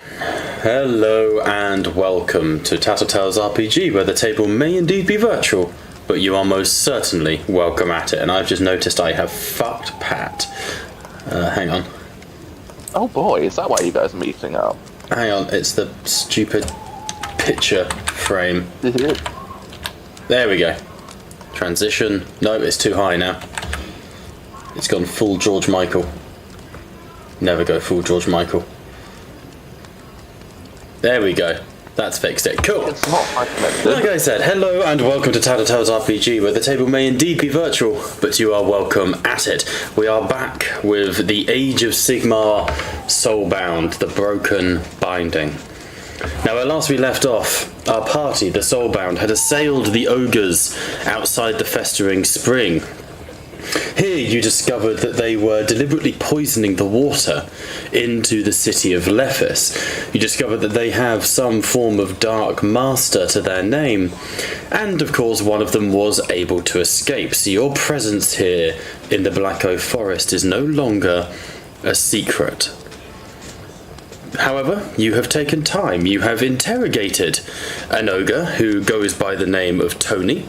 Hello and welcome to Tattletales RPG, where the table may indeed be virtual, but you are most certainly welcome at it. And I've just noticed I have fucked Pat. Hang on. Oh boy, is that why you guys are meeting up? Hang on, it's the stupid picture frame. There we go. Transition. No, it's too high now. It's gone full George Michael. Never go full George Michael. There we go. That's fixed it. Cool. It's not Like I said, hello and welcome to Tattletales RPG, where the table may indeed be virtual, but you are welcome at it. We are back with the Age of Sigmar Soulbound, the Broken Binding. Now, at last we left off, our party, the Soulbound, had assailed the ogres outside the festering spring. Here you discovered that they were deliberately poisoning the water into the city of Lephis. You discovered that they have some form of dark master to their name, and of course one of them was able to escape, so your presence here in the Black Oak Forest is no longer a secret. However, you have taken time. You have interrogated an ogre who goes by the name of Tony,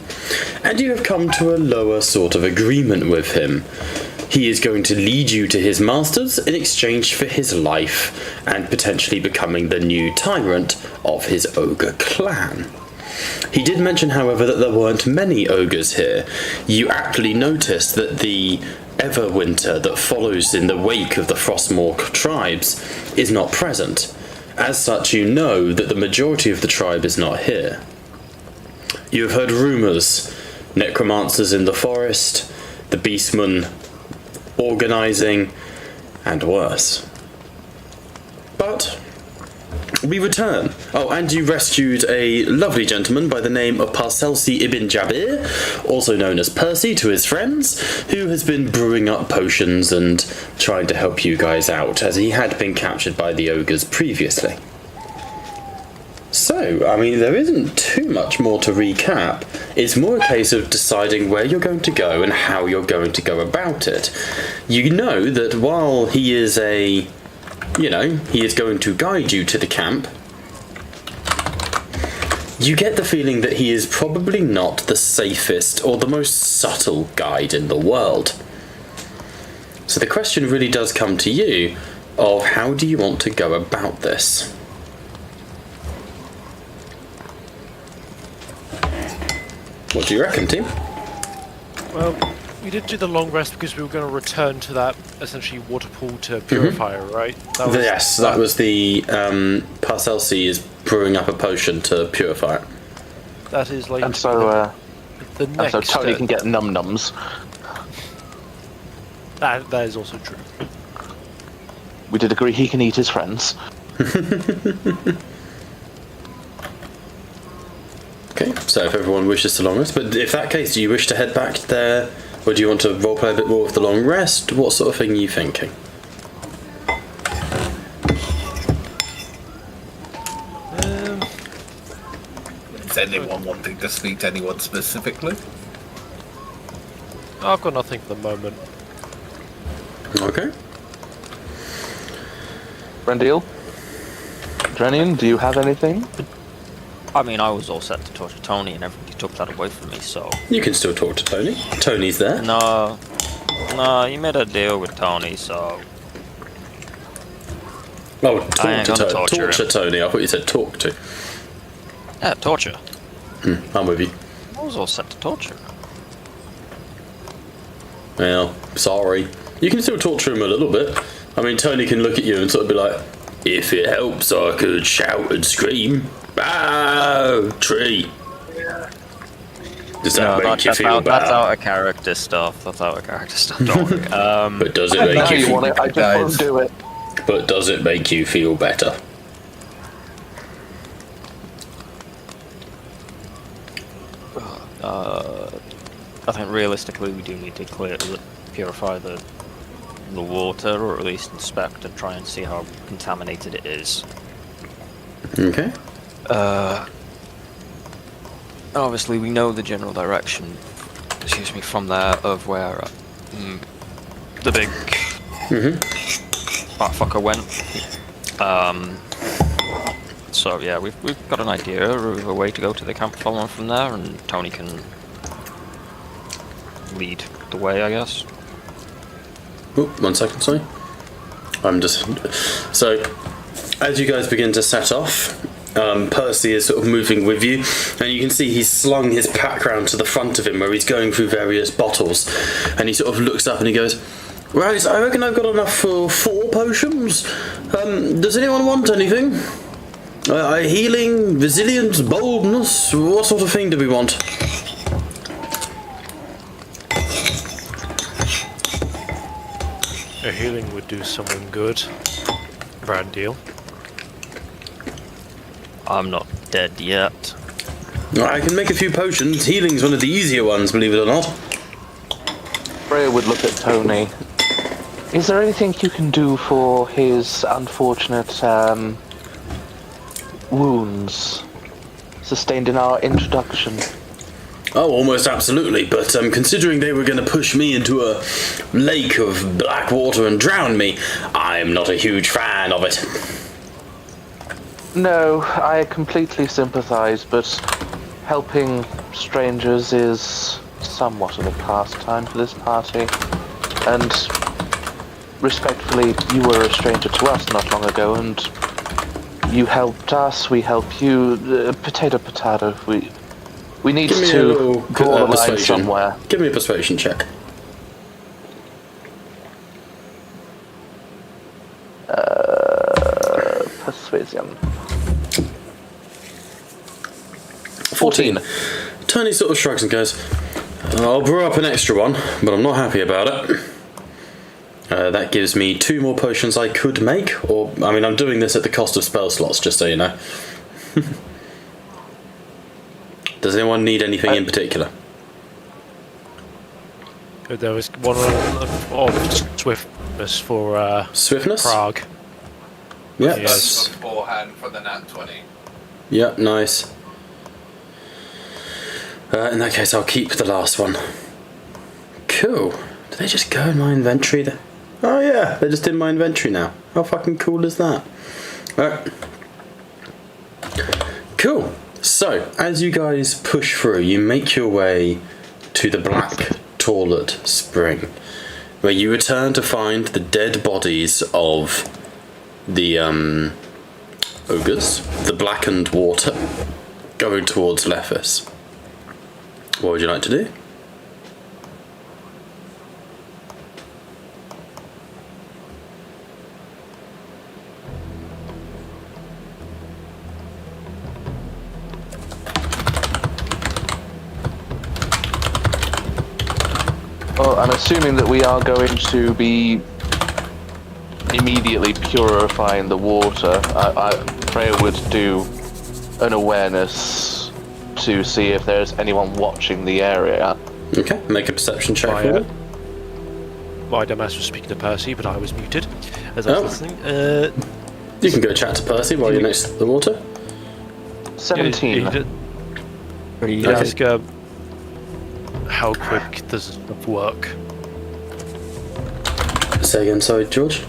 and you have come to a lower sort of agreement with him. He is going to lead you to his masters in exchange for his life and potentially becoming the new tyrant of his ogre clan. He did mention, however, that there weren't many ogres here. You aptly noticed that the Everwinter that follows in the wake of the Frostmoor tribes is not present. As such, you know that the majority of the tribe is not here. You have heard rumours, necromancers in the forest, the beastmen organising, and worse. But we return. Oh, and you rescued a lovely gentleman by the name of Parcelsi Ibn Jabir, also known as Percy to his friends, who has been brewing up potions and trying to help you guys out, as he had been captured by the ogres previously. So, I mean, there isn't too much more to recap. It's more a case of deciding where you're going to go and how you're going to go about it. You know that while he is he is going to guide you to the camp, you get the feeling that he is probably not the safest or the most subtle guide in the world. So the question really does come to you of how do you want to go about this? What do you reckon, team? Well, we did do the long rest because we were going to return to that essentially water pool to purifier, right? That was the Parcelsi is brewing up a potion to purify it. That is like and so next so Tony can get num-nums. That is also true. We did agree he can eat his friends. Okay, so if everyone wishes to long rest, but if that case, do you wish to head back there, or do you want to roleplay a bit more with the long rest? What sort of thing are you thinking? Is anyone wanting to speak to anyone specifically? I've got nothing for the moment. Okay. Brendil? Drenian, do you have anything? I mean, I was all set to talk to Tony and everybody took that away from me, so... You can still talk to Tony. Tony's there. No, you made a deal with Tony, so... Oh, talk to torture Tony. I thought you said talk to. Yeah, torture. I'm with you. I was all set to torture. Well, sorry. You can still talk to him a little bit. I mean, Tony can look at you and sort of be like, if it helps, I could shout and scream. Bow! Tree! Does that make you feel bad? That's out of character stuff. Don't worry. But does it make you feel better? I just won't do it. But does it make you feel better? I think realistically we do need to purify the water, or at least inspect and try and see how contaminated it is. Okay. Obviously we know the general direction, from there of where the big fat fucker went. So yeah, we've got an idea of a way to go to the camp following from there, and Tony can lead the way, I guess. Oh, 1 second, sorry. I'm just... So, as you guys begin to set off, Percy is sort of moving with you, and you can see he's slung his pack round to the front of him where he's going through various bottles, and he sort of looks up and he goes, "Right, I reckon I've got enough for 4 potions. Does anyone want anything? Healing, resilience, boldness, what sort of thing do we want?" A healing would do someone good. Brand deal. I'm not dead yet. I can make a few potions. Healing's one of the easier ones, believe it or not. Freya would look at Tony. Is there anything you can do for his unfortunate wounds sustained in our introduction? Oh, almost absolutely, but considering they were going to push me into a lake of black water and drown me, I'm not a huge fan of it. No, I completely sympathize, but helping strangers is somewhat of a pastime for this party. And respectfully, you were a stranger to us not long ago, and you helped us, we help you. Potato, potato. We need Give me a to little draw the line persuasion. somewhere. Give me a persuasion check. Persuasion. 14. Tony sort of shrugs and goes, "I'll brew up an extra one, but I'm not happy about it. That gives me 2 more potions I could make, or, I mean, I'm doing this at the cost of spell slots, just so you know." Does anyone need anything in particular? There was one of swiftness for Swiftness? Prague. Yep. Yes. Beforehand for the nat 20. Yep, nice. In that case, I'll keep the last one. Cool. Did they just go in my inventory there? Oh yeah, they're just in my inventory now. How fucking cool is that? Alright. Cool. So, as you guys push through, you make your way to the Black Toilet Spring, where you return to find the dead bodies of the ogres, the blackened water, going towards Lephis. What would you like to do? Well, I'm assuming that we are going to be immediately purifying the water. Freya would do an awareness to see if there's anyone watching the area. Okay, make a perception check for me. My dumbass was speaking to Percy, but I was muted as I was listening. You can go chat to Percy while you're next to the water. 17. You ask how quick does stuff work? Say again, sorry, George.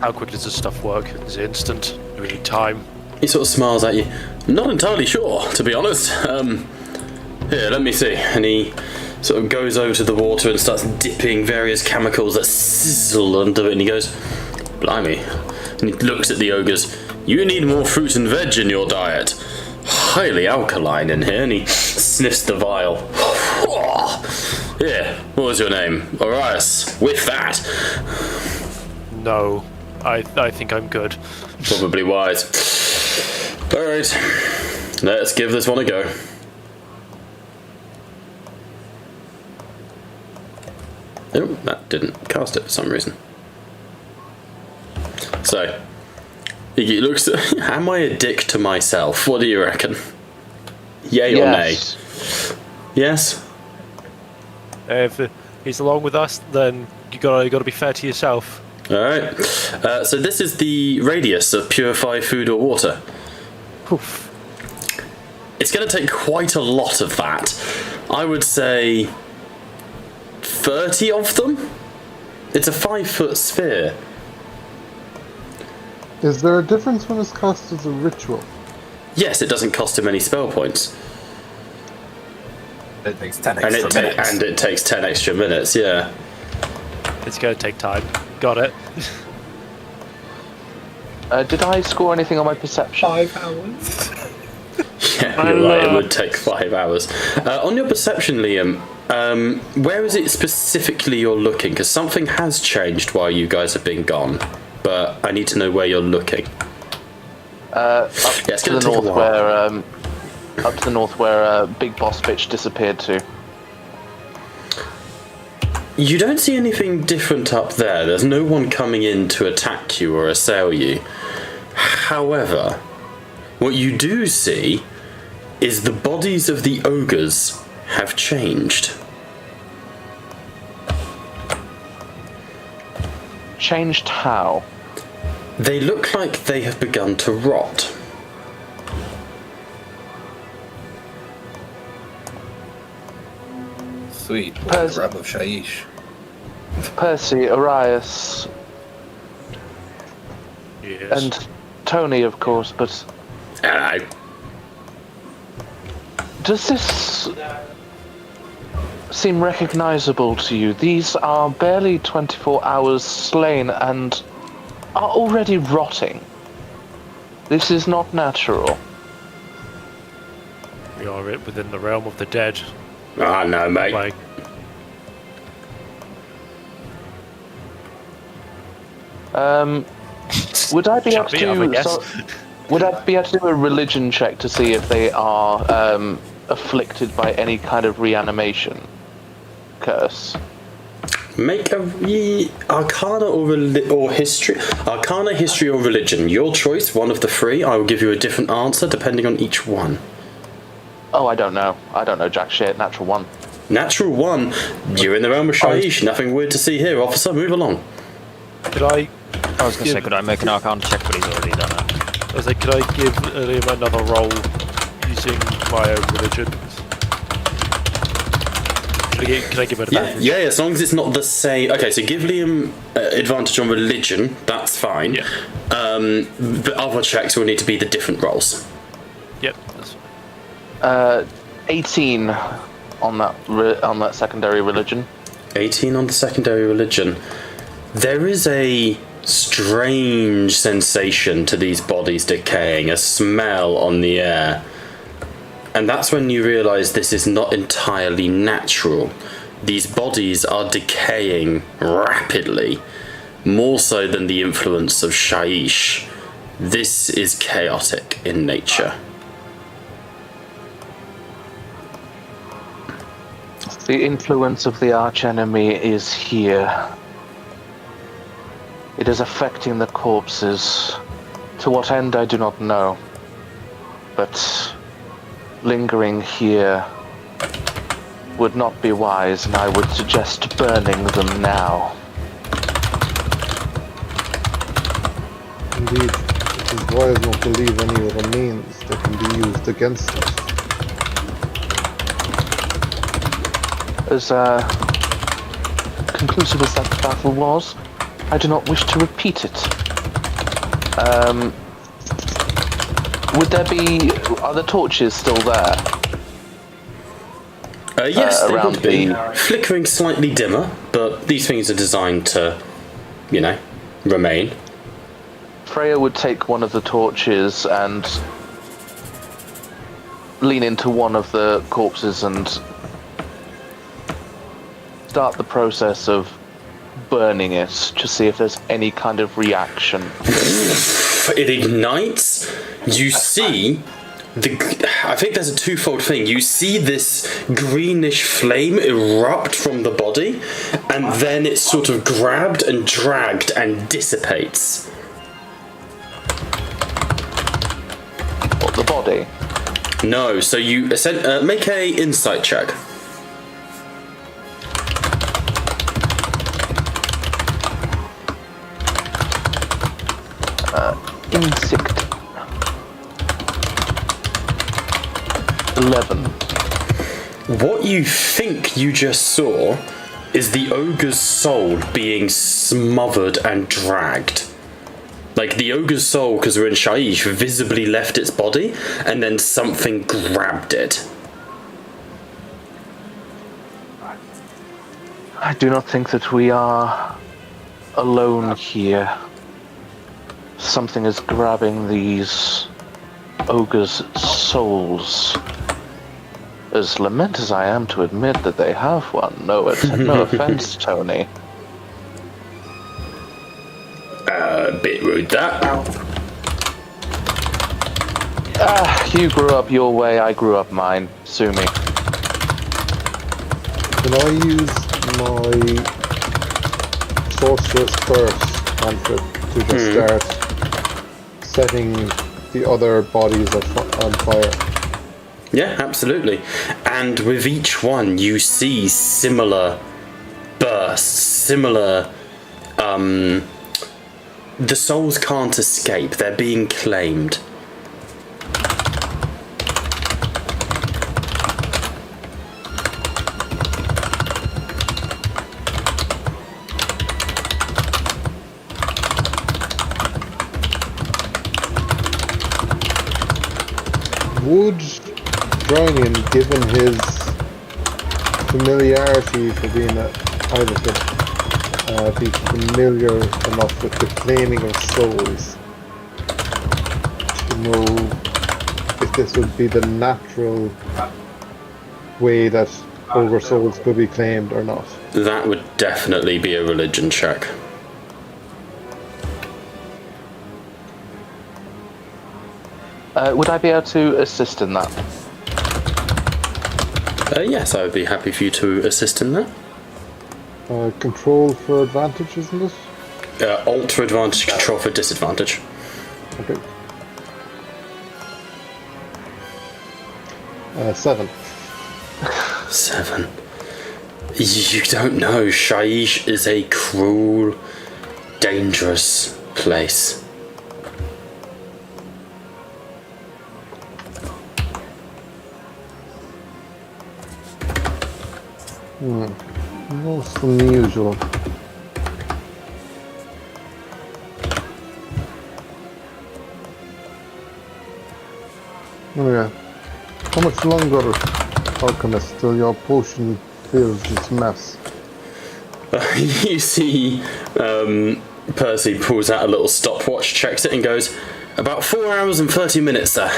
How quick does this stuff work? Is it instant? Do we need time? He sort of smiles at you. Not entirely sure, to be honest. Here, let me see. And he sort of goes over to the water and starts dipping various chemicals that sizzle under it, and he goes, "Blimey." And he looks at the ogres. "You need more fruit and veg in your diet. Highly alkaline in here," and he sniffs the vial. "Here, what was your name?" "Orias." "With that." No, I think I'm good. Probably wise. Alright, let's give this one a go. Oh, that didn't cast it for some reason. So, he looks at, am I a dick to myself? What do you reckon? Yay or nay? Yes? If he's along with us, then you gotta be fair to yourself. Alright, so this is the radius of purified food or water. Oof. It's going to take quite a lot of that. I would say 30 of them? It's a 5-foot sphere. Is there a difference when it's cast as a ritual? Yes, it doesn't cost him any spell points. It takes 10 And extra minutes. and it takes 10 extra minutes, yeah. It's going to take time. Got it. Did I score anything on my perception? 5 hours. Yeah, you're right, it would take 5 hours. On your perception, Liam, where is it specifically you're looking? Because something has changed while you guys have been gone, but I need to know where you're looking. Up it's to gonna the take a north while. up to the north where Big Boss Bitch disappeared to. You don't see anything different up there. There's no one coming in to attack you or assail you. However, what you do see is the bodies of the ogres have changed. Changed how? They look like they have begun to rot. Sweet. Pers- Rub of Shaiish. Percy, Arias, Yes. and Tony, of course, but Hello. does this seem recognizable to you? These are barely 24 hours slain and are already rotting. This is not natural. We are within the realm of the dead. Ah, no, mate. Like, Would I be able Shut me up, I to? guess. Would I be able to do a religion check to see if they are afflicted by any kind of reanimation curse? Make a Arcana or history. Arcana, history, or religion. Your choice, one of the three. I will give you a different answer depending on each one. Oh, I don't know. I don't know jack shit. Natural one. Natural one. You're in the realm of Shaiish. Nothing weird to see here, officer. Move along. could I was going to say, could I make an Arcana check, but he's already done it. I was like, could I give Liam another roll using my own religion? Can I give it Yeah, yeah, as long as it's not the same. Okay, so give Liam advantage on religion. That's fine. Yeah. The other checks will need to be the different rolls. Yep. That's fine. 18 on that secondary religion. 18 on the secondary religion. There is a strange sensation to these bodies decaying, a smell on the air. And that's when you realise this is not entirely natural. These bodies are decaying rapidly, more so than the influence of Shaiish. This is chaotic in nature. The influence of the archenemy is here. It is affecting the corpses. To what end, I do not know. But lingering here would not be wise, and I would suggest burning them now. Indeed, it is wise not to leave any other means that can be used against us. As conclusive as that battle was, I do not wish to repeat it. Would there be... Are the torches still there? Yes, they around would be. the- Flickering slightly dimmer, but these things are designed to, remain. Freya would take one of the torches and lean into one of the corpses and start the process of burning it to see if there's any kind of reaction. It ignites. You see I think there's a twofold thing. You see this greenish flame erupt from the body, and then it's sort of grabbed and dragged and dissipates. What, the body? No, so you make a insight check. Insect. 11. What you think you just saw is the ogre's soul being smothered and dragged. Like, the ogre's soul, because we're in Shaiish, visibly left its body, and then something grabbed it. I do not think that we are alone here. Something is grabbing these ogres' souls. As lament as I am to admit that they have one. No, no offense, Tony. A bit rude, that. You grew up your way, I grew up mine. Sue me. Can I use my sorcerer's curse cantrip to just start setting the other bodies on fire? Yeah, absolutely. And with each one, you see similar bursts, similar. The souls can't escape, they're being claimed. Would Dronian, given his familiarity for being a pilot, be familiar enough with the claiming of souls to know if this would be the natural way that ogre souls could be claimed or not? That would definitely be a religion check. Would I be able to assist in that? Yes, I would be happy for you to assist in that. Control for advantage, isn't it? Alt for advantage, control for disadvantage. Okay. 7. 7. You don't know. Shaiish is a cruel, dangerous place. Most unusual. Yeah. How much longer, Alchemist, till your potion fills its mess? You see, Percy pulls out a little stopwatch, checks it, and goes, "About 4 hours and 30 minutes, sir."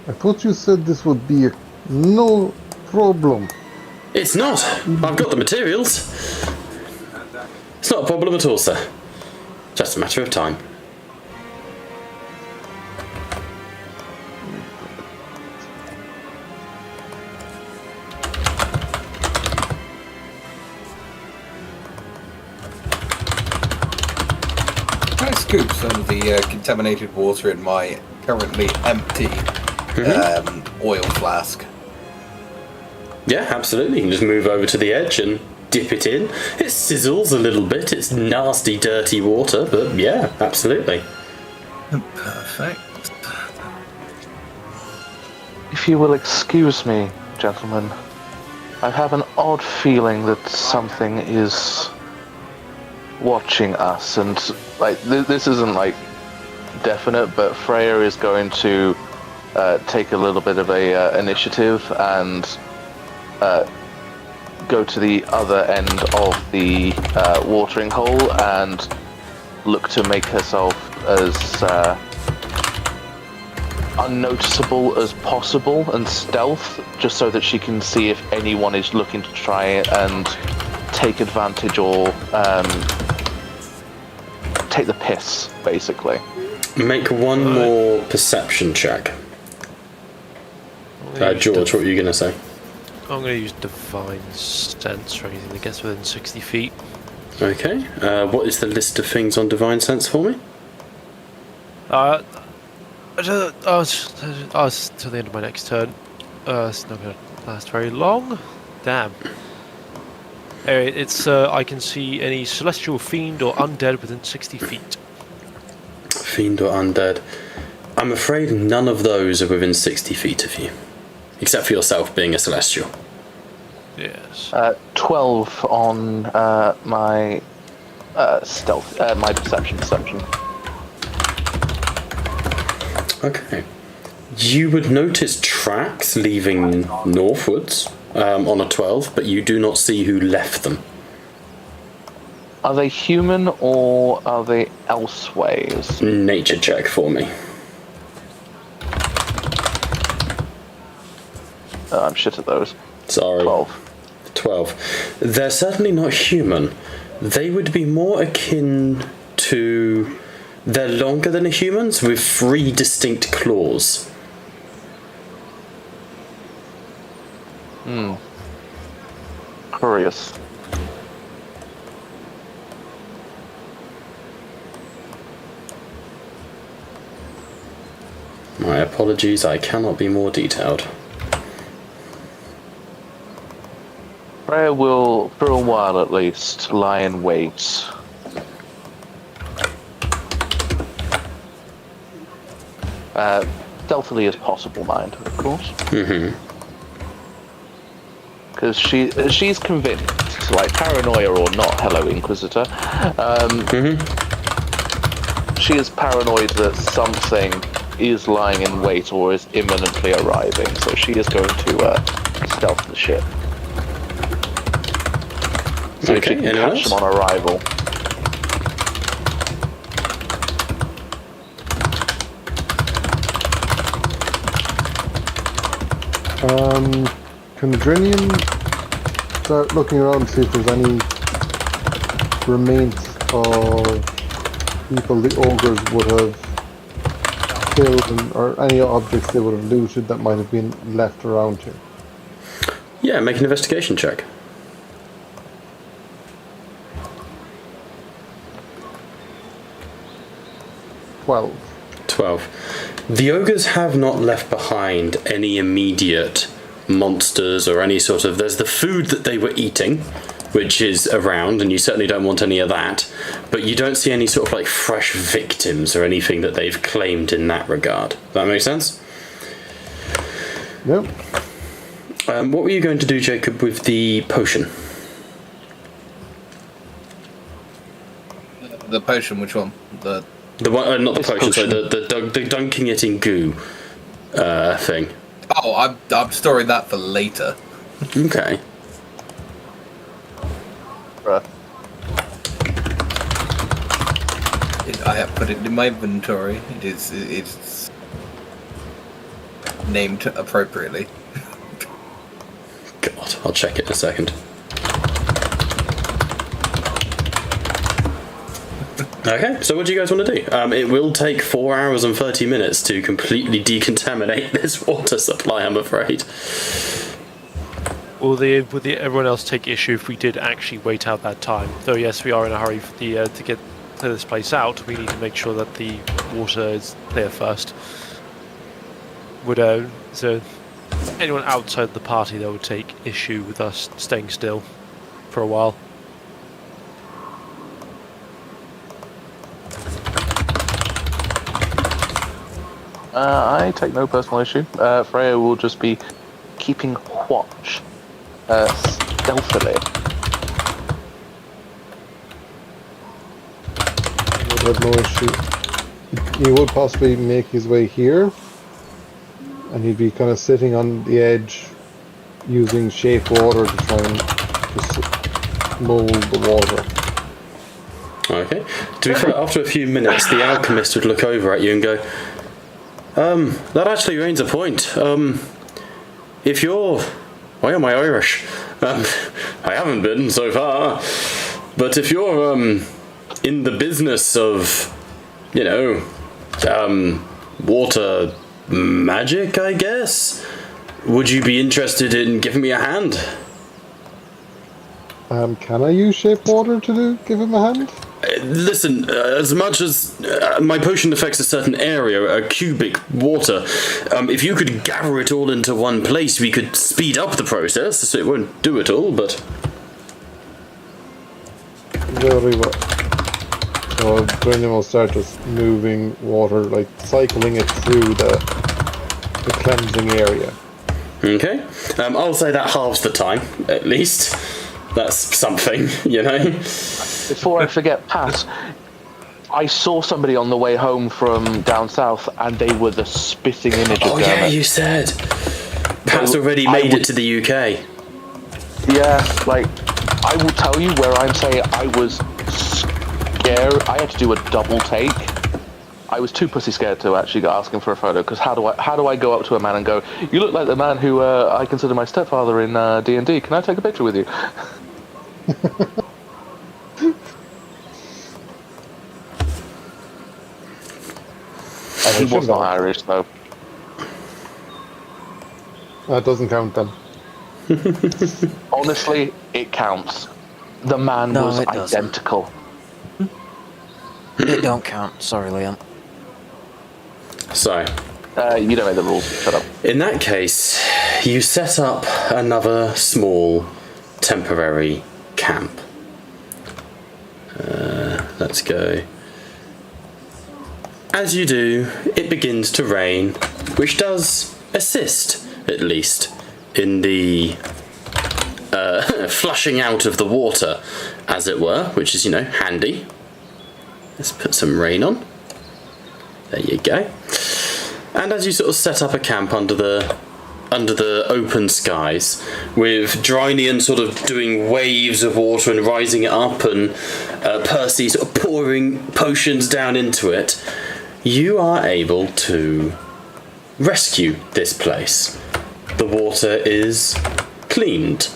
I thought you said this would be no problem. It's not. I've got the materials. It's not a problem at all, sir. Just a matter of time. Can I scoop some of the contaminated water in my currently empty oil flask? Yeah, absolutely. You can just move over to the edge and dip it in. It sizzles a little bit. It's nasty, dirty water, but yeah, absolutely. Perfect. If you will excuse me, gentlemen, I have an odd feeling that something is watching us, and like this isn't like definite, but Freya is going to take a little bit of a initiative and go to the other end of the watering hole and look to make herself as unnoticeable as possible and stealth, just so that she can see if anyone is looking to try and take advantage or take the piss, basically. Make one more perception check. George, what were you going to say? I'm going to use Divine Sense or anything that gets within 60 feet. Okay. What is the list of things on Divine Sense for me? Till the end of my next turn. It's not going to last very long. Damn. Anyway, it's I can see any celestial fiend or undead within 60 feet. Fiend or undead? I'm afraid none of those are within 60 feet of you. Except for yourself being a celestial. Yes. 12 on my Stealth. My perception. Okay. You would notice tracks leaving northwards on a 12, but you do not see who left them. Are they human or are they elseways? Nature check for me. I'm shit at those. Sorry. 12. They're certainly not human. They would be more akin to... They're longer than a human's with 3 distinct claws. Curious. My apologies, I cannot be more detailed. Freya will, for a while at least, lie in wait. Stealthily as possible, mind, of course. Mm-hmm. Because she's convinced, like paranoia or not, hello Inquisitor. She is paranoid that something is lying in wait or is imminently arriving, so she is going to stealth the ship. So she can catch them on arrival. Can Drinian start looking around to see if there's any remains of people the ogres would have killed, or any objects they would have looted that might have been left around here? Yeah, make an investigation check. 12. 12. The ogres have not left behind any immediate monsters or any sort of... There's the food that they were eating, which is around, and you certainly don't want any of that, but you don't see any sort of like fresh victims or anything that they've claimed in that regard. Does that make sense? Yep. What were you going to do, Jacob, with the potion? The potion, which one? The one, not the This potion, sorry, potion. the dunking it in goo thing. Oh, I'm storing that for later. Okay. I have put it in my inventory. It's named appropriately. God, I'll check it in a second. Okay, so what do you guys want to do? It will take 4 hours and 30 minutes to completely decontaminate this water supply, I'm afraid. Would everyone else take issue if we did actually wait out that time? Though yes, we are in a hurry for to get clear this place out. We need to make sure that the water is clear first. Would so anyone outside the party that would take issue with us staying still for a while? I take no personal issue. Freya will just be keeping watch stealthily. He would have no issue. He would possibly make his way here, and he'd be kind of sitting on the edge using shape water to try and just mold the water. Okay. To be fair, after a few minutes, the alchemist would look over at you and go, that actually remains a point. If you're... Why am I Irish? I haven't been so far. But if you're, in the business of, you know, water magic, I guess, would you be interested in giving me a hand? Can I use shape water to give him a hand? Listen, as much as my potion affects a certain area, a cubic water, if you could gather it all into one place, we could speed up the process, so it won't do it all, but... Very well. So Brendan will start just moving water, like cycling it through the cleansing area. Okay. I'll say that halves the time, at least. That's something, you know? Before I forget, Pat, I saw somebody on the way home from down south, and they were the spitting image of Oh yeah, Dermot. you said. Pat's already I made would- it to the UK. Yeah, like, I will tell you where I'm saying I was scared. I had to do a double take. I was too pussy scared to actually go asking for a photo, because how do I go up to a man and go, you look like the man who I consider my stepfather in D&D, can I take a picture with you? He was not Irish, though. That doesn't count then. Honestly, it counts. The man No, was it doesn't. identical. It don't count. Sorry, Liam. So, You don't make the rules. Shut up. in that case, you set up another small temporary camp. Let's go. As you do, it begins to rain, which does assist, at least, in the flushing out of the water, as it were, which is, handy. Let's put some rain on. There you go. And as you sort of set up a camp under the open skies, with Drynian sort of doing waves of water and rising it up, and Percy sort of pouring potions down into it, you are able to rescue this place. The water is cleaned.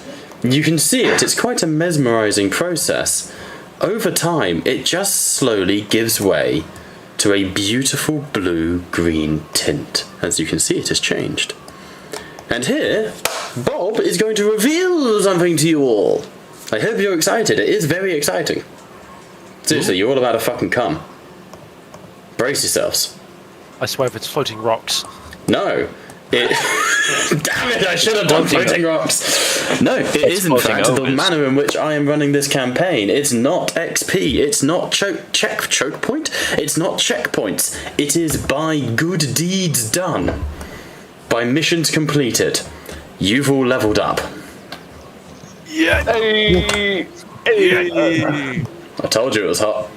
You can see it. It's quite a mesmerizing process. Over time, it just slowly gives way to a beautiful blue-green tint. As you can see, it has changed. And here, Bob is going to reveal something to you all. I hope you're excited. It is very exciting. Seriously, you're all about to fucking come. Brace yourselves. I swear if it's floating rocks. No. Damn it, I should have done floating rocks. No, it is in floating fact the overs. manner in which I am running this campaign. It's not XP, it's not choke point, it's not checkpoints. It is by good deeds done. By missions completed. You've all leveled up. Hey! I told you it was hot.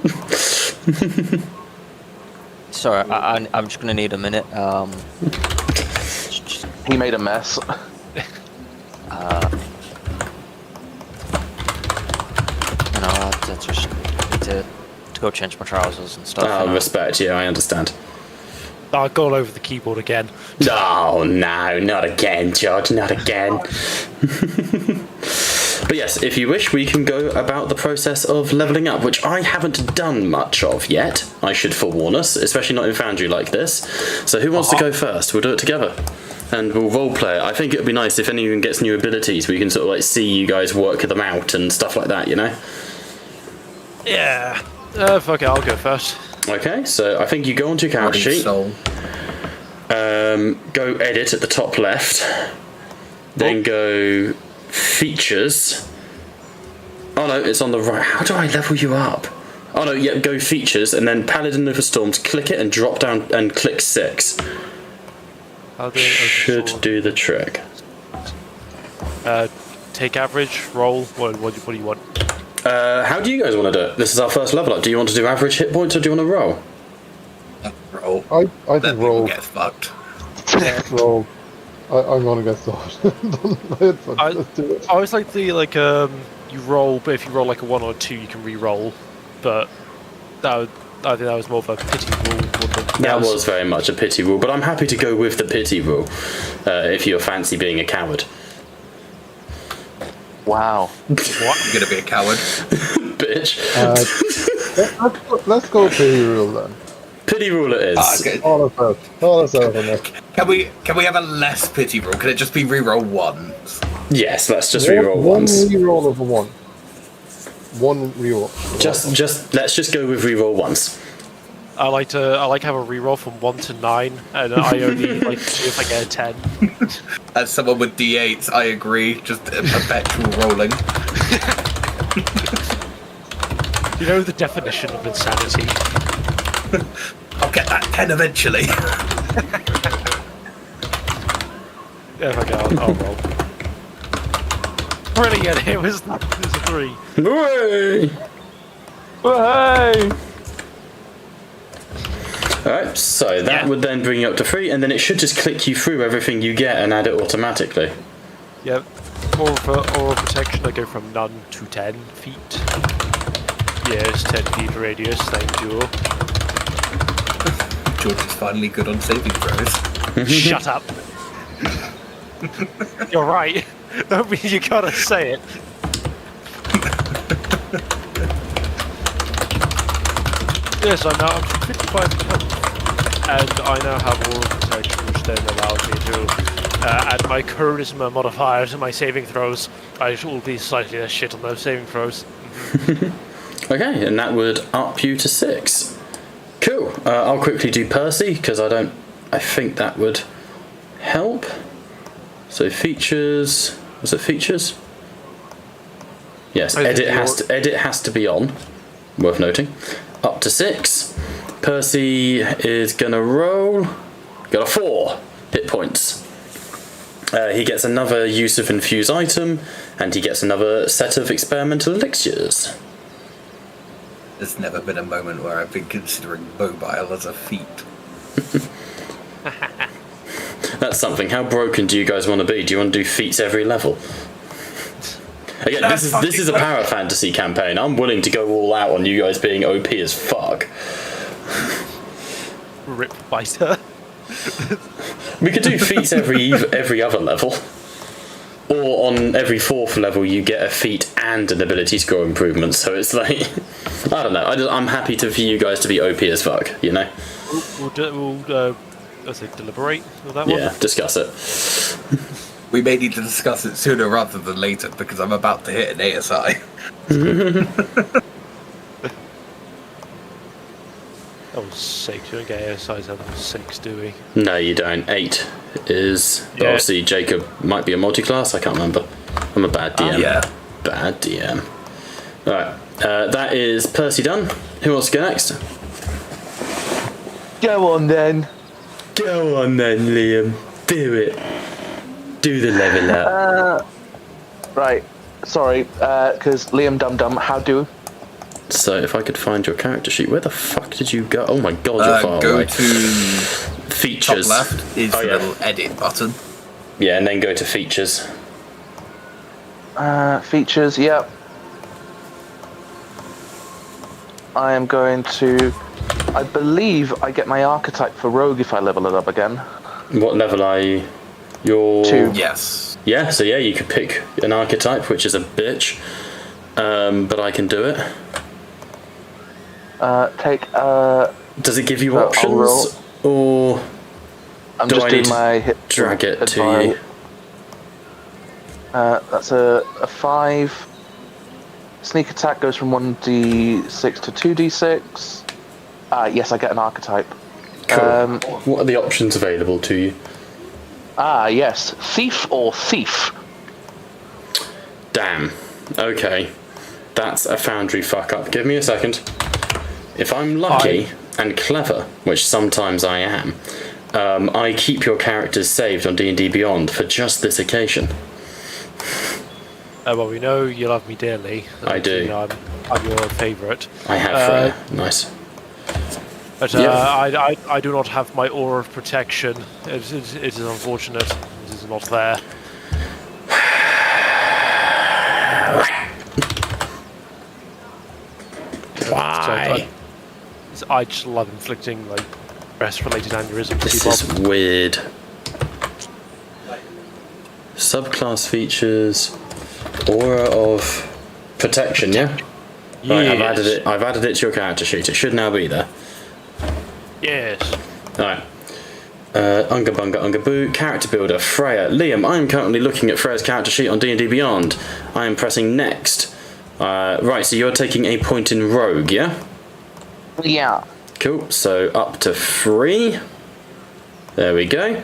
Sorry, I'm just gonna need a minute. He made a mess. I just need to go change my trousers and stuff. Oh, respect, yeah, I understand. I've gone over the keyboard again. Oh, no, not again, George, not again. But yes, if you wish, we can go about the process of levelling up, which I haven't done much of yet, I should forewarn us, especially not in Foundry like this. So who wants to go first? We'll do it together. And we'll roleplay it. I think it would be nice if anyone gets new abilities, we can sort of like see you guys work them out and stuff like that, you know? Yeah. Fuck it, I'll go first. Okay, so I think you go onto your character sheet. Soul. Go edit at the top left, then go features. Oh no, it's on the right. How do I level you up? Oh no, yeah, go features and then Paladin of the Storms, click it and drop down and click 6. I'll do Should do the trick. take average, roll. What do you want? How do you guys want to do it? This is our first level up. Do you want to do average hit points or do you want to roll? Roll. I Then think people roll. get fucked. Roll. I'm gonna get started. Let's do it. I always like the you roll, but if you roll like a 1 or a 2, you can re-roll. But I think that was more of a pity rule. That was very much a pity rule, but I'm happy to go with the pity rule if you fancy being a coward. Wow. I'm gonna be a coward. Bitch. Let's go pity rule then. Pity rule it is. Okay. All us out on this. Can we have a less pity rule? Can it just be reroll once? Yes, let's just reroll one once. reroll over one. One reroll. Just let's just go with reroll once. I like to have a re-roll from 1 to 9, and I only like to see if I get a 10. As someone with D8s, I agree. Just a perpetual rolling. You know the definition of insanity. I'll get that 10 eventually. Yeah, okay, I'll roll. Brilliant! It was a 3. Hooray! Hey! Alright, so that Yeah. would then bring you up to 3, and then it should just click you through everything you get and add it automatically. Yep. Oral protection, I go from none to 10 feet. Yes, 10 feet radius, thank you. George is finally good on saving throws. Shut up. You're right. That means you gotta say it. Yes, I'm 55 health, and I now have oral protection, which then allows me to add my charisma modifier to my saving throws. I will be slightly less shit on those saving throws. Okay, and that would up you to 6. Cool. I'll quickly do Percy, because I think that would help. So features, was it features? Yes, edit has to be on. Worth noting. Up to 6. Percy is gonna roll. Got a 4 hit points. He gets another use of infuse item, and he gets another set of experimental elixirs. There's never been a moment where I've been considering mobile as a feat. That's something. How broken do you guys want to be? Do you want to do feats every level? Again, this is a para fantasy campaign. I'm willing to go all out on you guys being OP as fuck. Rip biter. We could do feats every other level, or on every 4th level you get a feat and an ability score improvement. So it's like, I don't know. I'm happy for you guys to be OP as fuck. You know. We'll deliberate with that one. Yeah, discuss it. We may need to discuss it sooner rather than later because I'm about to hit an ASI. Oh, 6. You don't get ASIs level 6, do we? No, you don't. 8 is. But Yeah. obviously, Jacob might be a multi-class. I can't remember. I'm a bad DM. Yeah. Bad DM. Alright. That is Percy done. Who wants to go next? Go on then. Go on then, Liam. Do it. Do the level up. Right. Sorry, because Liam Dum Dum, how do? So, if I could find your character sheet, where the fuck did you go? Oh my god, you're far Go away. to Features. top left is Oh, the yeah. little edit button. Yeah, and then go to features. Features, yep. I am going to... I believe I get my archetype for rogue if I level it up again. What level are you? You're... 2. Yes. Yeah, so yeah, you could pick an archetype, which is a bitch. But I can do it. Does it give you I'll options? roll. Or I'm do just I doing need to my hit drag it to advice. you? That's a 5. Sneak attack goes from 1d6 to 2d6. Yes, I get an archetype. Cool. What are the options available to you? Yes. Thief or thief? Damn. Okay. That's a foundry fuck up. Give me a second. If I'm lucky and clever, which sometimes I am, I keep your characters saved on D&D Beyond for just this occasion. Well, we know you love me dearly. I do. You know, I'm your favourite. I have Freya. Nice. But Yeah. I do not have my aura of protection. It is unfortunate. It is not there. Why? I just love inflicting like stress-related aneurysms. This is weird. Subclass features, aura of protection. Yeah. Right, I've added it. I've added it to your character sheet. It should now be there. Yes. Alright. Unga Bunga Unga Boo, character builder, Freya. Liam, I am currently looking at Freya's character sheet on D&D Beyond. I am pressing next. Right, so you're taking a point in rogue, yeah? Yeah. Cool, so up to 3. There we go.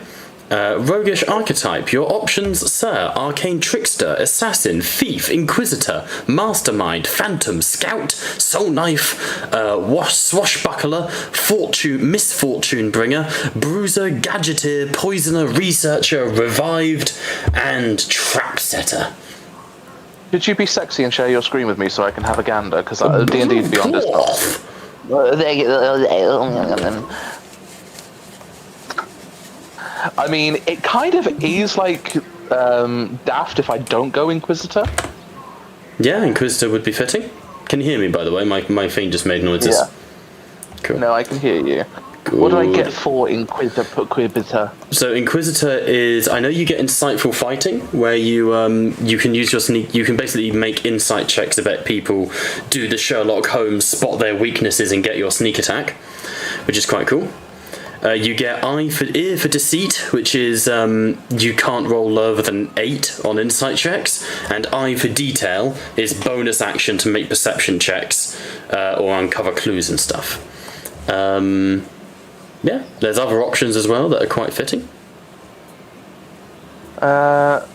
Roguish archetype. Your options, sir: Arcane Trickster, Assassin, Thief, Inquisitor, Mastermind, Phantom, Scout, Soul Knife, Swashbuckler, Misfortune Bringer, Bruiser, Gadgeteer, Poisoner, Researcher, Revived, and Trap Setter. Could you be sexy and share your screen with me so I can have a gander? Because D&D Beyond is not. I mean, it kind of is like daft if I don't go Inquisitor. Yeah, Inquisitor would be fitting. Can you hear me, by the way? My thing just made noises. Yeah. Cool. No, I can hear you. Good. What do I get for Inquisitor? So Inquisitor is, I know you get insightful fighting, where you can use your sneak. You can basically make insight checks about people, do the Sherlock Holmes, spot their weaknesses, and get your sneak attack, which is quite cool. You get ear for deceit, which is you can't roll lower than 8 on insight checks, and eye for detail is bonus action to make perception checks or uncover clues and stuff. Yeah, there's other options as well that are quite fitting. Have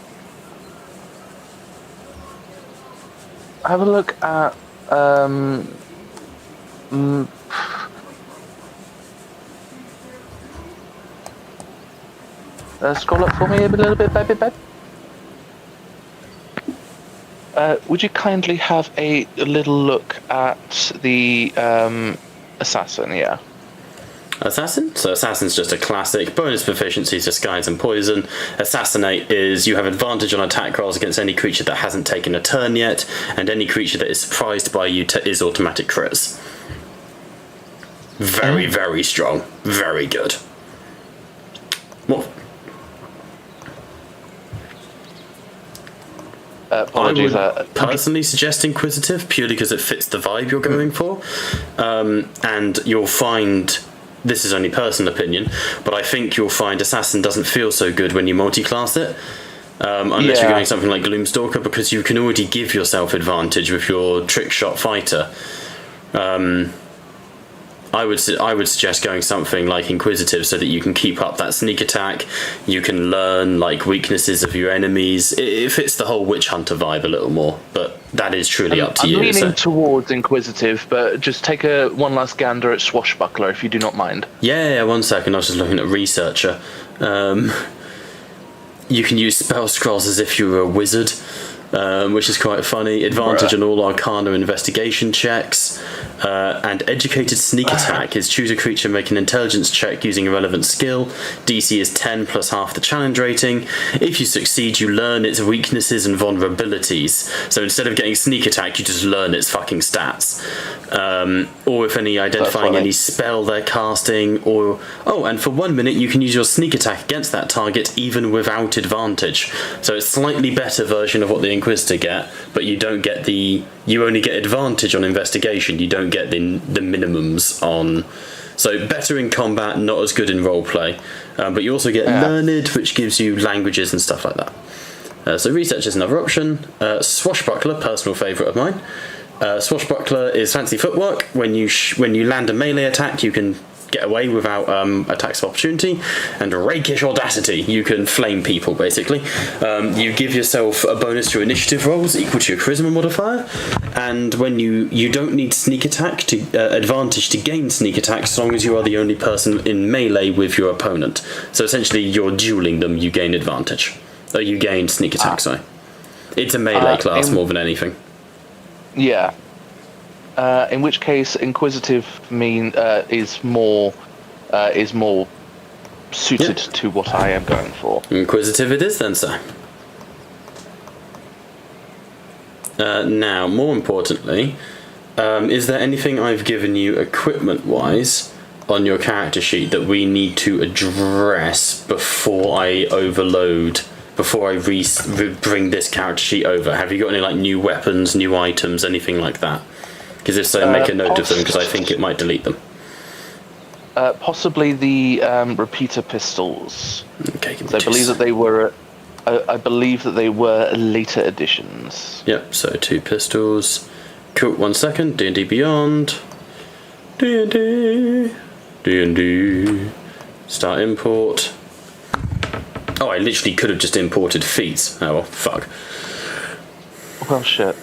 a look at scroll up for me a little bit, babe. Would you kindly have a little look at the assassin? Yeah. Assassin? So Assassin's just a classic. Bonus proficiency, disguise and poison. Assassinate is you have advantage on attack rolls against any creature that hasn't taken a turn yet, and any creature that is surprised by you is automatic crits. Very, very strong. Very good. What? Apologies. I would personally suggest Inquisitive, purely because it fits the vibe you're going for. And you'll find... This is only personal opinion, but I think you'll find Assassin doesn't feel so good when you multi-class it, unless you're going something like Gloomstalker, because you can already give yourself advantage with your trick shot fighter. I would suggest going something like Inquisitive so that you can keep up that sneak attack. You can learn like weaknesses of your enemies. It fits the whole Witch Hunter vibe a little more, but that is truly up to you. I'm leaning towards Inquisitive, but just take one last gander at Swashbuckler if you do not mind. Yeah, 1 second. I was just looking at Researcher. You can use spell scrolls as if you were a wizard, which is quite funny. Advantage on all Arcana investigation checks. And educated sneak attack is choose a creature, make an intelligence check using a relevant skill. DC is 10 plus half the challenge rating. If you succeed, you learn its weaknesses and vulnerabilities. So instead of getting sneak attack, you just learn its fucking stats. Or if identifying any spell they're casting, and for 1 minute you can use your sneak attack against that target even without advantage. So it's a slightly better version of what the Inquisitor get, but you don't get you only get advantage on investigation. You don't get the minimums on. So better in combat, not as good in roleplay. But you also get Learned, which gives you languages and stuff like that. So Research is another option. Swashbuckler, personal favourite of mine. Swashbuckler is fancy footwork. When you land a melee attack, you can get away without attacks of opportunity. And Rakish Audacity, you can flame people basically. You give yourself a bonus to initiative rolls equal to your charisma modifier, and when you don't need sneak attack to advantage to gain sneak attack, as long as you are the only person in melee with your opponent. So essentially you're dueling them, you gain advantage. You gain sneak attack, sorry. It's a melee class more than anything. Yeah. In which case, Inquisitive is more suited to what I am going for. Inquisitive it is then, sir. Now, more importantly, is there anything I've given you equipment-wise on your character sheet that we need to address before I overload? Before I bring this character sheet over? Have you got any new weapons, new items, anything like that? Because if so, make a note of them, because I think it might delete them. Possibly the repeater pistols. Okay, so I believe that they were. I believe that they were later editions. Yep. So 2 pistols. Cool. 1 second. D&D Beyond. D&D. Start import. Oh, I literally could have just imported feats. Oh well, fuck. Well, shit.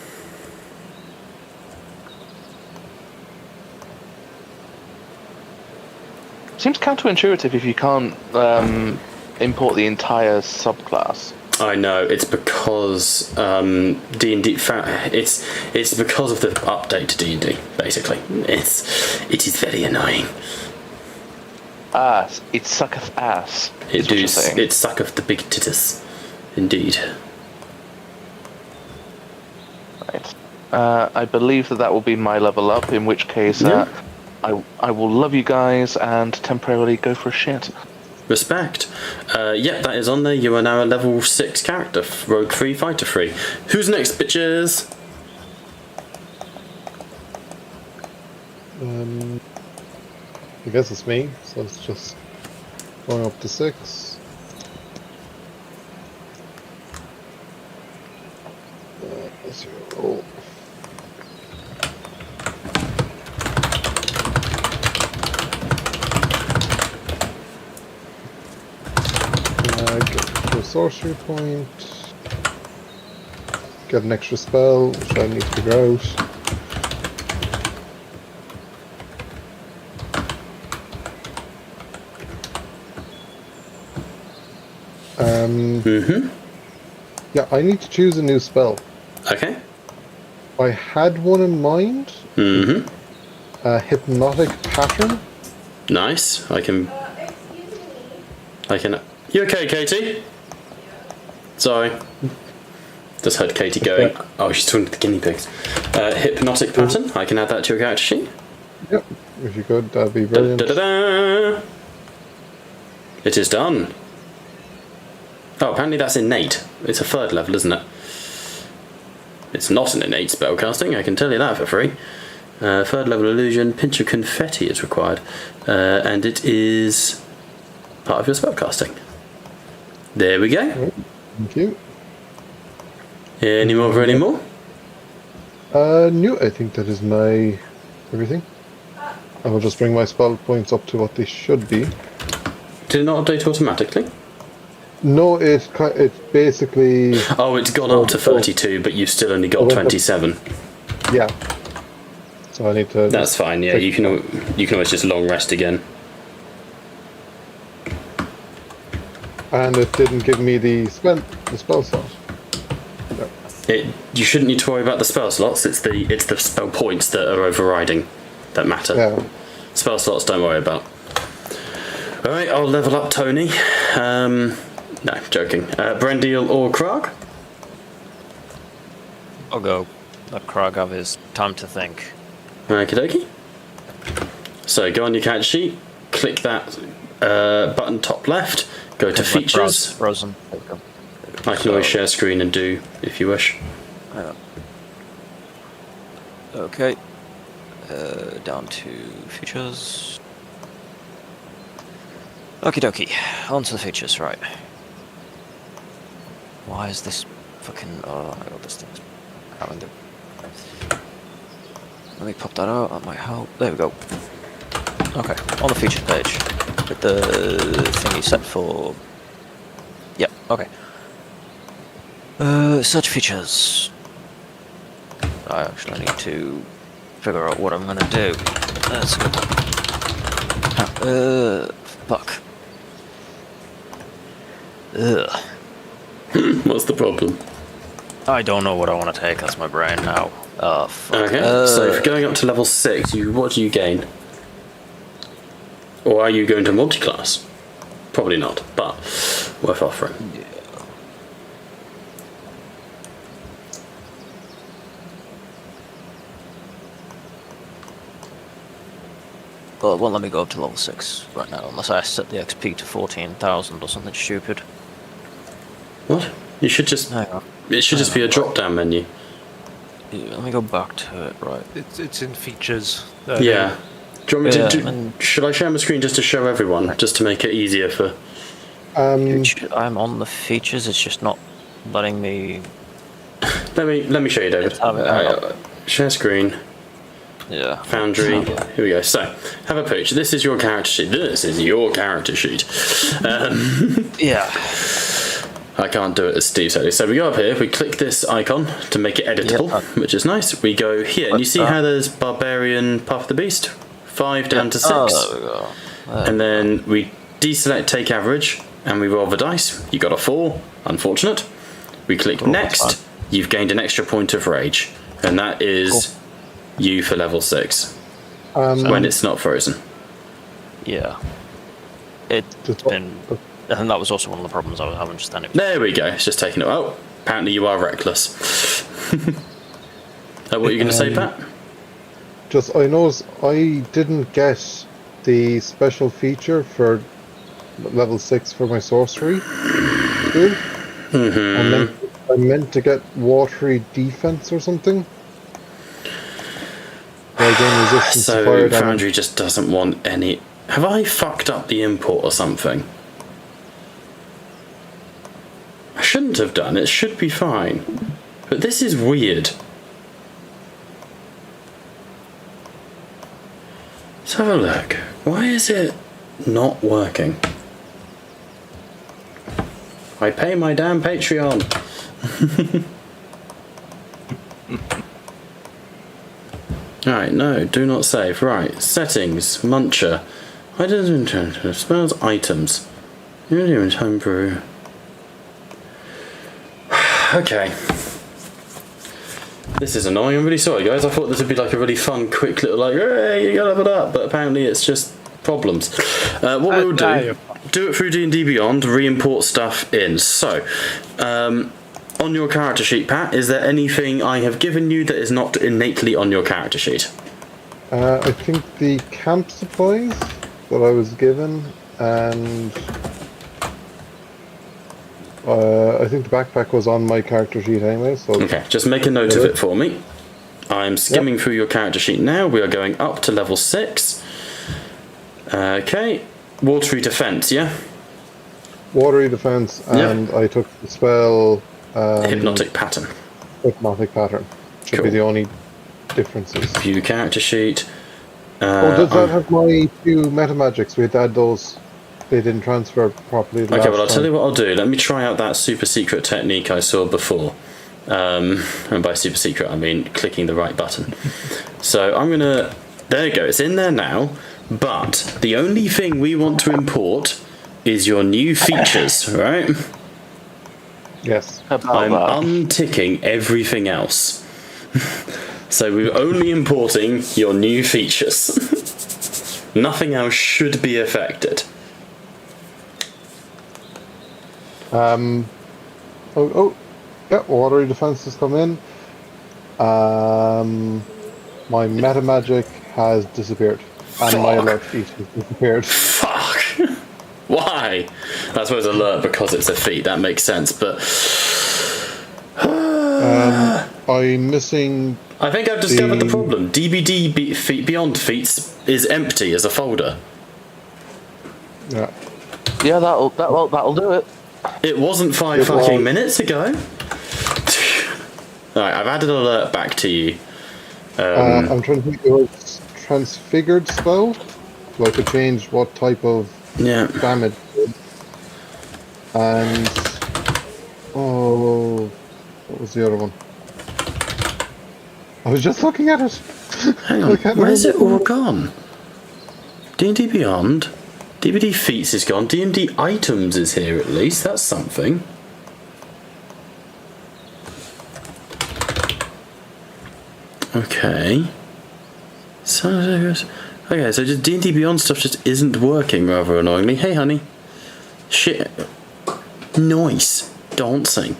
Seems counterintuitive if you can't import the entire subclass. I know, it's because D&D. It's because of the update to D&D. Basically, it is very annoying. It sucketh ass. It sucketh the big titties, indeed. Right. I believe that will be my level up. In which case, Yeah. I will love you guys and temporarily go for a shit. Respect. Yep, that is on there. You are now a level 6 character, Rogue 3, Fighter 3. Who's next, bitches? I guess it's me, so it's just going up to 6. Let's see, roll. Get a sorcery point. Get an extra spell, which I need to figure out. Yeah, I need to choose a new spell. Okay. I had one in mind. A hypnotic pattern. Nice. I can. You okay, Katie? Sorry. Just heard Katie going. Okay. Oh, she's talking to the guinea pigs. Hypnotic pattern. I can add that to your character sheet. Yep, if you could, that'd be brilliant. Da-da-da-da. It is done. Oh, apparently that's innate. It's a 3rd level, isn't it? It's not an innate spellcasting, I can tell you that for free. 3rd level illusion, pinch of confetti is required. And it is part of your spellcasting. There we go. Right, thank you. Any more for any more? No, I think that is my everything. I will just bring my spell points up to what they should be. Did it not update automatically? No, it's basically... Oh, it's gone up to 32, but you've still only got 27. Yeah. So I need to... That's fine, yeah, you can always just long rest again. And it didn't give me the spell slot. No. You shouldn't need to worry about the spell slots, it's the spell points that are overriding that matter. Yeah. Spell slots don't worry about. Alright, I'll level up Tony. No, joking. Brendil or Krog? I'll go. Let Krog have his time to think. Okie dokie. So go on your character sheet, click that button top left, go to features. Frozen. I can always share screen and do if you wish. Okay. Down to features. Okie dokie. On to the features, right. Why is this fucking... Oh my god, this thing's having the... Let me pop that out, that might help. There we go. Okay, on the features page. With the thingy set for... Yep, okay. Search features. I actually need to figure out what I'm gonna do. That's a good one. Fuck. Ugh. What's the problem? I don't know what I want to take, that's my brain now. Oh, fuck. Okay, so if you're going up to level 6, what do you gain? Or are you going to multi-class? Probably not, but worth offering. Yeah. Well, it won't let me go up to level 6 right now, unless I set the XP to 14,000 or something stupid. What? You should just... Hang on. It should just be a drop-down menu. Yeah, let me go back to it, right. It's in features. Yeah. Do you want me Yeah, to should I share my screen just to show everyone, just to make it easier for... I'm on the features, it's just not letting me... Let me show you, David. Have it, Share screen. Yeah. Foundry. Here we go. So, have a picture. This is your character sheet. This is your character sheet. Yeah. I can't do it as Steve said. So we go up here, we click this icon to make it editable, Yep. which is nice. We go here, and you see how there's Barbarian Path of the Beast? 5 down to 6. Oh, there we go. And then we deselect take average, and we roll the dice. You got a 4. Unfortunate. We click next. You've gained an extra point of rage, and that is you for level 6 when it's not frozen. Yeah. It's been... I think that was also one of the problems I was having just then. There we go. It's just taking it. Oh, apparently you are reckless. What are you going to say, Pat? Just, I noticed I didn't get the special feature for level 6 for my sorcery. I meant to get watery defense or something. So Foundry just doesn't want any... Have I fucked up the import or something? I shouldn't have done. It should be fine. But this is weird. Let's have a look. Why is it not working? I pay my damn Patreon. Alright, no, do not save. Right, settings, Muncher. I didn't spells items. You don't even homebrew. Okay. This is annoying. I'm really sorry, guys. I thought this would be like a really fun, quick little like, hey, you got leveled up, but apparently it's just problems. What we'll do it through D&D Beyond, re-import stuff in. So, on your character sheet, Pat, is there anything I have given you that is not innately on your character sheet? I think the camp supplies that I was given, and I think the backpack was on my character sheet anyway. So okay, just make a note of it for me. I'm skimming through your character sheet now. We are going up to level 6. Okay, watery defense, yeah? Watery defense, and I took the spell... hypnotic pattern. Hypnotic pattern. Should be the only differences. View character sheet. Does that have my 2 meta magics? We had to add those. They didn't transfer properly. Okay, well, I'll tell you what I'll do. Let me try out that super secret technique I saw before. And by super secret, I mean clicking the right button. So I'm gonna... There you go, it's in there now. But the only thing we want to import is your new features, right? Yes. I'm unticking everything else. So we're only importing your new features. Nothing else should be affected. Yeah, watery defense has come in. My meta magic has disappeared. And my alert feat has disappeared. Fuck! Why? I suppose alert because it's a feat, that makes sense, but... I'm missing... I think I've discovered the problem. DBD Beyond Feats is empty as a folder. Yeah. Yeah, that'll do it. It wasn't 5 fucking minutes ago. Alright, I've added an alert back to you. I'm trying to think, it was transfigured spell, so I could change what type of damage. And what was the other one? I was just looking at it. Hang on, where's it all gone? D&D Beyond, DVD Feats is gone, D&D Items is here at least, that's something. Okay. So just D&D Beyond stuff just isn't working, rather annoyingly. Hey, honey. Shit. Nice. Dancing.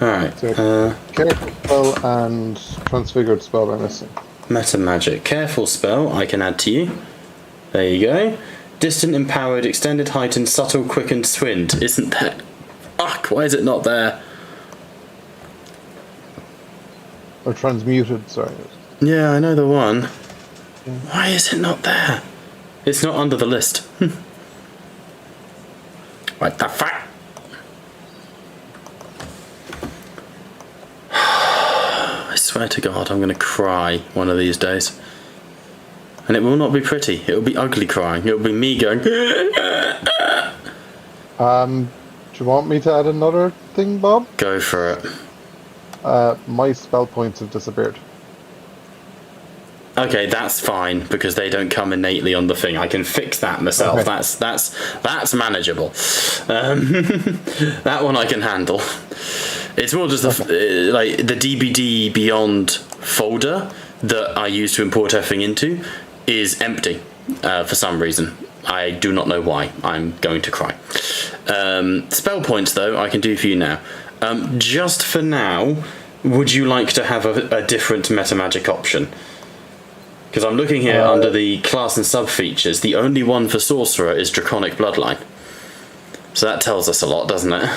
Alright. Careful spell and transfigured spell are missing. Meta magic. Careful spell I can add to you. There you go. Distant, empowered, extended, heightened, subtle, quickened, twinned. Isn't that... Fuck, why is it not there? Or transmuted, sorry. Yeah, I know the one. Why is it not there? It's not under the list. What the fuck? I swear to God, I'm going to cry one of these days. And it will not be pretty. It will be ugly crying. It will be me going... Do you want me to add another thing, Bob? Go for it. My spell points have disappeared. Okay, that's fine because they don't come innately on the thing. I can fix that myself. Okay. That's manageable. That one I can handle. It's more just like the DBD Beyond folder that I use to import everything into is empty for some reason. I do not know why. I'm going to cry. Spell points though I can do for you now. Just for now, would you like to have a different meta magic option? Because I'm looking here under the class and sub features. The only one for sorcerer is Draconic Bloodline. So that tells us a lot, doesn't it?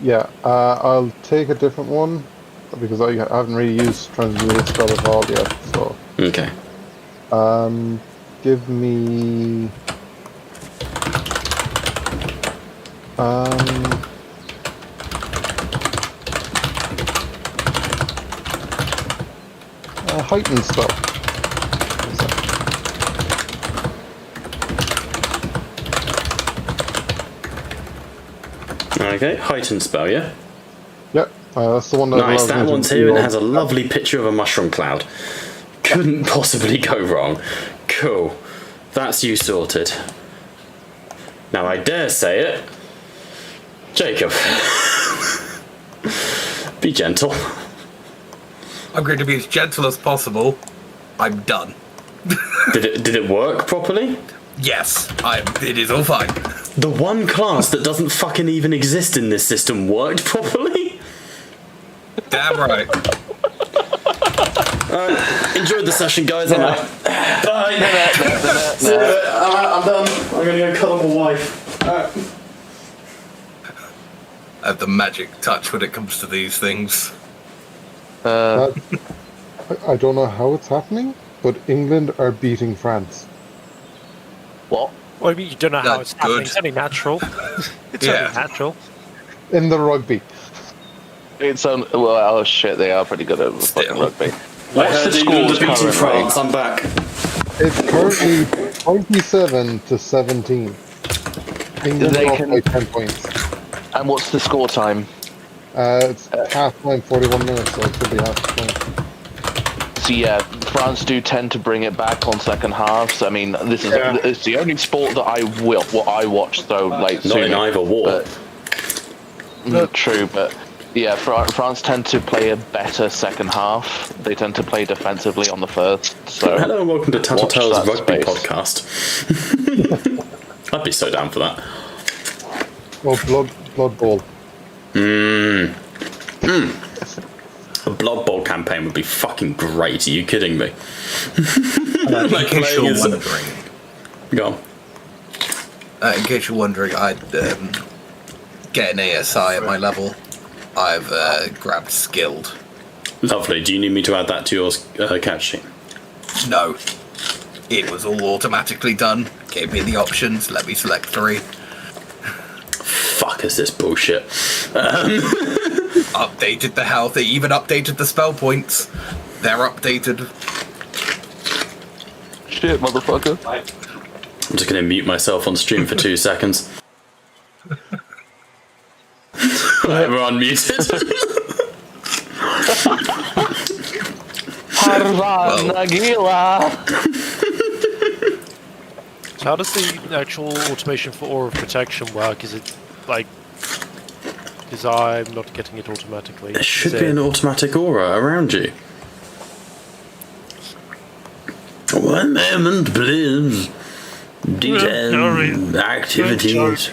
Yeah, I'll take a different one because I haven't really used Transmuted Spell at all yet. So, Okay. give me a heightened spell. Okay, heightened spell, yeah? Yep, that's the one that Nice, allows that me to one's here and it reroll. has a lovely picture of a mushroom cloud. Couldn't possibly go wrong. Cool. That's you sorted. Now I dare say it. Jacob. Be gentle. I'm going to be as gentle as possible. I'm done. Did it work properly? Yes, it is all fine. The one class that doesn't fucking even exist in this system worked properly? Damn right. Enjoyed the session, guys. I'm out. Bye. I'm done. I'm gonna go cuddle my wife. I have the magic touch when it comes to these things. I don't know how it's happening, but England are beating France. What? Well, I mean, you don't know how That's it's happening. good. It's only natural. It's Yeah. only natural. In the rugby. It's oh shit, they are pretty good at fucking Still. rugby. I What's heard the England scores are beating currently? France. I'm back. It's currently 27-17. England They are up can- by 10 points. And what's the score time? It's half time, 41 minutes, so it should be half time. So yeah, France do tend to bring it back on second halves. I mean, this is Yeah. it's the only sport that I watch so late. Not in either war. True, but yeah, France tend to play a better second half. They tend to play defensively on the first. So Hello and welcome to watch Tattletale's that Rugby space. Podcast. I'd be so down for that. Oh, Blood Bowl. A Blood Bowl campaign would be fucking great. Are you kidding me? In case you're as- wondering, Go on. I'd get an ASI at my level. I've grabbed skilled. Lovely. Do you need me to add that to your catch sheet? No, it was all automatically done. Gave me the options. Let me select 3. Fuck is this bullshit? Updated the health. They even updated the spell points. They're updated. shit, motherfucker. I'm just going to mute myself on stream for 2 seconds. Right, we're unmuted. Nagila. So how does the actual automation for Aura of Protection work? Is it like... Because I'm not getting it automatically. There should Is be it- an automatic aura around you. 1 moment, please. Detail activities.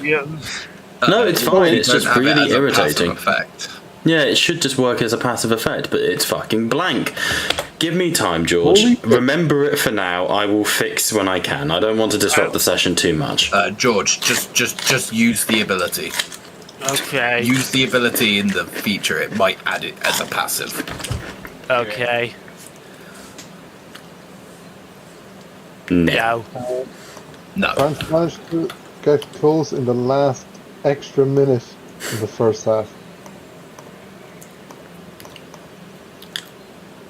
No, it's fine. It's Don't just have it really as a passive irritating. effect. Yeah, it should just work as a passive effect, but it's fucking blank. Give me time, George. Holy shit. Remember it for now. I will fix when I can. I don't want to disrupt the session too much. George, just use the ability. Okay. Use the ability in the feature. It might add it as a passive. Okay. No. No. No. France managed to get close in the last extra minute of the first half.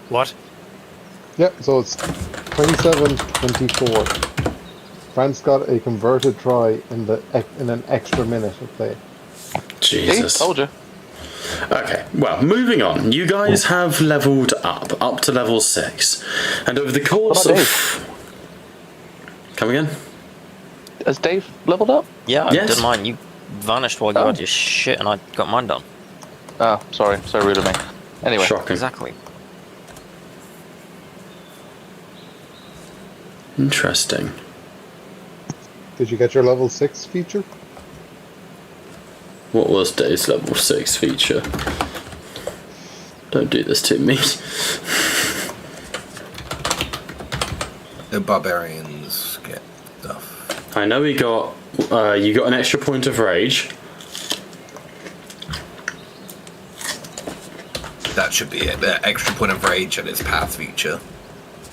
What? Yep, so it's 27-24. France got a converted try in an extra minute of play. See, Jesus. told you. Okay, well, moving on. You guys have leveled up to level 6. And over the course What about of... Come again? Has Dave leveled up? Yeah, I Yes. did mine. You vanished while you Oh. had your shit, and I got mine done. Oh, sorry. So rude of me. Anyway. Shocking. Exactly. Interesting. Did you get your level 6 feature? What was Dave's level 6 feature? Don't do this to me. The barbarians get stuff. I know you got an extra point of rage. That should be it. The extra point of rage and its path feature.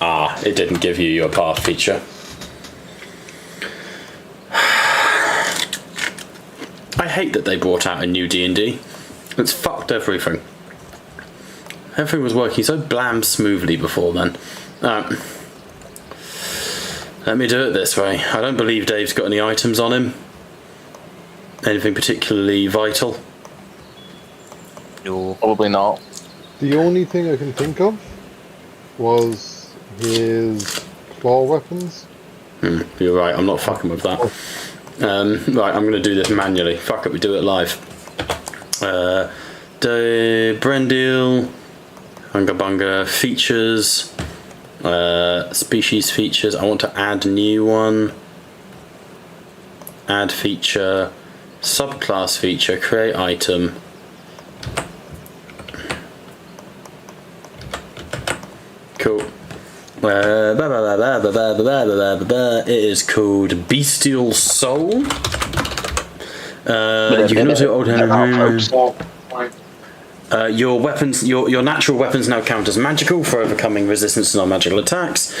Ah, it didn't give you your path feature. I hate that they brought out a new D&D. It's fucked everything. Everything was working so blam smoothly before then. Let me do it this way. I don't believe Dave's got any items on him. Anything particularly vital? No. Probably not. The only thing I can think of was his claw weapons. You're right, I'm not fucking with that. Right, I'm going to do this manually. Fuck it, we do it live. Brendil, Hunga Bunga features, species features. I want to add a new one. Add feature, subclass feature, create item. Cool. It is called Bestial Soul. You can also your weapons, your natural weapons now count as magical for overcoming resistance to non-magical attacks.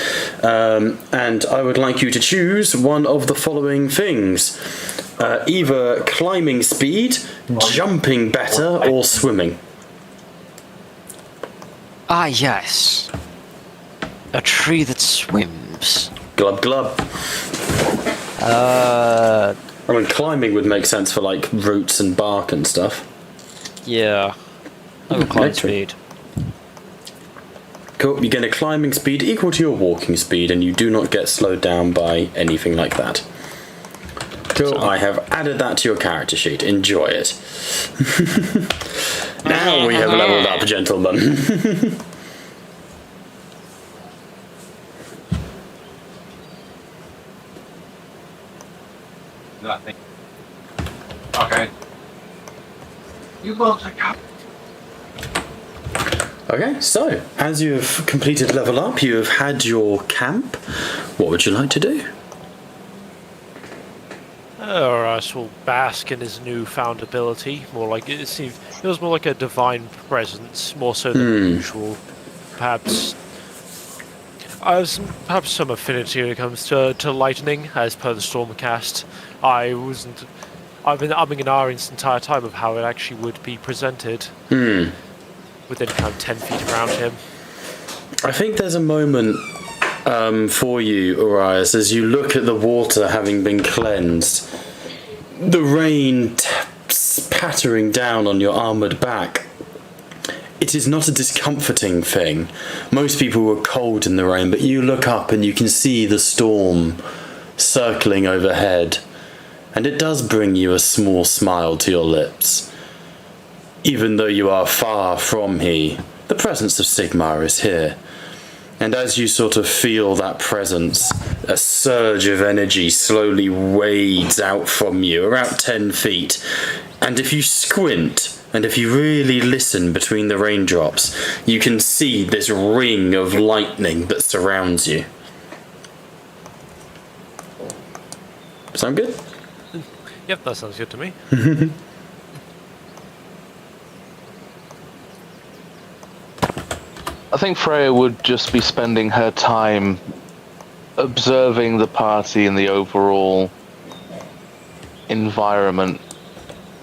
And I would like you to choose one of the following things: either climbing speed, jumping better, or swimming. Ah, yes. A tree that swims. Glub glub. I mean, climbing would make sense for like roots and bark and stuff. Yeah. I got climb Nature. speed. Cool. You get a climbing speed equal to your walking speed, and you do not get slowed down by anything like that. Cool. I have added that to your character sheet. Enjoy it. Now we have leveled up, gentlemen. Nothing. Okay. You will take up. Okay, so as you have completed level up, you have had your camp. What would you like to do? Horace will bask in his newfound ability. More like it feels more like a divine presence, more so than usual. Perhaps some affinity when it comes to lightning, as per the Stormcast. I've been umming and ahhing this entire time of how it actually would be presented within kind of 10 feet around him. I think there's a moment for you, Urias, as you look at the water having been cleansed, the rain pattering down on your armoured back. It is not a discomforting thing. Most people were cold in the rain, but you look up and you can see the storm circling overhead, and it does bring you a small smile to your lips. Even though you are far from he, the presence of Sigmar is here. And as you sort of feel that presence, a surge of energy slowly wades out from you, about 10 feet. And if you squint, and if you really listen between the raindrops, you can see this ring of lightning that surrounds you. Sound good? Yep, that sounds good to me. I think Freya would just be spending her time observing the party and the overall environment,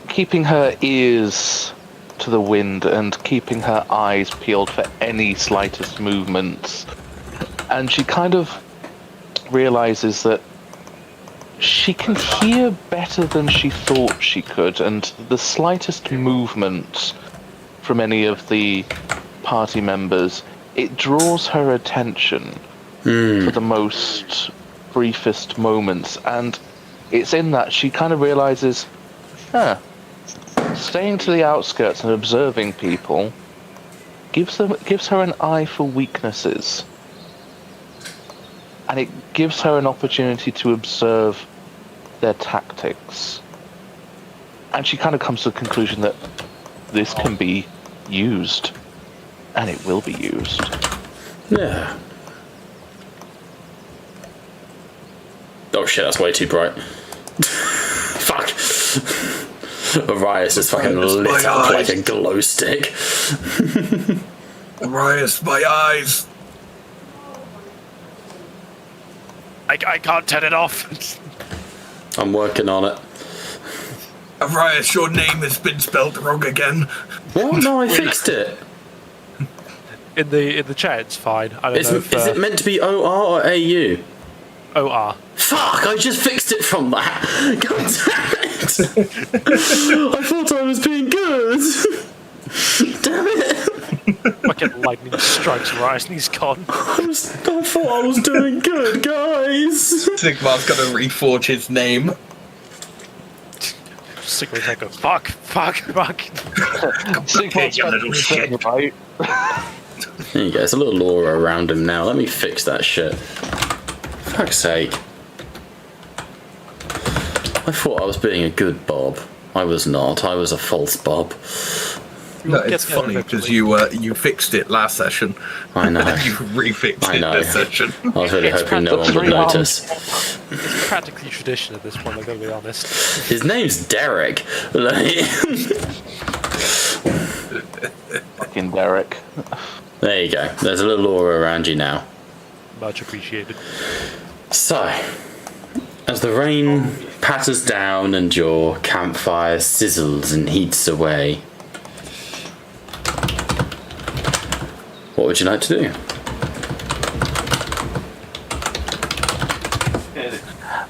keeping her ears to the wind and keeping her eyes peeled for any slightest movements. And she kind of realizes that she can hear better than she thought she could, and the slightest movement from any of the party members, it draws her attention for the most briefest moments, and it's in that she kind of realizes, staying to the outskirts and observing people gives her an eye for weaknesses, and it gives her an opportunity to observe their tactics. And she kind of comes to the conclusion that this can be used, and it will be used. Yeah. Oh shit, that's way too bright. Fuck. Arias is fucking lit up like a glow stick. Arias, my eyes! I can't turn it off. I'm working on it. Arias, your name has been spelled wrong again. What? No, I fixed it. In the chat, it's fine. I don't know if, Is it meant to be O-R or A-U? OR. Fuck, I just fixed it from that. God damn it. I thought I was being good. Damn it. Fucking lightning strikes Rice and he's gone. I thought I was doing good, guys. Sigmar's gonna reforge his name. Sigmar's like, fuck. Sigmar's you little shit. Right? There you go, there's a little aura around him now. Let me fix that shit. Fuck's sake. I thought I was being a good Bob. I was not. I was a false Bob. No, it's funny because you fixed it last session. I know. And you refixed it this session. I was really hoping no one would notice. It's practically tradition at this point, I've got to be honest. His name's Derek. Like- Fucking Derek. There you go. There's a little aura around you now. Much appreciated. So, as the rain patters down and your campfire sizzles and heats away, what would you like to do?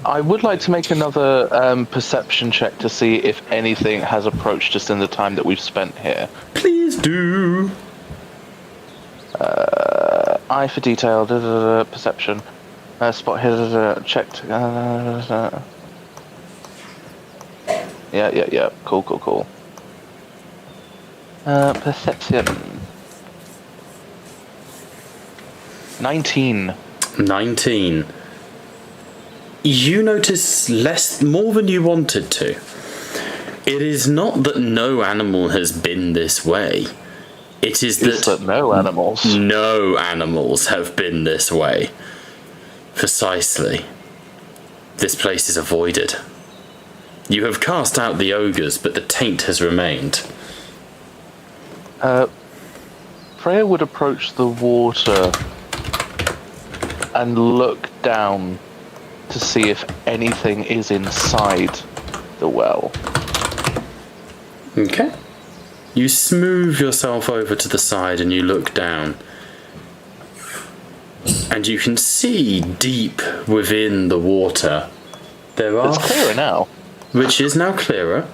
I would like to make another perception check to see if anything has approached us in the time that we've spent here. Please do. Eye for detail, perception. Spot here, checked. Yeah. Cool. Perception. 19. 19. You notice more than you wanted to. It is not that no animal has been this way. It is that no animals have been this way. Precisely. This place is avoided. You have cast out the ogres, but the taint has remained. Freya would approach the water and look down to see if anything is inside the well. Okay. You smooth yourself over to the side and you look down. And you can see deep within the water. It's clearer now. Which is now clearer.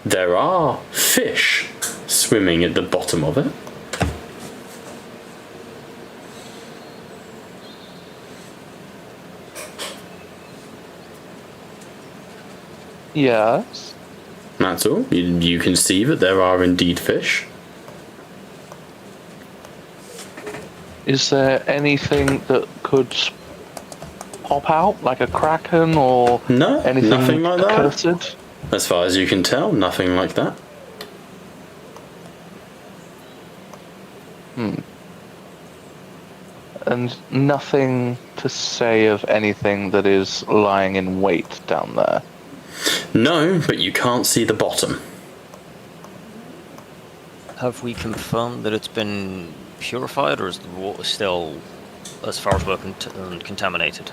There are fish swimming at the bottom of it. Yes. That's all. You can see that there are indeed fish. Is there anything that could pop out, like a kraken or No, anything nothing like that. accursed? As far as you can tell, nothing like that. And nothing to say of anything that is lying in wait down there. No, but you can't see the bottom. Have we confirmed that it's been purified, or is the water still, as far as we're contaminated?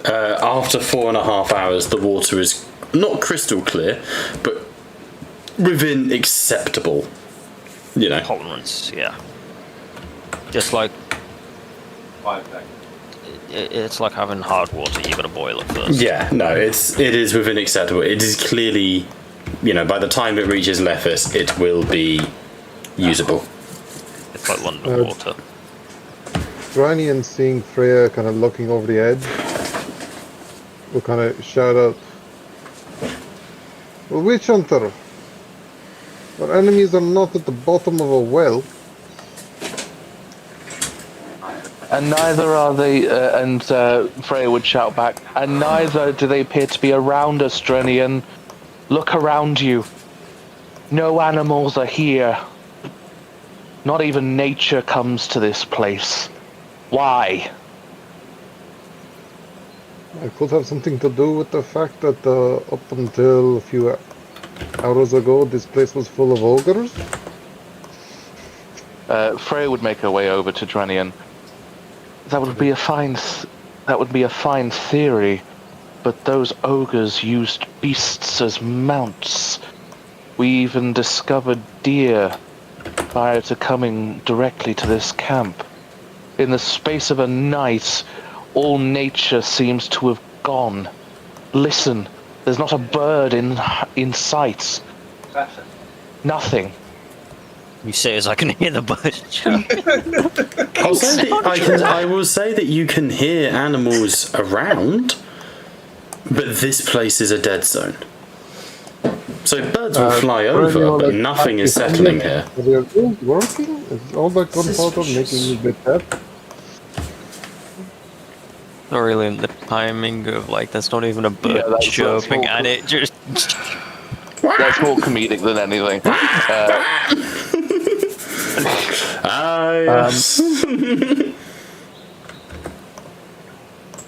After 4.5 hours, the water is not crystal clear, but within acceptable, Tolerance, yeah. Just like... It's like having hard water, you gotta boil it first. Yeah, no, it is within acceptable. It is clearly, by the time it reaches Lephis, it will be usable. It's like London water. Dranian, seeing Freya kind of looking over the edge, will kind of shout out, "Well, Witch Hunter, our enemies are not at the bottom of a well." And neither are they, and Freya would shout back, and neither do they appear to be around us, Drenian. Look around you. No animals are here. Not even nature comes to this place. Why? It could have something to do with the fact that up until a few hours ago, this place was full of ogres. Freya would make her way over to Drenian. That would be a fine theory, but those ogres used beasts as mounts. We even discovered deer prior to coming directly to this camp. In the space of a night, all nature seems to have gone. Listen, there's not a bird in sight. Nothing. You say as I can hear the birds. I will say that you can hear animals around, but this place is a dead zone. So birds will fly over, but nothing is settling here. Are the rules working? Is all that gunpowder making you a bit dead? Not really in the timing of like that's not even a bird chirping, and it just. That's more comedic than anything. Yes.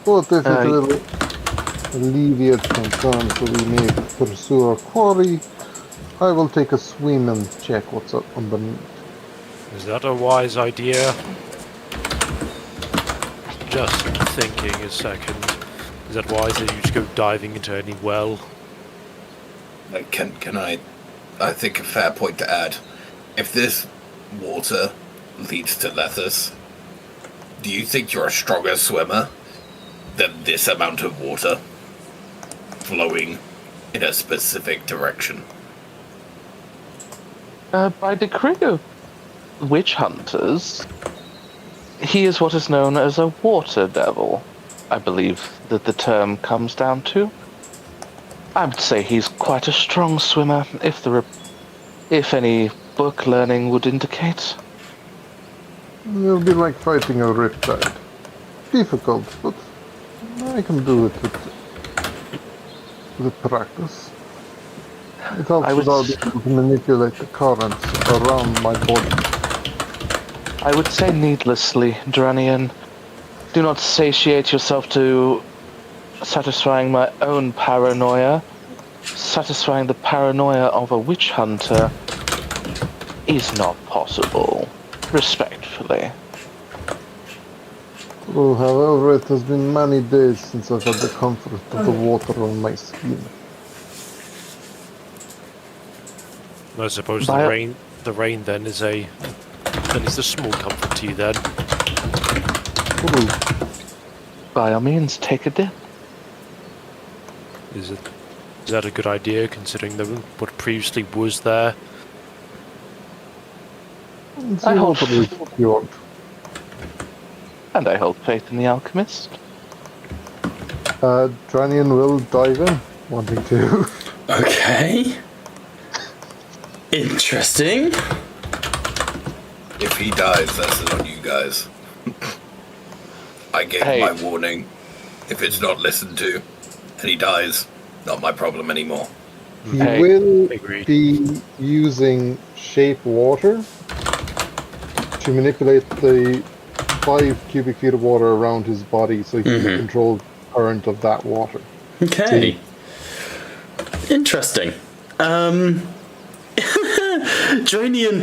But if it will alleviate concerns so we may pursue our quarry, I will take a swim and check what's up underneath. Is that a wise idea? Just thinking a second. Is that wise that you just go diving into any well? Can I think a fair point to add. If this water leads to Lethus, do you think you're a stronger swimmer than this amount of water flowing in a specific direction? By decree of witch hunters, he is what is known as a water devil, I believe that the term comes down to. I would say he's quite a strong swimmer, if any book learning would indicate. It'll be like fighting a riptide. Difficult, but I can do it with practice. It helps I would without being able to manipulate the currents around my body. I would say needlessly, Dranian. Do not satiate yourself to satisfying my own paranoia. Satisfying the paranoia of a witch hunter is not possible. Respectfully. Oh, however, it has been many days since I've had the comfort of the water on my skin. I suppose the rain then is a small comfort to you then. Oh, By all means, take a dip. Is that a good idea considering what previously was there? it's I hope- water is cured. And I hold faith in the alchemist. Dranian will dive in, wanting to. Okay. Interesting. If he dies, that's on you guys. I gave Hey. my warning. If it's not listened to, and he dies, not my problem anymore. He Hey, will agreed. be using shape water to manipulate the 5 cubic feet of water around his body so he can control the current of that water. Okay. Interesting. Dranian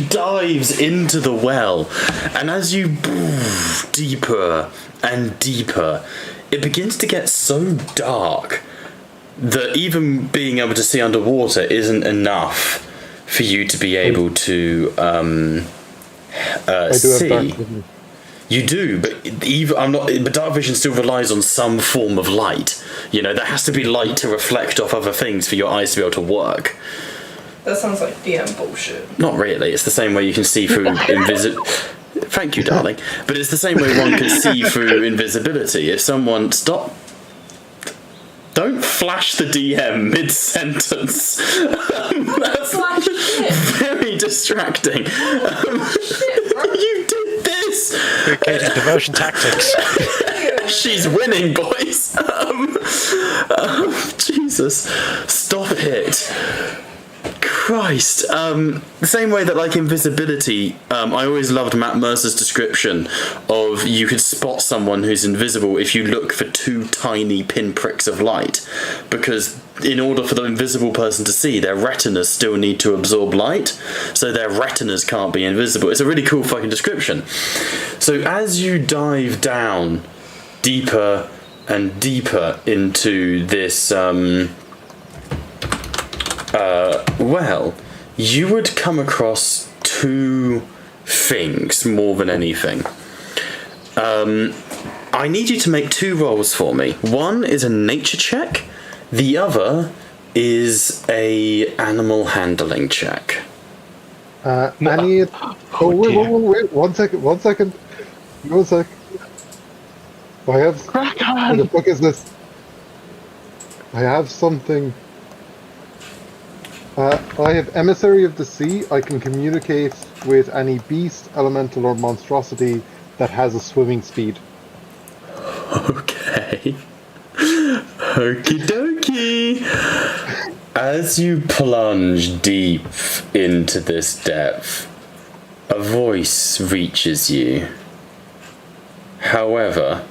dives into the well, and as you move deeper and deeper, it begins to get so dark that even being able to see underwater isn't enough for you to be able to I do see. have dark vision. You do, but But dark vision still relies on some form of light. You know, there has to be light to reflect off other things for your eyes to be able to work. That sounds like DM bullshit. Not really. It's the same way you can see through Thank you, darling. But it's the same way one can see through invisibility. If someone don't flash the DM mid-sentence. That's very distracting. You did this. Communicating diversion tactics. She's winning, boys. Jesus, stop it. Christ. The same way that, like, invisibility, I always loved Matt Mercer's description of you could spot someone who's invisible if you look for 2 tiny pinpricks of light, because in order for the invisible person to see, their retinas still need to absorb light, so their retinas can't be invisible. It's a really cool fucking description. So as you dive down deeper and deeper into this, well, you would come across 2 things more than anything. I need you to make 2 rolls for me. One is a nature check, the other is a animal handling check. Wait, 1 second. 1 sec. I have. Crack What on! the fuck is this? I have something. I have Emissary of the Sea. I can communicate with any beast, elemental, or monstrosity that has a swimming speed. Okay. Okie dokie. As you plunge deep into this depth, a voice reaches you. However,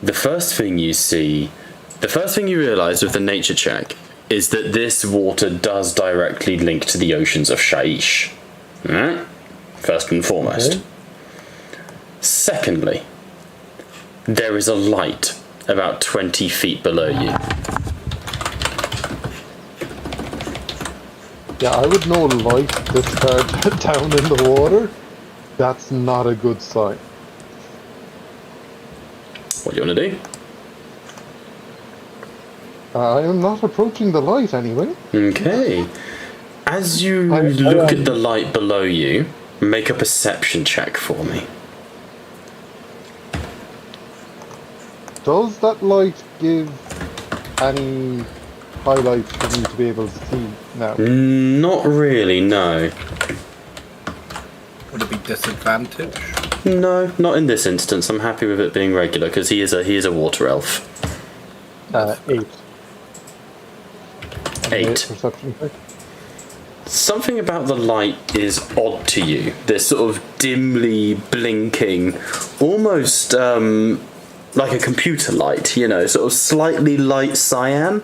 the first thing you realise with the nature check is that this water does directly link to the oceans of Shaiish. First and foremost. Okay. Secondly, there is a light about 20 feet below you. Yeah, I would know light this far down in the water. That's not a good sign. What do you want to do? I am not approaching the light anyway. Okay. As you look at the light below you, make a perception check for me. Does that light give any highlights for me to be able to see now? Not really, no. Would it be disadvantage? No, not in this instance. I'm happy with it being regular because he is a water elf. 8. 8. Perception check. Something about the light is odd to you. This sort of dimly blinking, almost like a computer light, sort of slightly light cyan.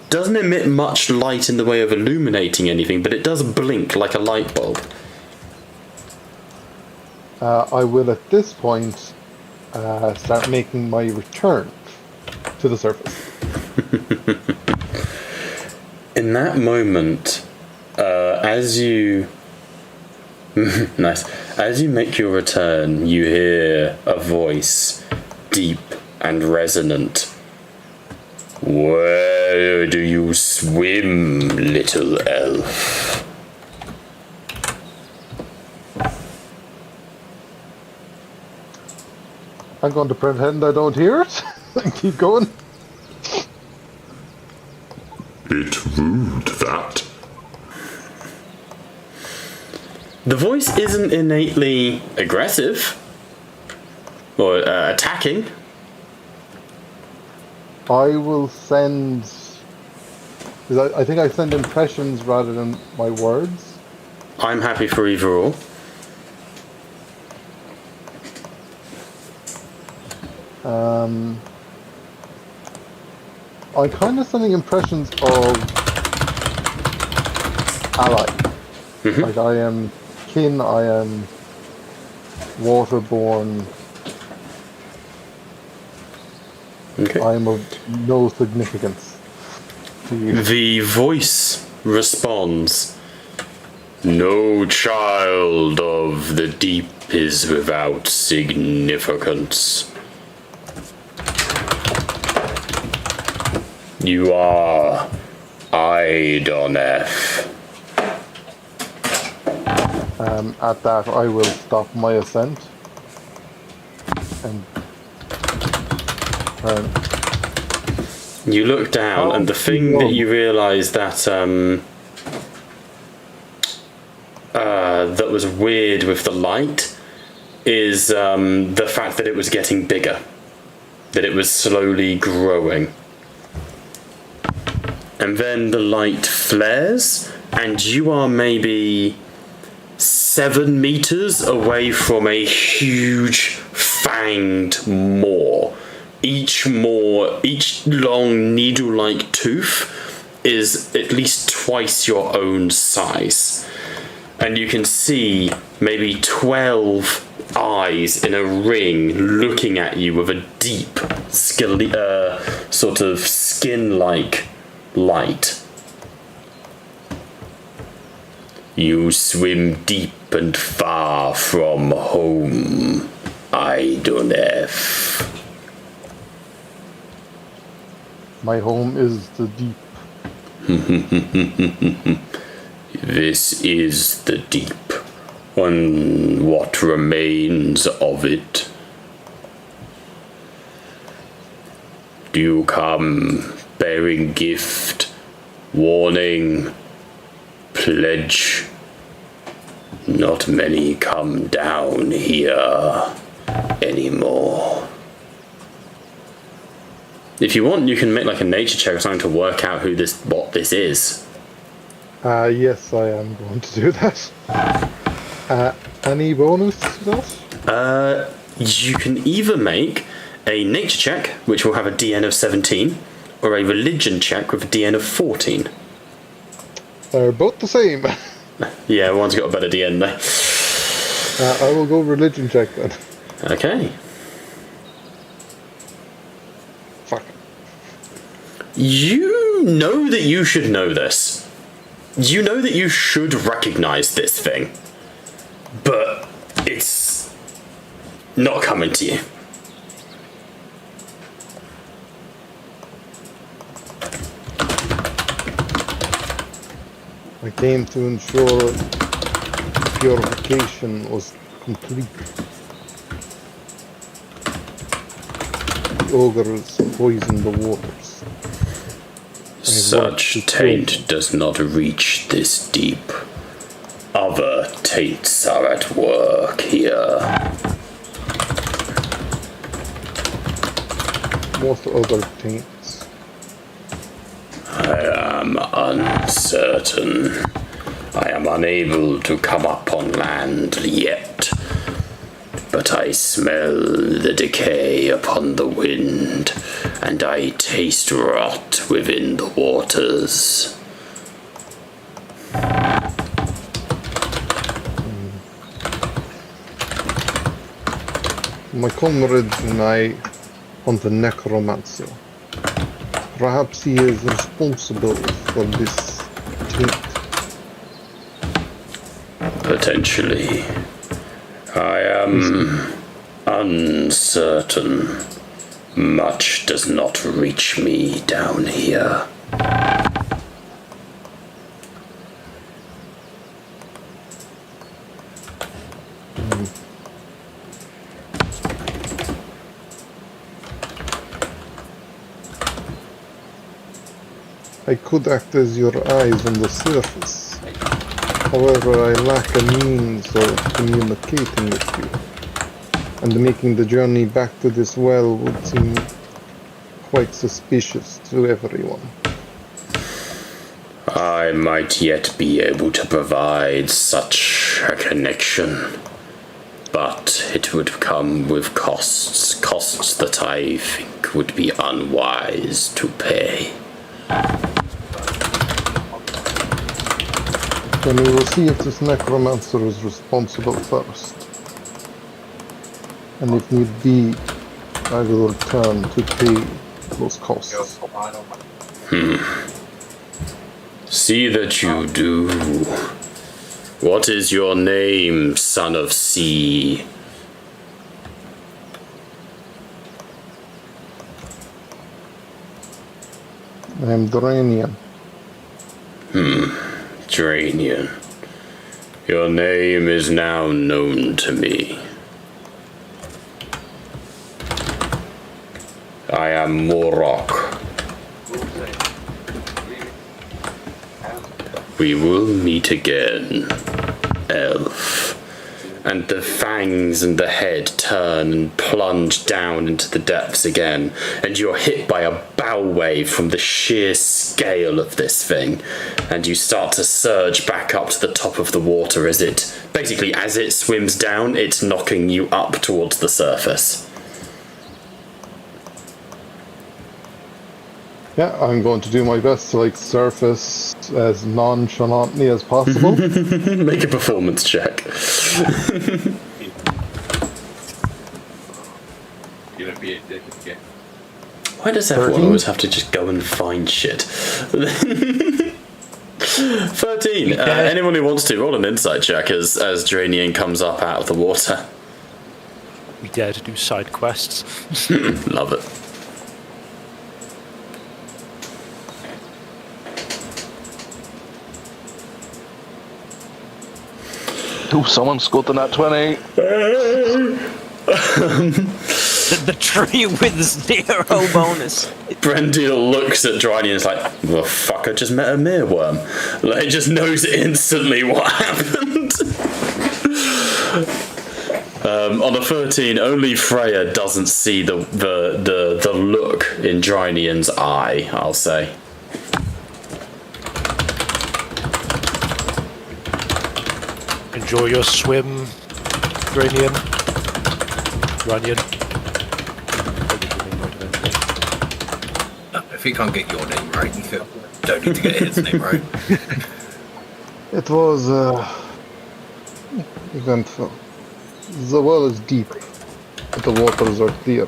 Doesn't emit much light in the way of illuminating anything, but it does blink like a light bulb. I will at this point start making my return to the surface. In that moment, as you as you make your return, you hear a voice, deep and resonant. Where do you swim, little elf? I'm going to pretend I don't hear it and keep going. Bit rude, that. The voice isn't innately aggressive or attacking. I will send. I think I send impressions rather than my words. I'm happy for either or. I'm kind of sending impressions of ally. Mm-hmm. Like I am kin, I am waterborne. Okay. I am of no significance to you. The voice responds, "No child of the deep is without significance. You are Idoneth." At that, I will stop my ascent and turn. You look down, and the thing that you realise that that was weird with the light is the fact that it was getting bigger, that it was slowly growing. And then the light flares, and you are maybe 7 meters away from a huge fanged maw. Each long needle-like tooth is at least twice your own size. And you can see maybe 12 eyes in a ring looking at you with a deep, sort of skin-like light. You swim deep and far from home, Idonef. My home is the deep. This is the deep, and what remains of it. Do you come bearing gift, warning, pledge? Not many come down here anymore. If you want, you can make like a nature check or something to work out what this is. Yes, I am going to do that. Any bonus to that? You can either make a nature check, which will have a DN of 17, or a religion check with a DN of 14. They're both the same. Yeah, one's got a better DN though. I will go religion check then. Okay. Fuck. You know that you should know this. You know that you should recognize this thing. But it's not coming to you. I came to ensure purification was complete. The ogres poisoned the waters. Such taint does not reach this deep. Other taints are at work here. What other taints? I am uncertain. I am unable to come up on land yet. But I smell the decay upon the wind, and I taste rot within the waters. My comrades and I hunt the necromancer. Perhaps he is responsible for this taint. Potentially. I am uncertain. Much does not reach me down here. I could act as your eyes on the surface. However, I lack a means of communicating with you. And making the journey back to this well would seem quite suspicious to everyone. I might yet be able to provide such a connection. But it would come with costs that I think would be unwise to pay. Then we will see if this necromancer is responsible first. And if need be, I will return to pay those costs. See that you do. What is your name, son of sea? I am Duranian. Dranian. Your name is now known to me. I am Morok. We will meet again, elf. And the fangs and the head turn and plunge down into the depths again, and you're hit by a bow wave from the sheer scale of this thing, and you start to surge back up to the top of the water as it swims down, it's knocking you up towards the surface. Yeah, I'm going to do my best to surface as nonchalantly as possible. Make a performance check. Why does everyone always have to just go and find shit? 13. Anyone who wants to, roll an insight check as Dranian comes up out of the water. We dare to do side quests. Love it. Ooh, someone scored the nat 20. The tree with 0 bonus. Brendil looks at Dranian and is like, the fuck, I just met a meerworm. It just knows instantly what happened. On a 13, only Freya doesn't see the look in Dranian's eye, I'll say. Enjoy your swim, Dranian. Runyon. If he can't get your name right, you don't need to get his name right. It was eventful. The well is deep, but the waters are clear.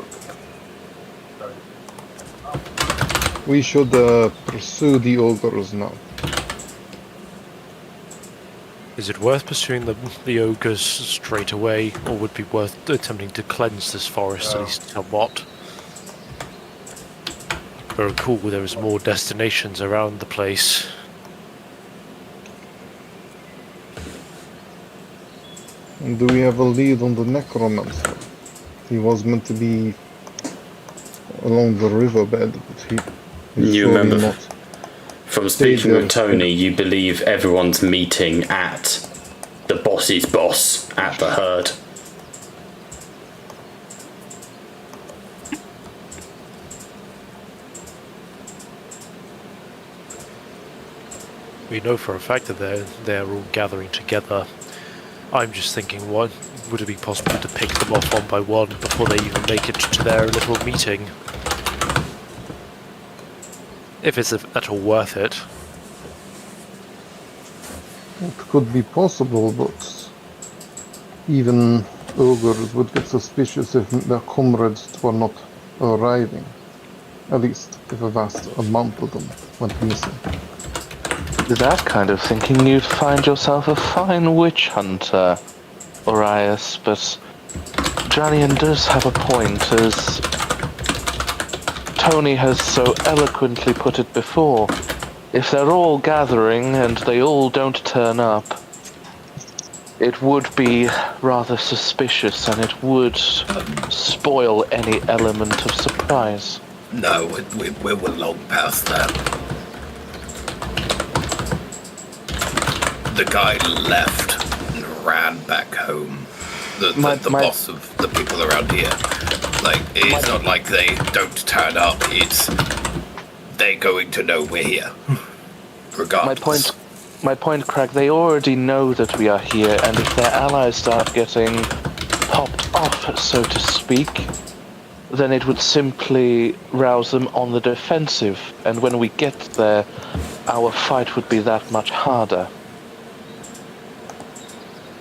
We should pursue the ogres now. Is it worth pursuing the ogres straight away, or would it be worth attempting to cleanse this forest at least somewhat? Very cool, there's more destinations around the place. And do we have a lead on the necromancer? He was meant to be along the riverbed, but he's You surely remember not. from speaking with Tony, you believe everyone's meeting at the boss's boss at the herd. We know for a fact that they're all gathering together. I'm just thinking, would it be possible to pick them off one by one before they even make it to their little meeting? If it's at all worth it. It could be possible, but even ogres would get suspicious if their comrades were not arriving. At least if a vast amount of them went missing. With that kind of thinking, you'd find yourself a fine witch hunter, Orias, but Dranian does have a point, as Tony has so eloquently put it before. If they're all gathering and they all don't turn up, it would be rather suspicious and it would spoil any element of surprise. No, we're long past that. The guy left and ran back home. The boss of the people around here. It's not like they don't turn up, it's they're going to know we're here. Regardless. My point, Craig, they already know that we are here, and if their allies start getting popped off, so to speak, then it would simply rouse them on the defensive, and when we get there, our fight would be that much harder.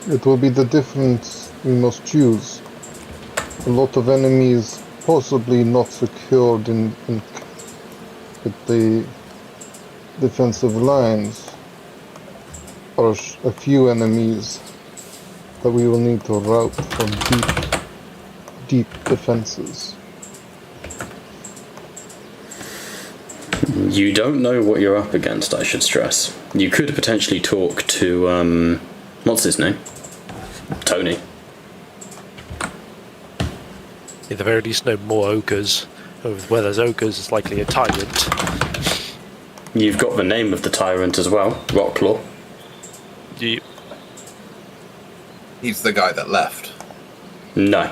It will be the difference we must choose. A lot of enemies possibly not secured in with the defensive lines, or a few enemies that we will need to rout from deep defenses. You don't know what you're up against, I should stress. You could potentially talk to, not what's his name? Tony. At the very least, no more ogres. Where there's ogres, it's likely a tyrant. You've got the name of the tyrant as well, Rocklaw. You, He's the guy that left. No.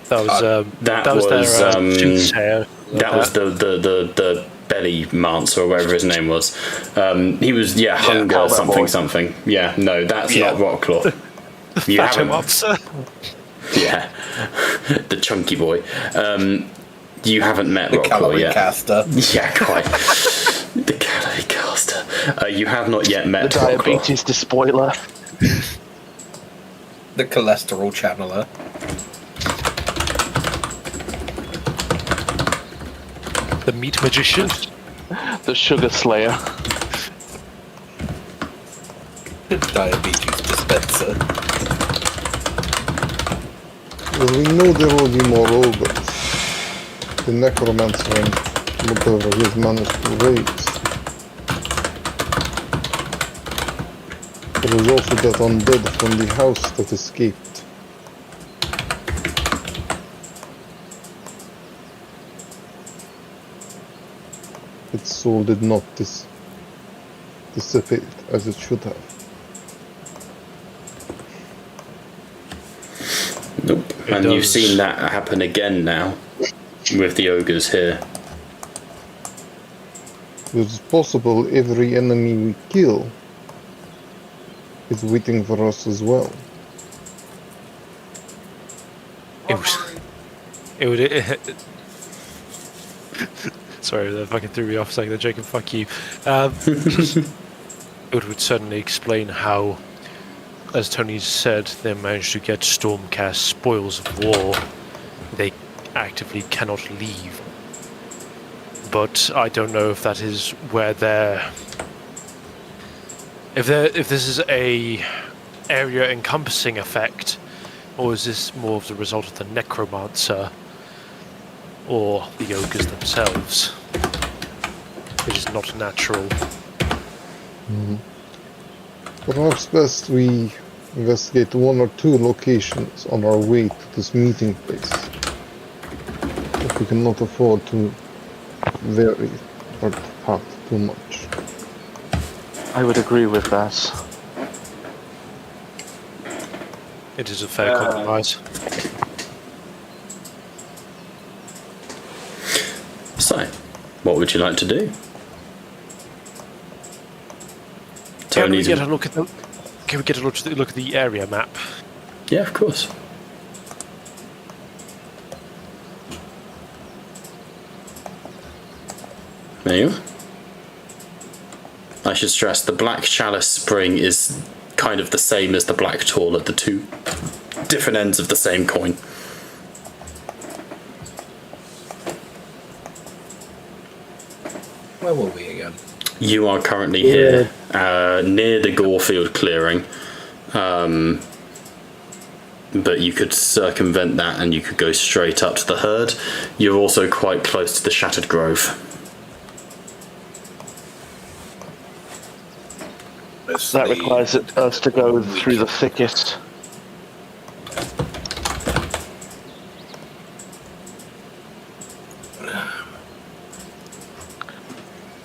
that was That was their was, soothsayer. That was the belly mancer, or whatever his name was. He was, Hunger Combat something Boy. something. Yeah, no, that's Yeah. not Rocklaw. You Fatter haven't. monster. Yeah, the chunky boy. You haven't met The Rocklaw calorie yet. caster. Yeah, quite. The calorie caster. You have not yet The met Rocklaw. diabetes despoiler. The cholesterol channeler. The meat magician. The sugar slayer. The diabetes dispenser. Well, we know there will be more ogres. The necromancer and whatever he's managed to raise. There was also that undead from the house that escaped. Its soul did not dissipate as it should have. Nope. It And you've does. seen that happen again now with the ogres here. It's possible every enemy we kill is waiting for us as well. It would. Sorry, that fucking threw me off saying that, Jacob. Fuck you. It would certainly explain how, as Tony said, they managed to get Stormcast spoils of war. They actively cannot leave. But I don't know if that is where they're. If this is a area encompassing effect, or is this more of the result of the necromancer or the ogres themselves? It is not natural. Perhaps best we investigate one or two locations on our way to this meeting place. If we cannot afford to vary our path too much. I would agree with that. It is a fair compromise. So, what would you like to do? Can we Tony's. get a look at the? Can we get a look at the area map? Yeah, of course. There you are. I should stress the Black Chalice Spring is kind of the same as the Black Toilet, the two different ends of the same coin. Where were we again? You are currently here, near the Gorefield clearing. But you could circumvent that and you could go straight up to the herd. You're also quite close to the Shattered Grove. That requires us to go through the thicket.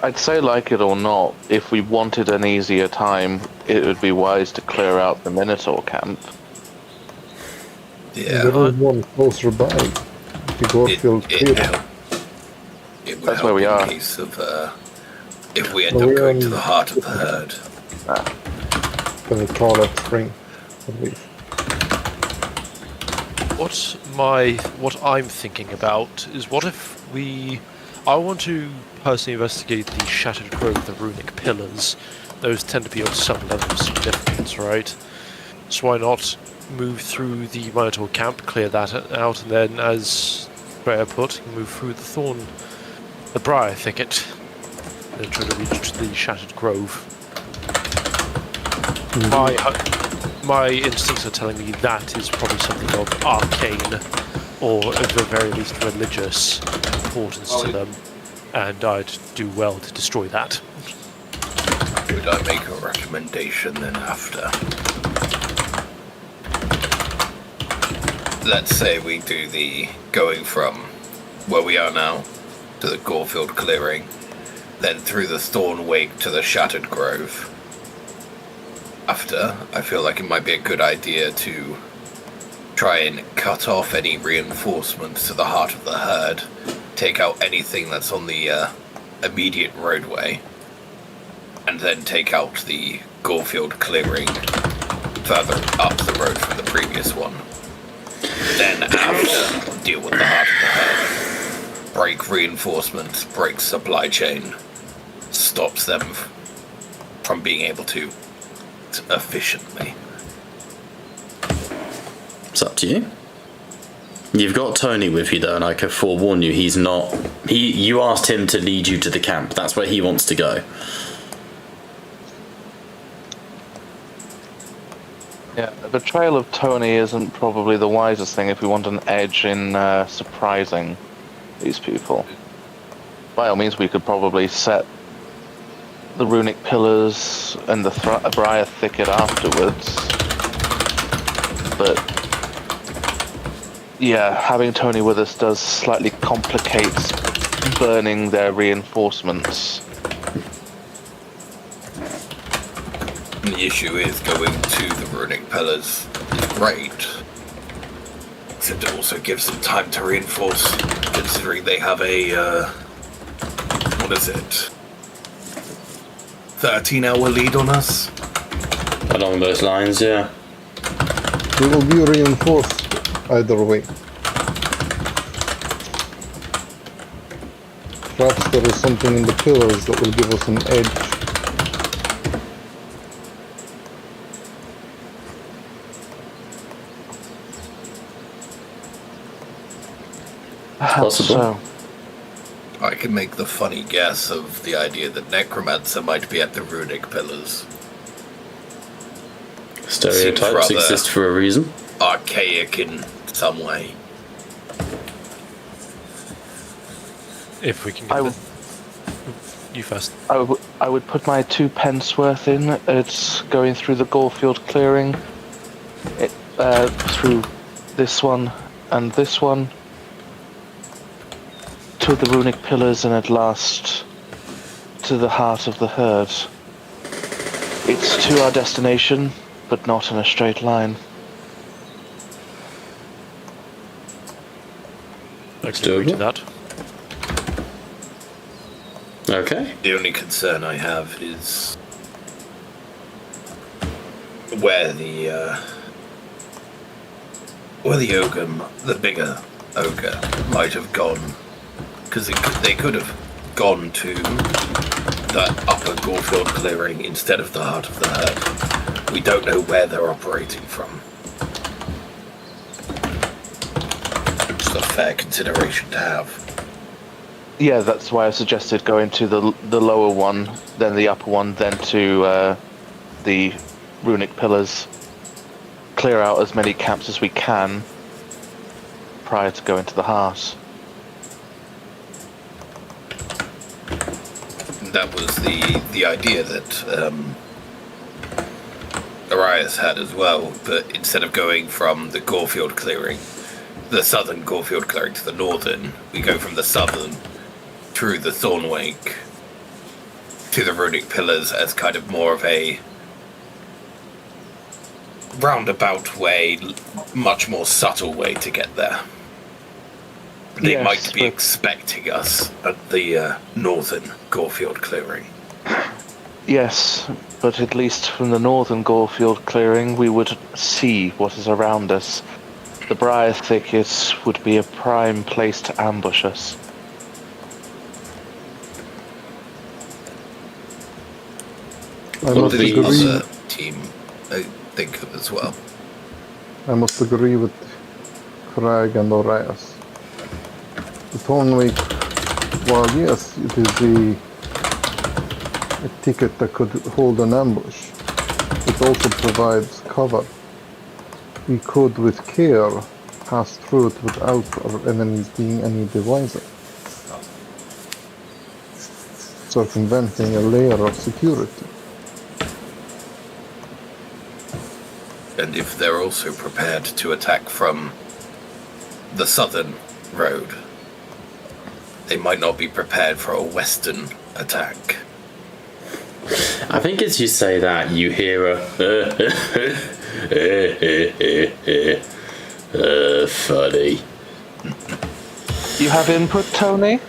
I'd say, like it or not, if we wanted an easier time, it would be wise to clear out the Minotaur camp. Yeah. There is one closer by. The Gorefield clearing. It would That's help where we in are. case of, if we end Well, up we going are to in- the heart of the herd. The Twilight Spring, I believe. What I'm thinking about is what if we. I want to personally investigate the Shattered Grove, the runic pillars. Those tend to be of some level of significance, right? So why not move through the Minotaur camp, clear that out, and then, as Freya put, move through the Briar thicket, and try to reach the Shattered Grove. My instincts are telling me that is probably something of arcane, or at the very least religious importance to them, and I'd do well to destroy that. Would I make a recommendation then after? let's say we do the going from where we are now to the Gorefield clearing, then through the Thorn Wake to the Shattered Grove. After, I feel like it might be a good idea to try and cut off any reinforcements to the heart of the herd, take out anything that's on the immediate roadway, and then take out the Gorefield clearing further up the road from the previous one. Then after, deal with the heart of the herd. Break reinforcements, break supply chain, stops them from being able to efficiently. It's up to you. You've got Tony with you though, and I can forewarn you, he's not... You asked him to lead you to the camp. That's where he wants to go. Yeah, the betrayal of Tony isn't probably the wisest thing if we want an edge in surprising these people. By all means, we could probably set the runic pillars and the briar thicket afterwards. But yeah, having Tony with us does slightly complicate burning their reinforcements. The issue is going to the runic pillars is great, except it also gives them time to reinforce, considering they have a, what is it, 13-hour lead on us? Along those lines, yeah. We will be reinforced either way. Perhaps there is something in the pillars that will give us an edge. Possible. So, I can make the funny guess of the idea that Necromancer might be at the runic pillars. Stereotypes rather- exist for a reason. Archaic in some way. If we can I get would- you first. I would put my 2 pence worth in. It's going through the Gorefield clearing, through this one and this one, to the runic pillars, and at last to the heart of the herd. It's to our destination, but not in a straight line. I can agree to that. Okay. The only concern I have is where the ogre, the bigger ogre, might have gone, because they could have gone to that upper Gorefield clearing instead of the heart of the herd. We don't know where they're operating from. Just a fair consideration to have. Yeah, that's why I suggested going to the lower one, then the upper one, then to the runic pillars. Clear out as many camps as we can prior to going to the heart. That was the idea that Arias had as well, but instead of going from the Gorefield clearing, the southern Gorefield clearing, to the northern, we go from the southern through the Thornwake to the runic pillars as kind of more of a roundabout way, much more subtle way to get there. They Yes, might be but- expecting us at the northern Gorefield clearing. Yes, but at least from the northern Gorefield clearing we would see what is around us. The briar thickets would be a prime place to ambush us. I What must did the agree. other team think of as well? I must agree with Craig and Orias. The Thornwake, while yes, it is a ticket that could hold an ambush, it also provides cover. We could, with care, pass through it without our enemies being any the wiser, circumventing a layer of security. And if they're also prepared to attack from the southern road. They might not be prepared for a western attack. I think as you say that, you hear a funny. You have input, Tony?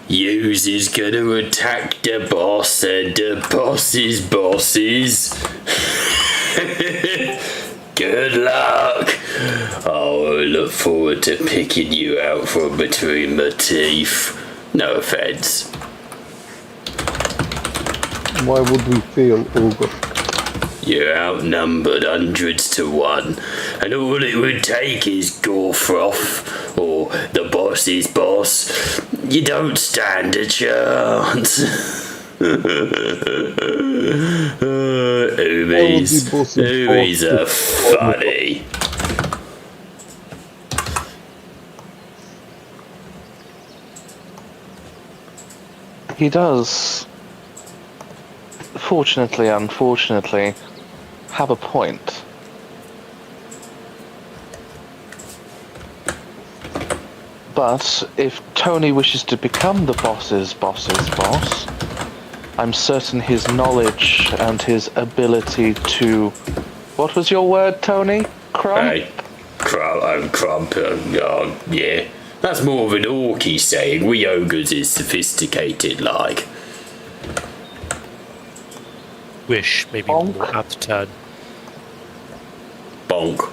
Yous is gonna attack the boss and the boss's bosses. Good luck. Oh, I look forward to picking you out from between my teeth. No offense. Why would we fail, Ogre? You're outnumbered hundreds to one, and all it would take is Gorfroth, or the boss's boss. You don't stand a chance. Ubies are funny. He does, fortunately, unfortunately, have a point. But if Tony wishes to become the boss's boss, I'm certain his knowledge and his ability to... What was your word, Tony? Crump? Hey, crump, yeah. That's more of an orky saying. We ogres is sophisticated, like. Wish, maybe Bonk. more apt turn. Bonk.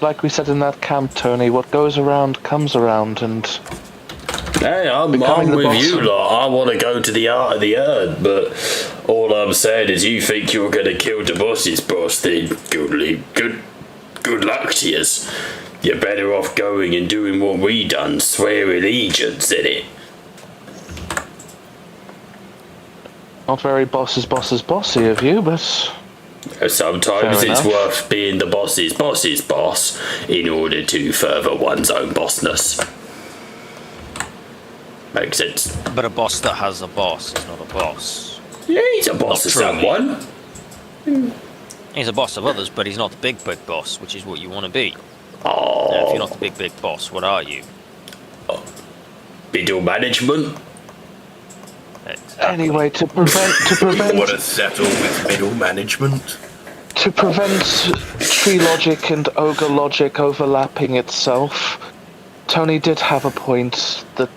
Like we said in that camp, Tony, what goes around comes around, and... Hey, I'm Becoming the with boss. you lot. I want to go to the Art of the Earth, but all I'm saying is you think you're going to kill the boss's boss, then good luck to yous. You're better off going and doing what we done, swear allegiance in it. Not very bossy of you, but... Sometimes Fair it's enough. worth being the boss's boss in order to further one's own bossness. Makes sense. But a boss that has a boss is not a boss. Yeah, he's a boss of Not truly. someone. He's a boss of others, but he's not the big boss, which is what you want to be. Oh, Now, if you're not the big boss, what are you? middle management. Anyway, to We want prevent to settle with middle management. tree logic and ogre logic overlapping itself, Tony did have a point that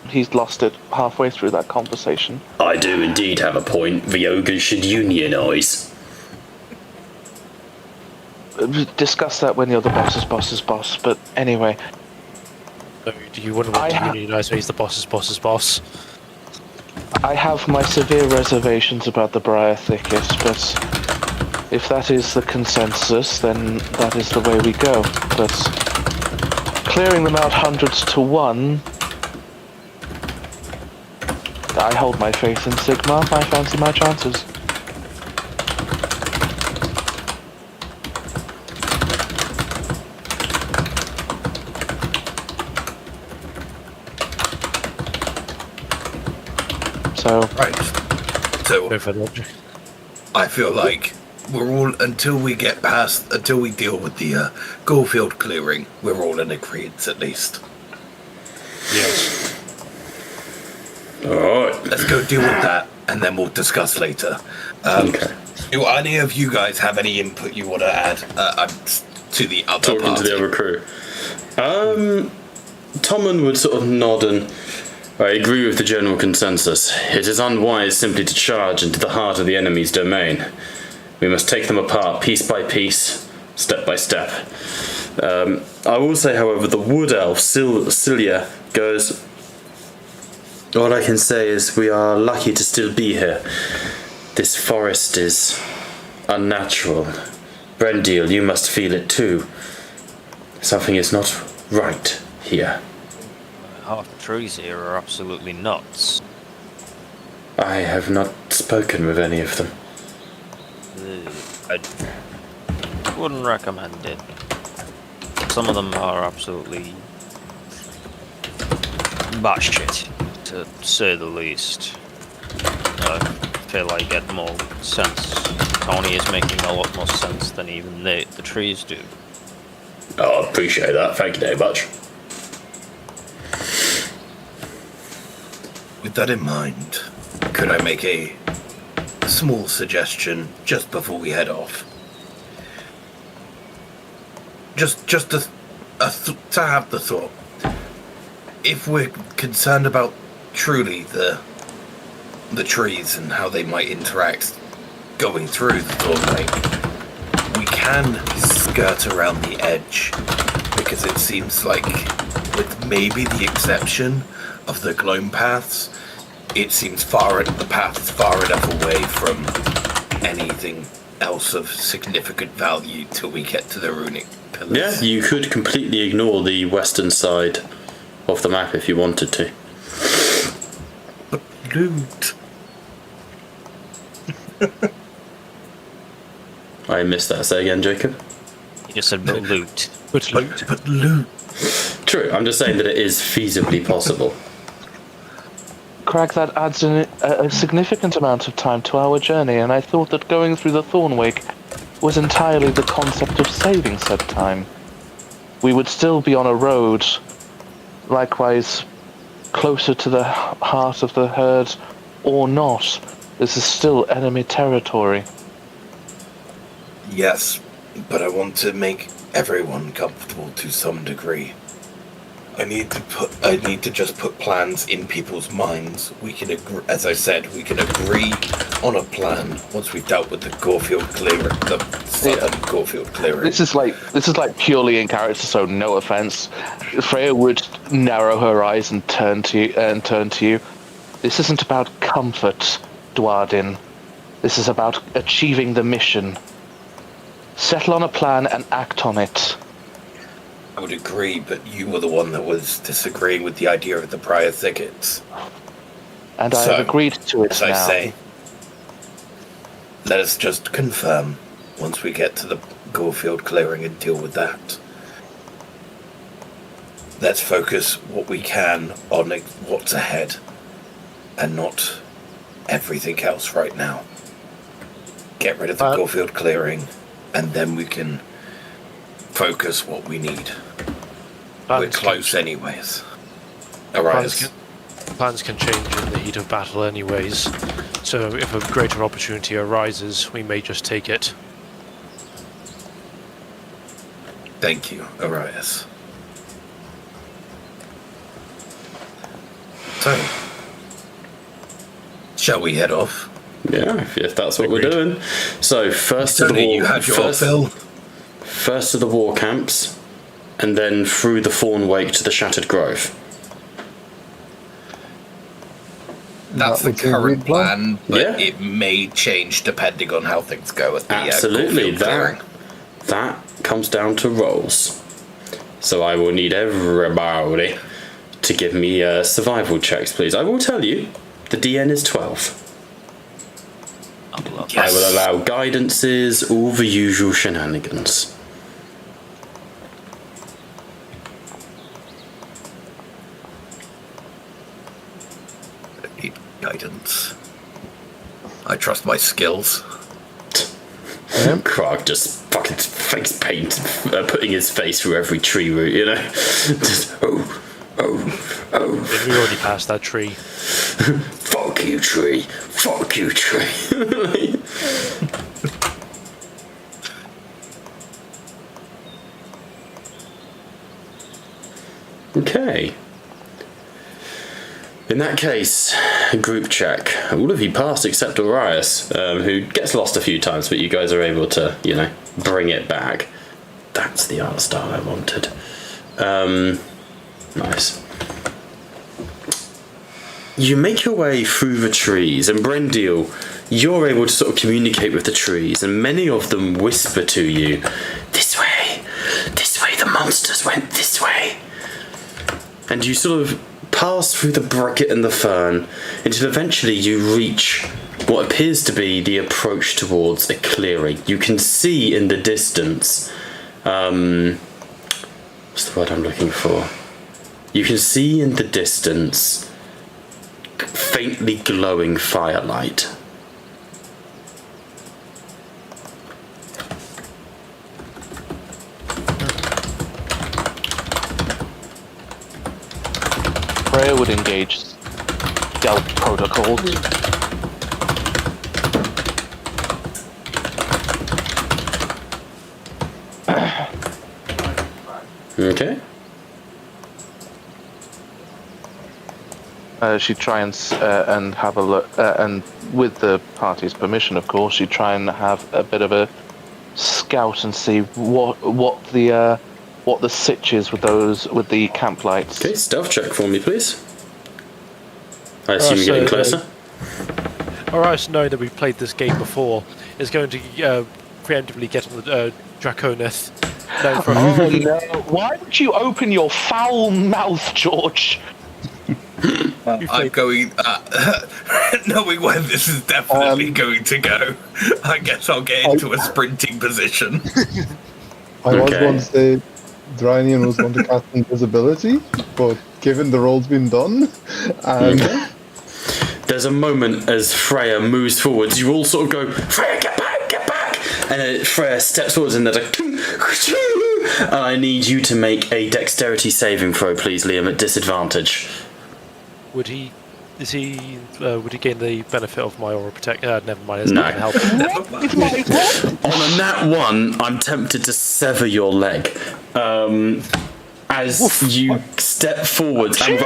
he's lost it halfway through that conversation. I do indeed have a point. The ogres should unionise. Discuss that when you're the boss's boss, but anyway. So, do you want to unionise so he's the boss's boss? I have my severe reservations about the Briar Thicket, but if that is the consensus, then that is the way we go. But clearing them out hundreds to one, I hold my faith in Sigmar. I fancy my chances. So, Right. So Go for logic. I feel like we're all until we deal with the Goldfield clearing, we're all in agreement at least. Yes. Alright. Let's go deal with that, and then we'll discuss later. Okay. Do any of you guys have any input you want to add to the other Talking party? to the other crew. Tommen would sort of nod and I agree with the general consensus. It is unwise simply to charge into the heart of the enemy's domain. We must take them apart piece by piece, step by step. I will say, however, the wood elf, Cilia, goes... All I can say is we are lucky to still be here. This forest is unnatural. Brendil, you must feel it too. Something is not right here. Half the trees here are absolutely nuts. I have not spoken with any of them. I wouldn't recommend it. Some of them are absolutely batshit, to say the least. I feel I get more sense Tony is making a lot more sense than even the trees do. Oh, I appreciate that. Thank you very much. With that in mind, could I make a small suggestion just before we head off? Just to have the thought. If we're concerned about truly the trees and how they might interact going through the Thorn Lake, we can skirt around the edge, because it seems like, with maybe the exception of the gloam paths, it seems the path's far enough away from anything else of significant value till we get to the runic pillars. Yeah, you could completely ignore the western side of the map if you wanted to. But loot. I missed that. Say again, Jacob. You just said loot. But loot. But loot. True, I'm just saying that it is feasibly possible. Crag, that adds a significant amount of time to our journey, and I thought that going through the Thornwake was entirely the concept of saving said time. We would still be on a road, likewise closer to the heart of the herd or not. This is still enemy territory. Yes, but I want to make everyone comfortable to some degree. I need to just put plans in people's minds. We can agree, as I said, we can agree on a plan once we've dealt with the Gorefield clearing, the southern Gorefield clearing. This is like purely in character, so no offense. Freya would narrow her eyes and turn to you. This isn't about comfort, Dwardin. This is about achieving the mission. Settle on a plan and act on it. I would agree, but you were the one that was disagreeing with the idea of the prior thickets. And I have agreed to it as now. I say, let us just confirm once we get to the Gorefield clearing and deal with that. Let's focus what we can on what's ahead and not everything else right now. Get rid of the Gorefield clearing, and then we can focus what we need. We're close anyways. Arias. Plans can change in the heat of battle anyways, so if a greater opportunity arises, we may just take it. Thank you, Arias. So, shall we head off? Yeah, if that's what we're doing. So first to the Tony, war, you had your fill. First to the war camps, and then through the Thornwake to the Shattered Grove. That's the That would be a current good plan. plan, but Yeah. it may change depending on how things go at the Absolutely, Gorefield clearing. that comes down to rolls. So I will need everybody to give me survival checks, please. I will tell you, the DN is 12. Yes. I will allow guidances, all the usual shenanigans. I need guidance. I trust my skills. Krog just fucking face paint, putting his face through every tree root, you know? Just, oh. Yeah, we already passed that tree. Fuck you, tree. Fuck you, tree. Okay. In that case, group check. All of you passed except Arias, who gets lost a few times, but you guys are able to, bring it back. That's the art style I wanted. Nice. You make your way through the trees, and Brendil, you're able to sort of communicate with the trees, and many of them whisper to you, this way, the monsters went this way. And you sort of pass through the bracket and the fern until eventually you reach what appears to be the approach towards a clearing. You can see in the distance, what's the word I'm looking for? You can see in the distance faintly glowing firelight. Freya would engage stealth protocols. Okay. She'd try and have a look, and with the party's permission, of course, she'd try and have a bit of a scout and see what the sitch is with the camp lights. Okay, stealth check for me, please. I assume you're getting closer. Alright, knowing that we've played this game before, is going to preemptively get on the Draconeth. No, Oh no! Why would you open your foul mouth, George? I'm going, knowing where this is definitely going to go, I guess I'll get into a sprinting position. I was going to say Drynian was going to cast invisibility, but given the roll's been done, there's a moment as Freya moves forwards, you all sort of go, Freya, get back, get back! And then Freya steps forwards and there's like, and I need you to make a dexterity saving throw, please, Liam, at disadvantage. would he gain the benefit of my aura protect? Never mind, it's No. not going to help. On a nat 1, I'm tempted to sever your leg. As you step forward and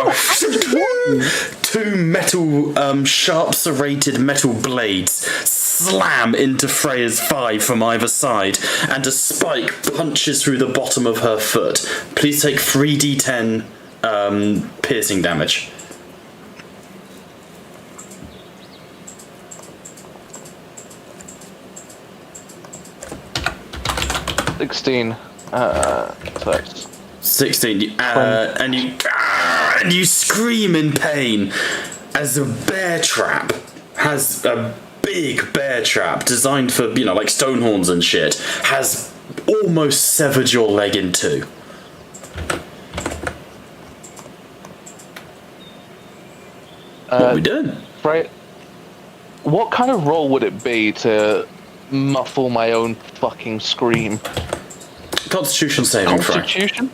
two metal, sharp serrated metal blades slam into Freya's thigh from either side, and a spike punches through the bottom of her foot. Please take 3d10 piercing damage. $16. So that's 16, and you scream in pain as a bear trap has a big bear trap designed for, like stone horns and shit, has almost severed your leg in two. What are we doing? Right. What kind of roll would it be to muffle my own fucking scream? Constitution saving throw. Constitution?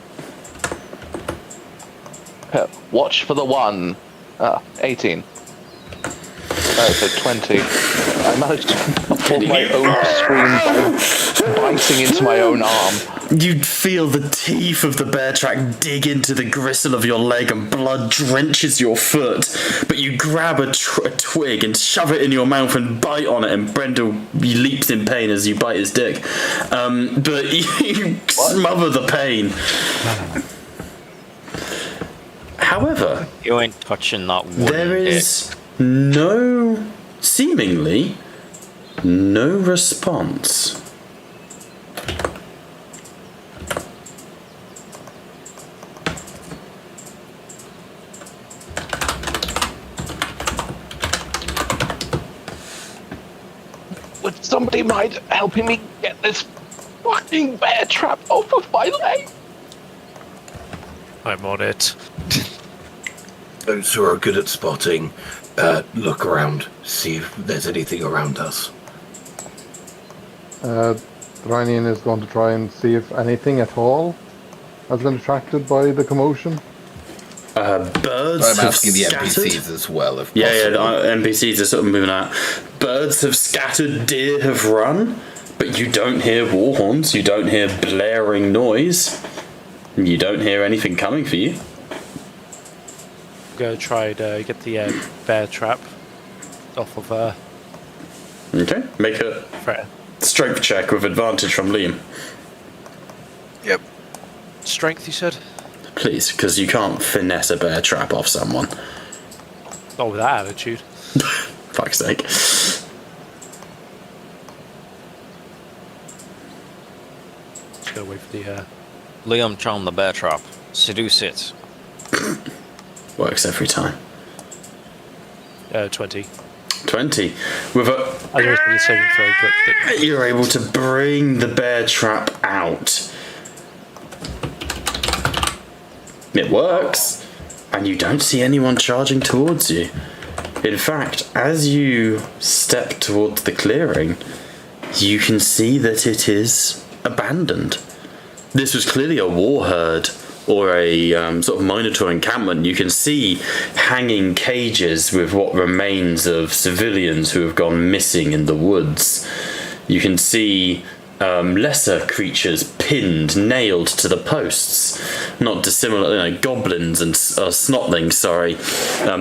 Watch for the 1. 18. So 20. I managed to muffle my own scream by biting into my own arm. You'd feel the teeth of the bear trap dig into the gristle of your leg and blood drenches your foot. But you grab a twig and shove it in your mouth and bite on it, and Brendel leaps in pain as you bite his dick. But you smother the pain. However, You ain't touching that one. there is seemingly no response. Would somebody mind helping me get this fucking bear trap off of my leg? I'm on it. Those who are good at spotting, look around, see if there's anything around us. Drynian is going to try and see if anything at all has been attracted by the commotion. Birds I'm have asking the scattered. NPCs as well, if Yeah, possible. the NPCs are sort of moving out. Birds have scattered, deer have run, but you don't hear war horns, you don't hear blaring noise, you don't hear anything coming for you. I'm going to try to get the bear trap off of Okay, make a Freya. strength check with advantage from Liam. Yep. Strength, you said? Please, because you can't finesse a bear trap off someone. Not with that attitude. Fuck's sake. Just going to wait for the... Liam charm the bear trap. Seduce it. Works every time. 20. 20. With a... I don't know the saving throw, but You're able to bring the bear trap out. It works, and you don't see anyone charging towards you. In fact, as you step towards the clearing, you can see that it is abandoned. This was clearly a war herd or a sort of Minotaur encampment, you can see hanging cages with what remains of civilians who have gone missing in the woods. You can see lesser creatures pinned, nailed to the posts, not dissimilar, goblins and snotlings,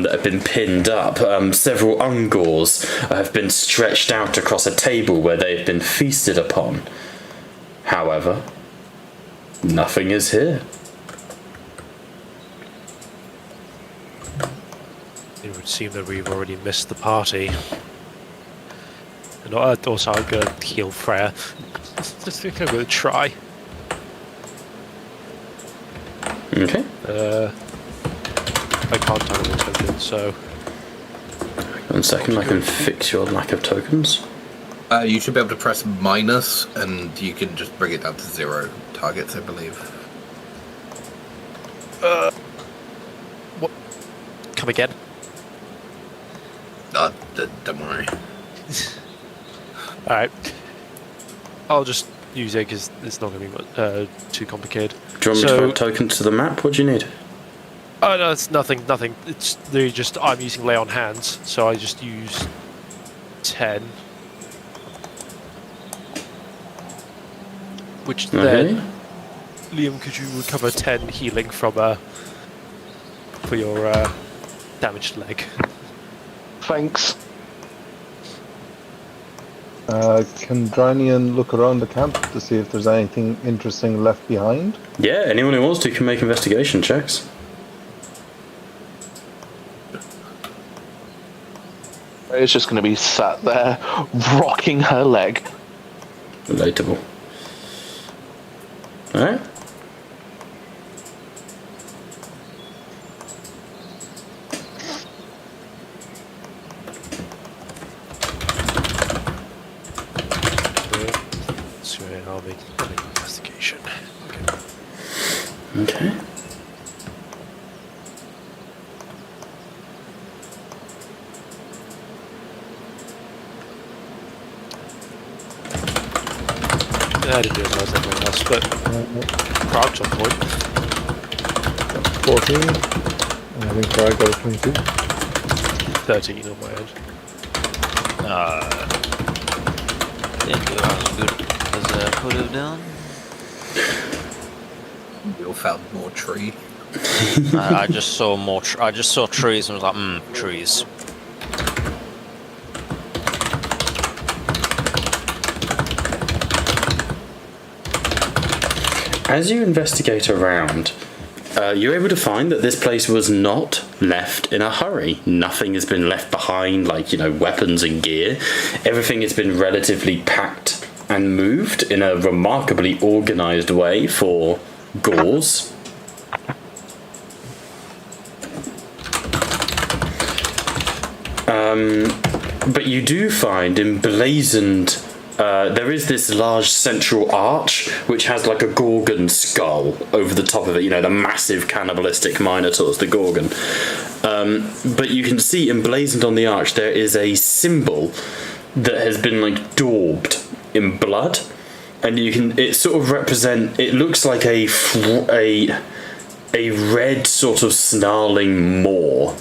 that have been pinned up. Several ungors have been stretched out across a table where they have been feasted upon. However, nothing is here. It would seem that we've already missed the party. And also, I'm going to heal Freya. Just think I'm going to try. Okay. I can't tell the token, so... 1 second, I can fix your lack of tokens. You should be able to press minus, and you can just bring it down to 0 targets, I believe. What? Come again? Don't worry. Alright. I'll just use it because it's not going to be too complicated. Do you want me to add tokens to the map? What do you need? Oh no, it's nothing. It's literally just I'm using lay on hands, so I just use 10. Which then, Liam, could you recover 10 healing from for your damaged leg? Thanks. Can Drinian look around the camp to see if there's anything interesting left behind? Yeah, anyone who wants to can make investigation checks. It's just going to be sat there, rocking her leg. Relatable. Alright. So I'll make an investigation. Okay. I didn't realise everyone else, but crouch on point. 14. And I think I got a 22. 13 on my end. Didn't do as good as I could have done. We all found more tree. I just saw more. I just saw trees and was like, trees. As you investigate around, you're able to find that this place was not left in a hurry. Nothing has been left behind, like, weapons and gear. Everything has been relatively packed and moved in a remarkably organised way for Gauls. But you do find emblazoned... there is this large central arch which has like a Gorgon skull over the top of it, the massive cannibalistic minotaurs, the Gorgon. But you can see emblazoned on the arch there is a symbol that has been like daubed in blood, and it sort of it looks like a red sort of snarling maw.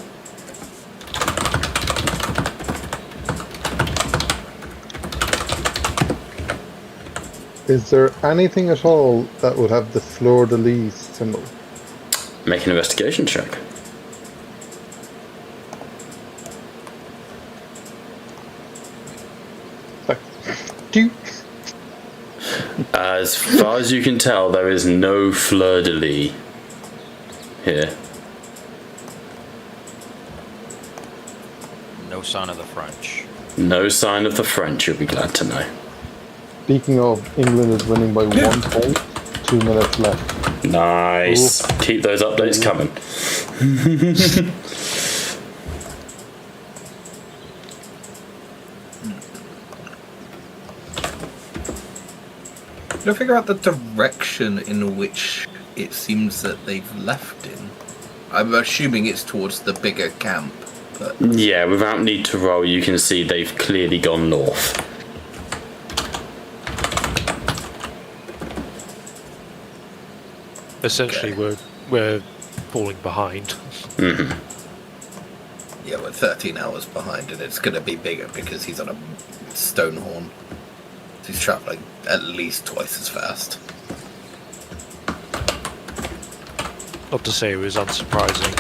Is there anything at all that would have the fleur-de-lis symbol? Make an investigation check. As far as you can tell, there is no fleur-de-lis here. No sign of the French. No sign of the French, you'll be glad to know. Speaking of, England is winning by 1 point. 2 minutes left. Nice. Ooh. Keep those updates coming. Can I figure out the direction in which it seems that they've left in? I'm assuming it's towards the bigger camp. But... Yeah, without need to roll, you can see they've clearly gone north. Essentially, we're we're falling behind. Yeah, we're 13 hours behind, and it's going to be bigger because he's on a stone horn. He's travelling at least twice as fast. Not to say it was unsurprising,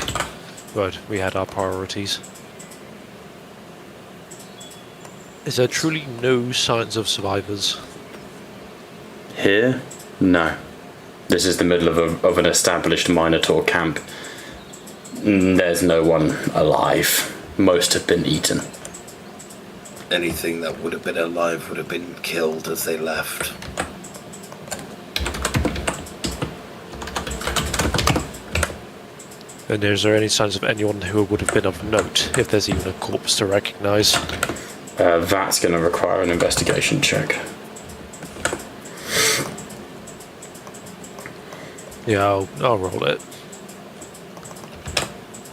but we had our priorities. Is there truly no signs of survivors? Here? No. This is the middle of an established Minotaur camp. There's no one alive. Most have been eaten. Anything that would have been alive would have been killed as they left. And is there any signs of anyone who would have been of note, if there's even a corpse to recognise? That's going to require an investigation check. Yeah, I'll roll it.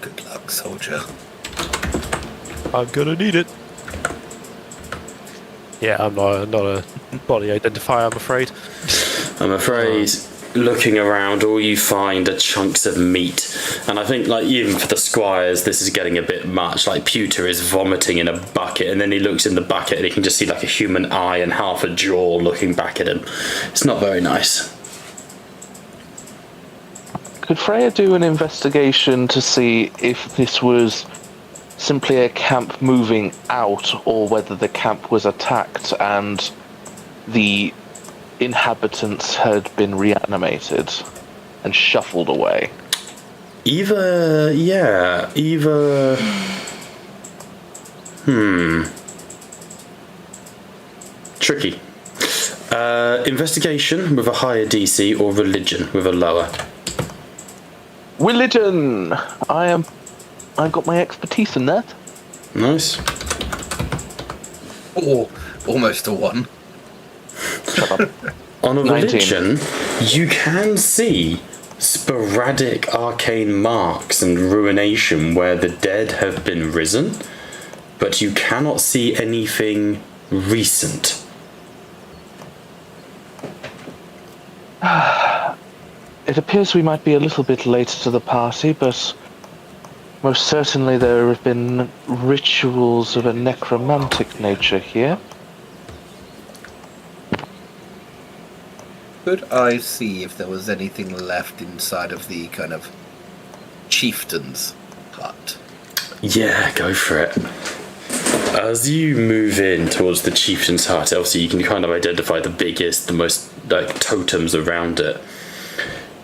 Good luck, soldier. I'm gonna need it. Yeah, I'm not a body identifier, I'm afraid. I'm afraid, looking around, all you find are chunks of meat. And I think, like, even for the squires, this is getting a bit much. Like, Pewter is vomiting in a bucket, and then he looks in the bucket and he can just see, like, a human eye and half a jaw looking back at him. It's not very nice. Could Freya do an investigation to see if this was simply a camp moving out, or whether the camp was attacked and the inhabitants had been reanimated and shuffled away? Either. Tricky. Investigation with a higher DC or religion with a lower. Religion! I've got my expertise in that. Nice. Or almost a 1. Shut up. On a 19. religion, you can see sporadic arcane marks and ruination where the dead have been risen, but you cannot see anything recent. It appears we might be a little bit late to the party, but most certainly there have been rituals of a necromantic nature here. Could I see if there was anything left inside of the kind of chieftain's hut? Yeah, go for it. As you move in towards the chieftain's hut, obviously you can kind of identify the biggest, the most like totems around it.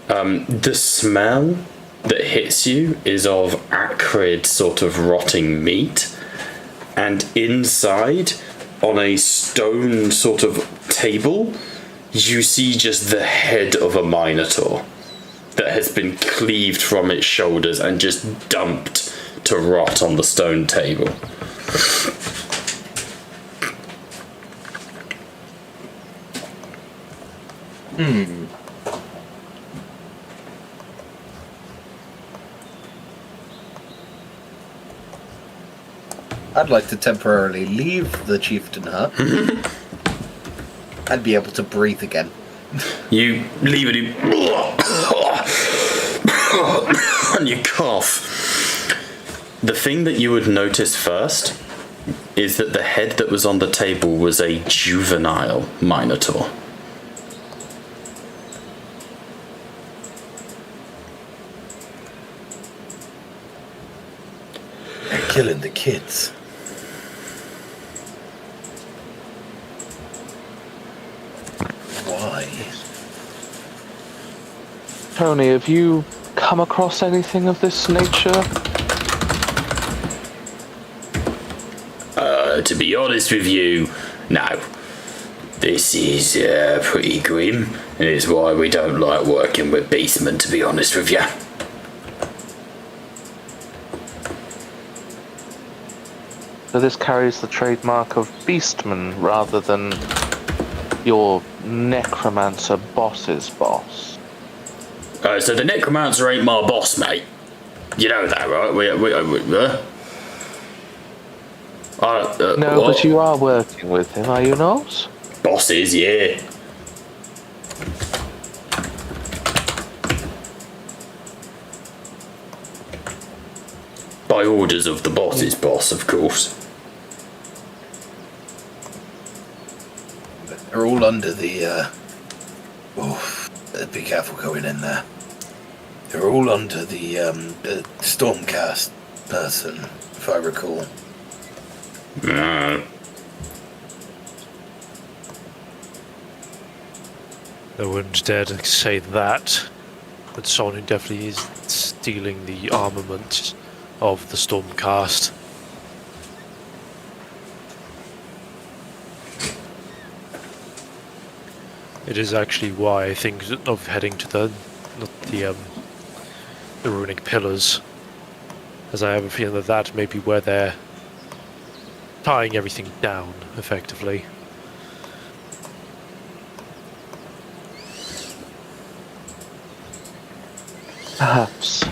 The smell that hits you is of acrid, sort of rotting meat, and inside, on a stone sort of table, you see just the head of a minotaur that has been cleaved from its shoulders and just dumped to rot on the stone table. I'd like to temporarily leave the chieftain hut and be able to breathe again. You leave it and you cough. The thing that you would notice first is that the head that was on the table was a juvenile minotaur. They're killing the kids. Why? Tony, have you come across anything of this nature? To be honest with you, no. This is pretty grim, and it's why we don't like working with beastmen, to be honest with you. So this carries the trademark of beastman rather than your necromancer boss's boss. So the necromancer ain't my boss, mate. You know that, right? No, what? but you are working with him, are you not? Bosses, yeah. orders of the boss's boss, of course. They're all under the, be careful going in there. They're all under the Stormcast person, if I recall. I wouldn't dare to say that, but someone who definitely is stealing the armament of the Stormcast. It is actually why I think of heading to the runic pillars, as I have a feeling that that may be where they're tying everything down, effectively. Perhaps.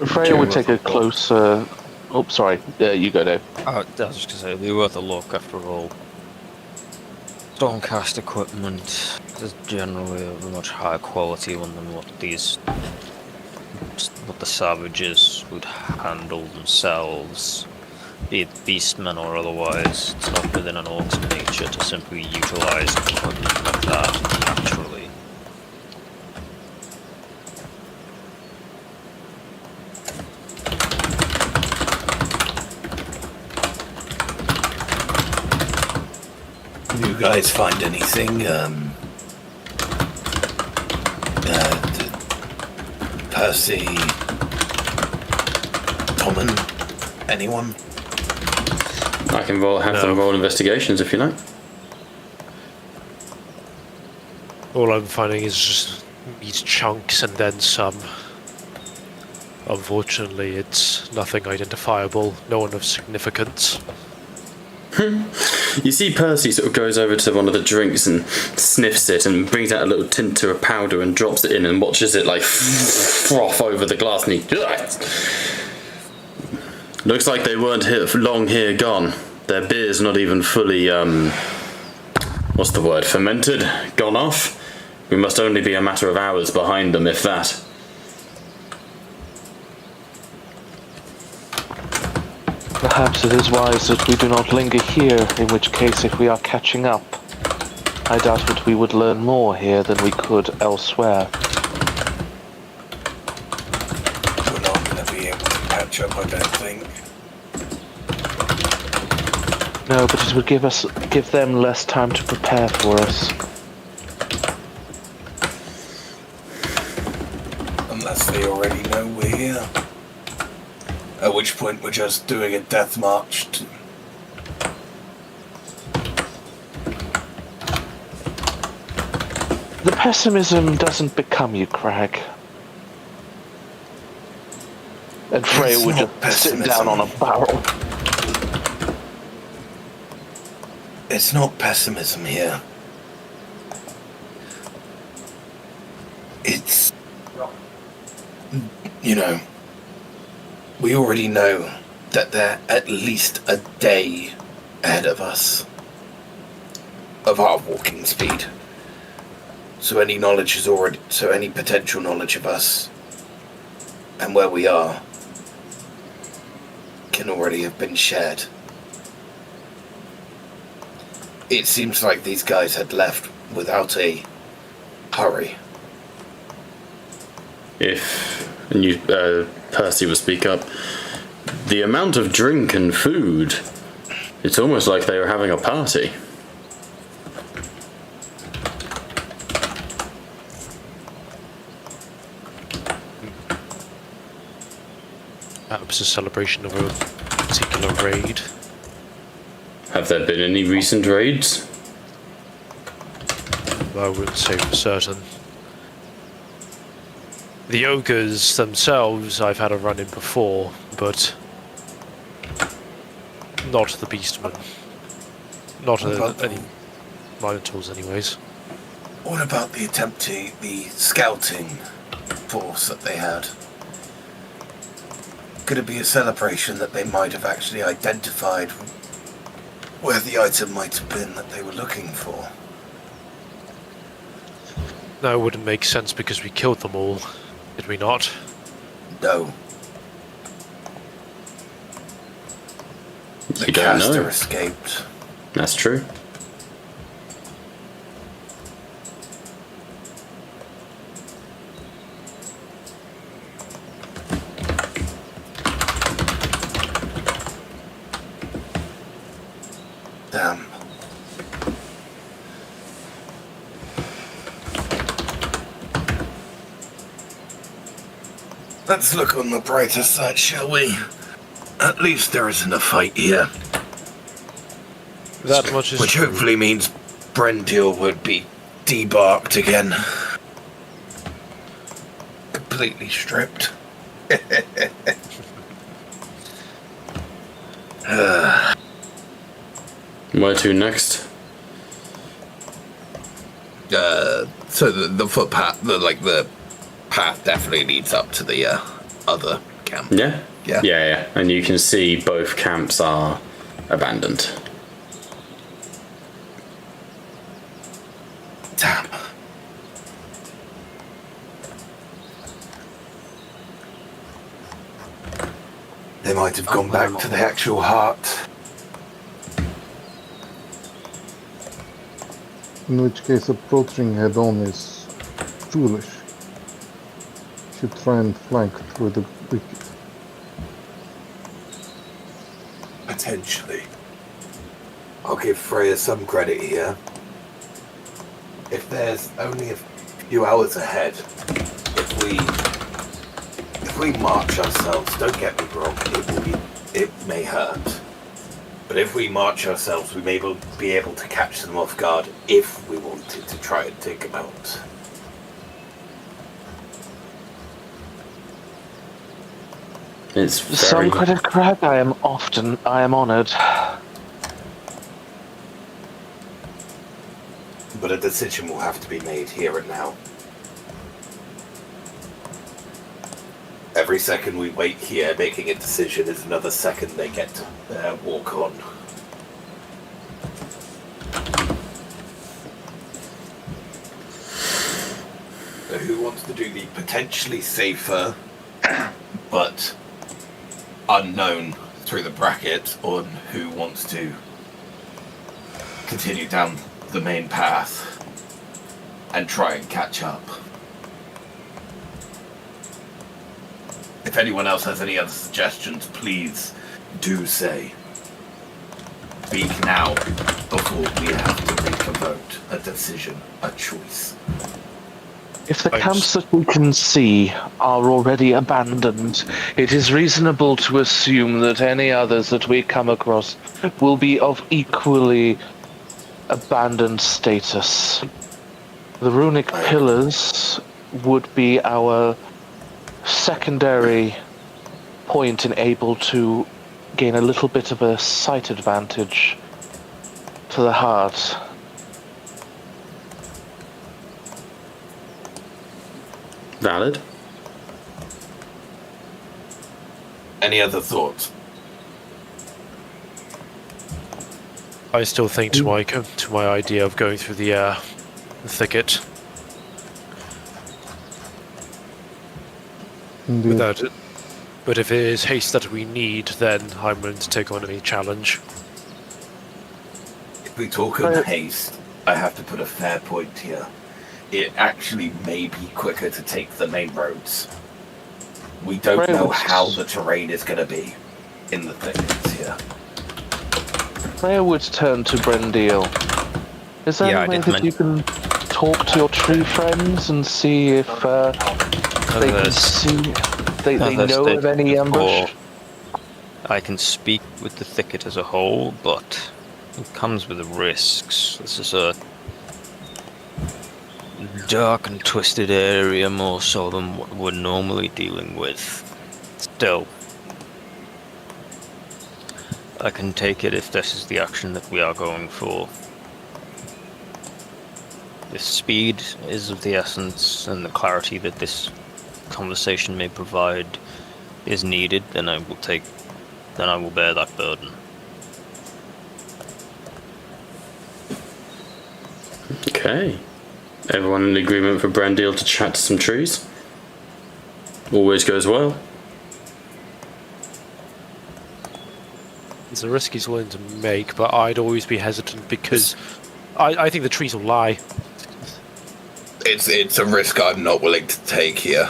Freya would take a closer... Oh, sorry. You go now. I was just gonna say, it'd be worth a look after all. Stormcast equipment is generally of a much higher quality one than what the savages would handle themselves, be it beastmen or otherwise. It's not within an orc's nature to simply utilize equipment like that naturally. You guys find anything, Percy, Tommen, anyone? I can have them roll investigations if you like. All I'm finding is just these chunks and then some. Unfortunately, it's nothing identifiable, no one of significance. You see Percy sort of goes over to one of the drinks and sniffs it and brings out a little tincture of powder and drops it in and watches it like froth over the glass and he... Looks like they weren't long here gone. Their beer's not even fully, what's the word, fermented? Gone off? We must only be a matter of hours behind them, if that. Perhaps it is wise that we do not linger here, in which case if we are catching up, I doubt that we would learn more here than we could elsewhere. We're not going to be able to catch up, I don't think. No, but it would give them less time to prepare for us. Unless they already know we're here. At which point we're just doing a death march to... The pessimism doesn't become you, Crag. And Freya would just sit down on a barrel. It's not pessimism here. It's... You know... We already know that they're at least a day ahead of us of our walking speed. So any potential knowledge of us and where we are can already have been shared. It seems like these guys had left without a hurry. Percy will speak up. The amount of drink and food, it's almost like they were having a party. Perhaps a celebration of a particular raid. Have there been any recent raids? I wouldn't say for certain. The ogres themselves I've had a run in before, but not the beastmen. Not any minotaurs anyways. What about the scouting force that they had? Could it be a celebration that they might have actually identified where the item might have been that they were looking for? No, it wouldn't make sense because we killed them all, did we not? No. The You don't caster know. escaped. That's true. Damn. Let's look on the brighter side, shall we? At least there isn't a fight here. That much is Which true. hopefully means Brendil would be debarked again. Completely stripped. Where to next? So the footpath, the path definitely leads up to the other camp. Yeah? Yeah. Yeah. And you can see both camps are abandoned. Damn. They might have gone back to the actual heart. In which case approaching head-on is foolish. Should try and flank through the wicket. Potentially. I'll give Freya some credit here. If there's only a few hours ahead, if we march ourselves, don't get me wrong, it may hurt. But if we march ourselves, we may be able to catch them off guard if we wanted to try and take them out. It's very... Some credit, Crag. I am honoured. But a decision will have to be made here and now. Every second we wait here making a decision is another second they get to walk on. So who wants to do the potentially safer but unknown through the bracket, or who wants to continue down the main path and try and catch up? If anyone else has any other suggestions, please do say. Speak now before we have to make a vote, a decision, a choice. If the camps that we can see are already abandoned, it is reasonable to assume that any others that we come across will be of equally abandoned status. The runic pillars would be our secondary point in able to gain a little bit of a sight advantage to the heart. Valid. Any other thoughts? I still think to my idea of going through the thicket Indeed. without it. But if it is haste that we need, then I'm willing to take on any challenge. If we talk in haste, I have to put a fair point here. It actually may be quicker to take the main roads. We don't know how the terrain is going to be in the thickets here. Freya would turn to Brendil. Is there any way that you can talk to your tree friends and see if they can see they know of any ambush? I can speak with the thicket as a whole, but it comes with risks. This is a dark and twisted area, more so than what we're normally dealing with. Still, I can take it if this is the action that we are going for. If speed is of the essence and the clarity that this conversation may provide is needed, then I will bear that burden. Okay. Everyone in agreement for Brandil to chat to some trees? Always goes well. It's a risk he's willing to make, but I'd always be hesitant because I think the trees will lie. It's a risk I'm not willing to take here.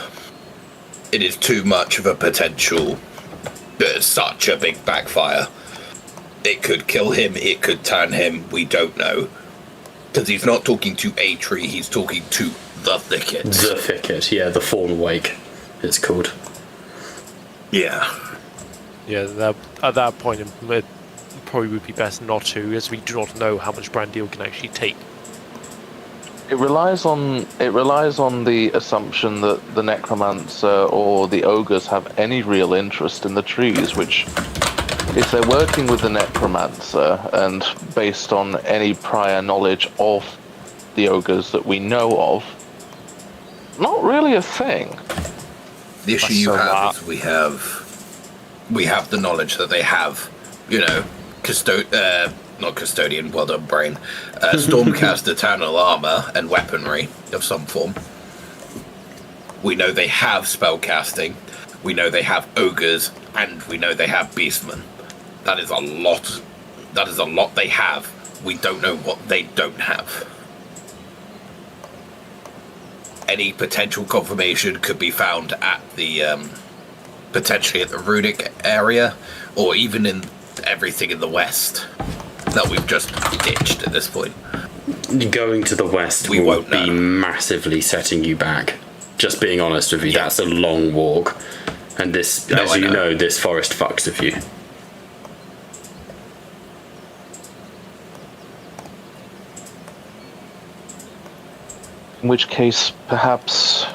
It is too much of a potential. Such a big backfire. It could kill him, it could turn him, we don't know. Because he's not talking to a tree, he's talking to the thicket. The thicket, yeah, the Fawn Wake, it's called. Yeah. Yeah, at that point, it probably would be best not to, as we do not know how much Brandil can actually take. It relies on the assumption that the necromancer or the ogres have any real interest in the trees, which, if they're working with the necromancer and based on any prior knowledge of the ogres that we know of, not really a thing. The issue you have is we have the knowledge that they have, not custodian, well done, brain. Stormcast eternal armor and weaponry of some form. We know they have spellcasting. We know they have ogres, and we know they have beastmen. That is a lot. That is a lot they have. We don't know what they don't have. Any potential confirmation could be found at the potentially at the runic area, or even in everything in the west that we've just ditched at this point. Going to the west We will won't be know. massively setting you back. Just being honest with you, that's a long walk. And this, as you know, this forest fucks with you. In which case, perhaps,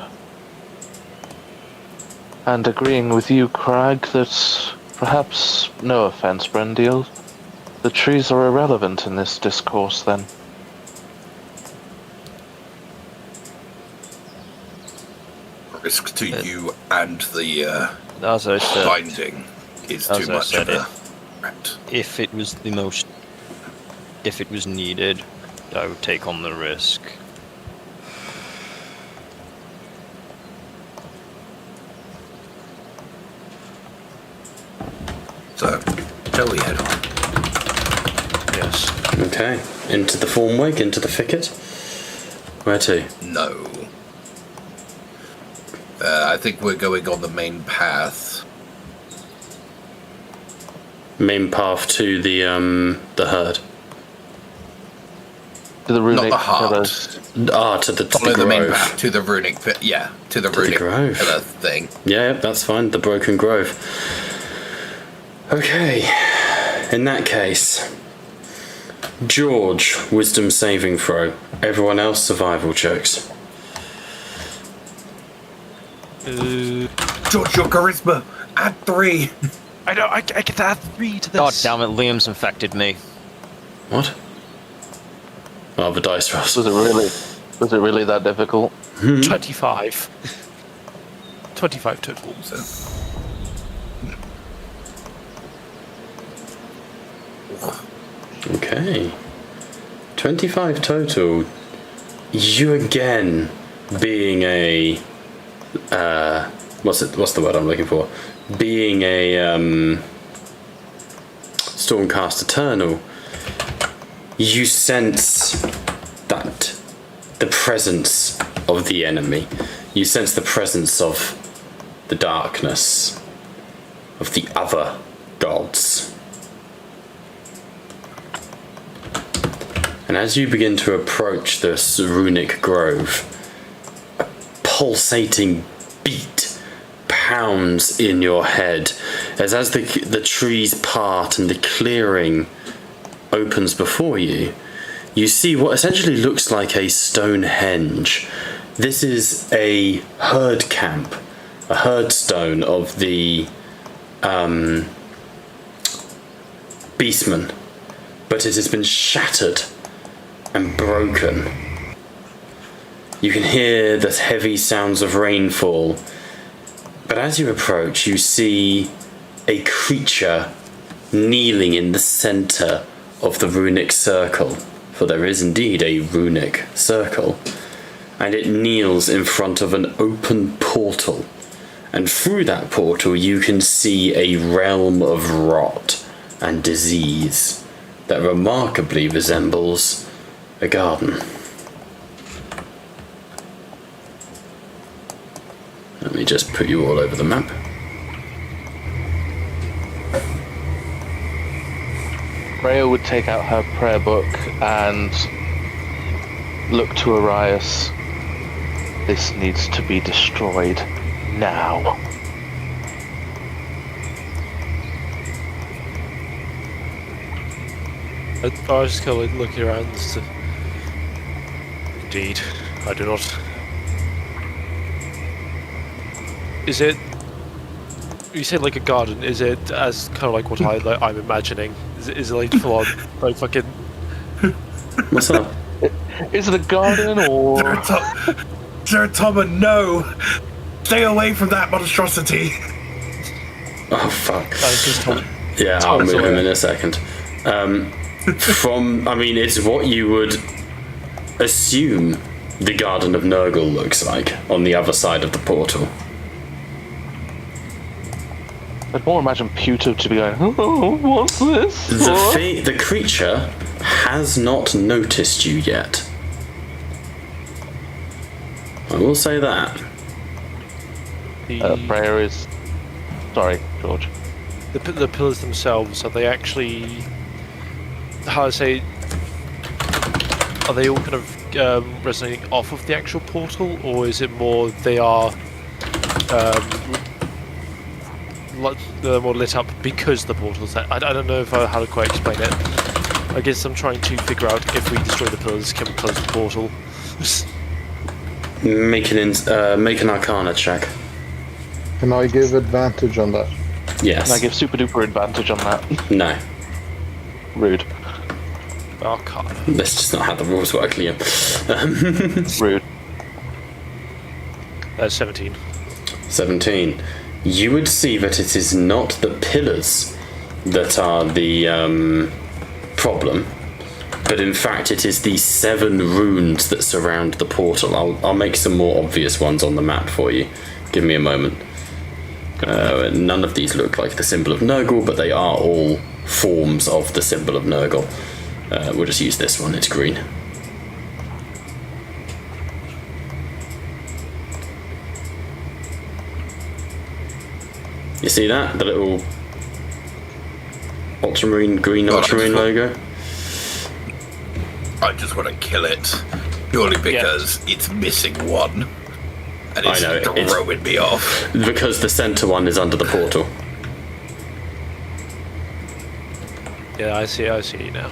and agreeing with you, Crag, that perhaps, no offense, Brandil, the trees are irrelevant in this discourse, then. Risk to you and the As I said, binding is as too I much said, of a threat. if it was needed, I would take on the risk. So, shall we head on? Yes. Okay. Into the Fawn Wake, into the thicket. Where to? No. I think we're going on the main path. Main path to the herd. To the runic Not the heart. pillars. To the Follow the main grove. path to the runic pit. Yeah, to the the runic grove. pillar thing. Yeah, that's fine. The Broken Grove. Okay. In that case, George, wisdom saving throw. Everyone else, survival checks. George, your charisma, add 3. I know, I get to add 3 to this. God damn it, Liam's infected me. What? Oh, the dice rolls. Was it really that difficult? 25. 25 total. Okay. 25 total. You again being a what's the word I'm looking for? Being a Stormcast Eternal, you sense that the presence of the enemy. You sense the presence of the darkness, of the other gods. And as you begin to approach this runic grove, a pulsating beat pounds in your head as the trees part and the clearing opens before you. You see what essentially looks like a Stonehenge. This is a herd camp, a herd stone of the beastmen, but it has been shattered and broken. You can hear the heavy sounds of rainfall, but as you approach, you see a creature kneeling in the center of the runic circle, for there is indeed a runic circle. and it kneels in front of an open portal. And through that portal, you can see a realm of rot and disease that remarkably resembles a garden. Let me just put you all over the map. Freya would take out her prayer book and look to Arias. This needs to be destroyed now. I was just kind of looking around. Indeed, I do not. Is it? You said like a garden. Is it as kind of like what I'm imagining? Is it like full on like fucking? What's up? Is it a garden or? Zeratoma, no! Stay away from that monstrosity! Oh fuck. Tom, Yeah, I'll move him in a second. It's what you would assume the Garden of Nurgle looks like on the other side of the portal. I'd more imagine Pewter to be going, oh, what's this? The creature has not noticed you yet. I will say that. Prayer is... Sorry, George. The pillars themselves, are they actually... How to say... Are they all kind of resonating off of the actual portal, or is it more they are more lit up because the portal's there? I don't know how to quite explain it. I guess I'm trying to figure out if we destroy the pillars, can we close the portal? Make an Arcana check. Can I give advantage on that? Yes. Can I give super duper advantage on that? No. Rude. Arcana. That's just not how the rules work, Liam. Rude. 17. 17. You would see that it is not the pillars that are the problem, but in fact it is the 7 runes that surround the portal. I'll make some more obvious ones on the map for you. Give me a moment. None of these look like the symbol of Nurgle, but they are all forms of the symbol of Nurgle. We'll just use this one, it's green. You see that? The little ultramarine, green ultramarine logo? I just want to kill it. Purely because it's missing one. And it's throwing me off. Because the centre one is under the portal. Yeah, I see you now.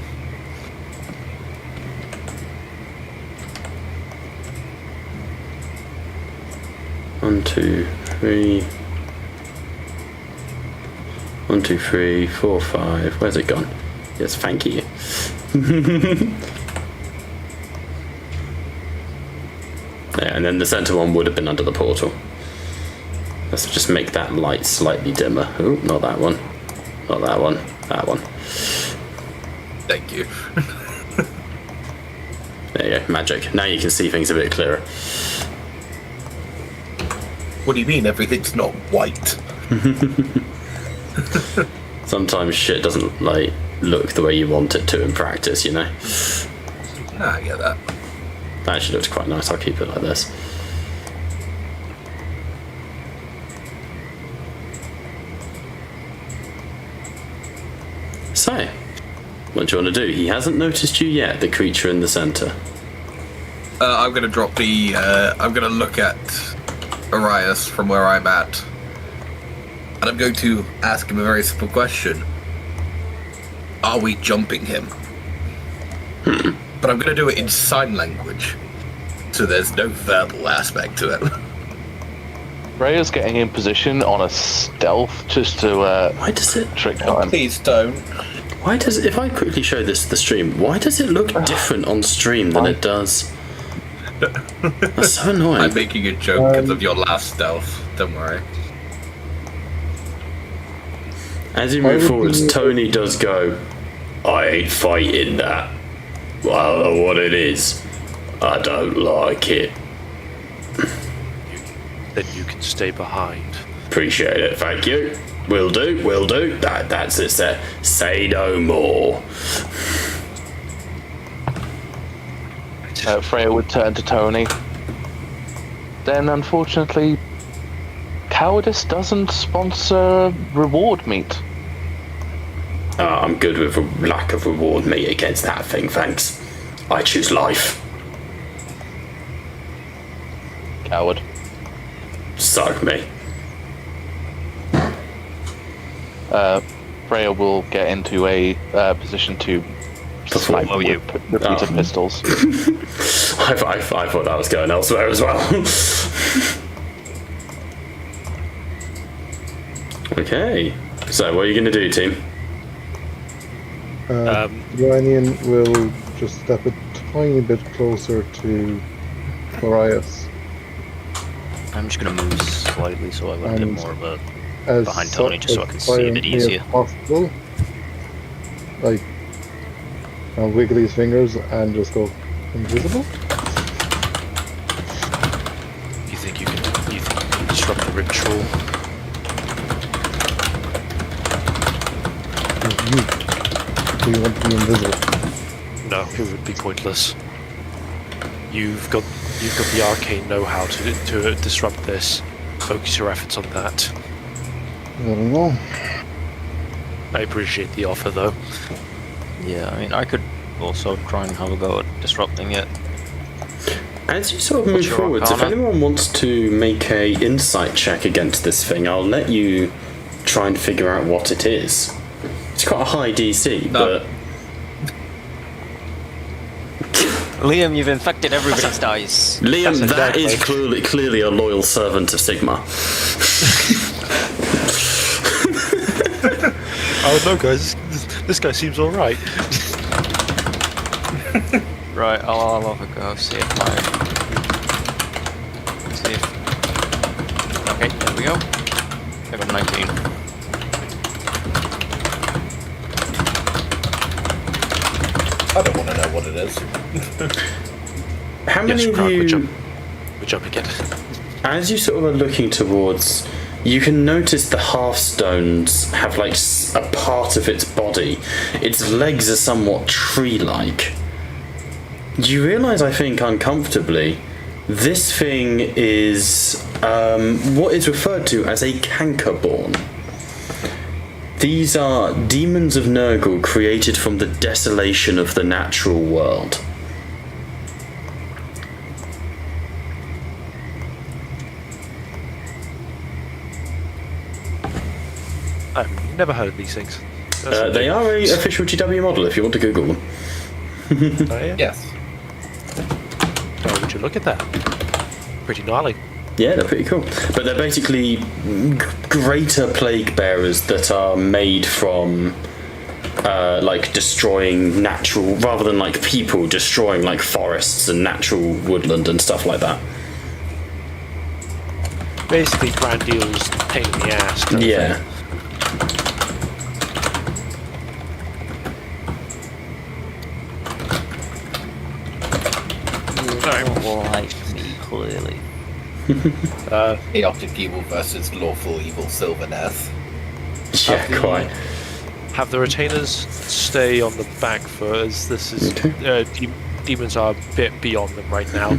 One, two, three. 1, 2, 3, 4, 5. Where's it gone? Yes, thank you. Yeah, and then the centre one would have been under the portal. Let's just make that light slightly dimmer. Oh, not that one. Not that one. That one. Thank you. There you go, magic. Now you can see things a bit clearer. What do you mean everything's not white? Sometimes shit doesn't look the way you want it to in practice, you know. I get that. That actually looks quite nice. I'll keep it like this. So, what do you want to do? He hasn't noticed you yet, the creature in the centre. I'm going to drop the... I'm going to look at Arias from where I'm at. And I'm going to ask him a very simple question. Are we jumping him? But I'm going to do it in sign language. So there's no verbal aspect to it. Freya's getting in position on a stealth just to Why does it... trick time. Please don't. Why does... If I quickly show this to the stream, why does it look different on stream than it does? That's so annoying. I'm making a joke because of your last stealth. Don't worry. As you move forwards, Tony does go, I ain't fighting that. Well, what it is, I don't like it. stay behind. Appreciate it, thank you. Will do. That's it, sir. Say no more. Freya would turn to Tony. Then, unfortunately, Cowardice doesn't sponsor reward meat. I'm good with a lack of reward meat against that thing, thanks. I choose life. Coward. Suck me. Freya will get into a position to snipe you. repeated pistols. I thought that was going elsewhere as well. Okay. So, what are you going to do, team? Ryan will just step a tiny bit closer to Marias. I'm just gonna move slightly so I let him more of a As behind Tony, just so I can see a bit silently easier. as possible. Like, I'll wiggle his fingers and just go invisible. You think you can disrupt the ritual? Do you want to be invisible? No, it would be pointless. You've got the arcane know-how to disrupt this. Focus your efforts on that. I don't know. I appreciate the offer, though. Yeah, I mean, I could also try and have a go at disrupting it. As you sort of move What's your forwards, if arcana? anyone wants to make a insight check against this thing, I'll let you try and figure out what it is. It's quite a high DC, but Liam, you've infected everybody's dice. Liam, That's that is exactly. clearly a loyal servant of Sigmar. Oh no, guys, this guy seems all right. Right, I'll have a go, see if I... See if... Okay, there we go. I got 19. I don't want to know what it is. How many Yes, of Krog, you, we're jumping in. as you sort of are looking towards, you can notice the Hearthstones have like a part of its body. Its legs are somewhat tree-like. You realise, I think, uncomfortably, this thing is what is referred to as a cankerborn. These are demons of Nurgle created from the desolation of the natural world. I've never heard of these things. They are a official GW model if you want to Google them. Oh, yeah? Yes. Oh, would you look at that? Pretty gnarly. Yeah, they're pretty cool. But they're basically greater plague bearers that are made from like destroying natural, rather than like people destroying like forests and natural woodland and stuff like that. Basically, Brandeal's pain in the ass. kind of Yeah. thing. Don't like me, clearly. Chaotic evil versus lawful evil Sylvaneth. Yeah, quite. Have the retainers stay on the back foot, as this is demons are a bit beyond them right now.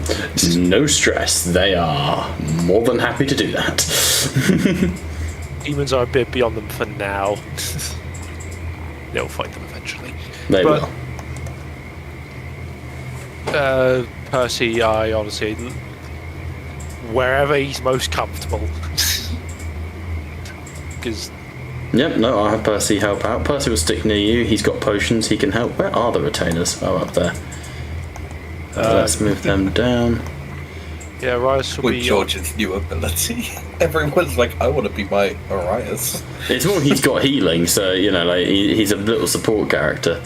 No stress. They are more than happy to do that. Demons are a bit beyond them for now. They'll fight them eventually. They But- will. Percy, I honestly, wherever he's most comfortable, because Yep, no, I'll have Percy help out. Percy will stick near you. He's got potions. He can help. Where are the retainers? Oh, up there. Let's move them down. yeah, Rice will With be. George's new ability, everyone's like, I want to be my Arias. It's more he's got healing, so, you know, like, he's a little support character.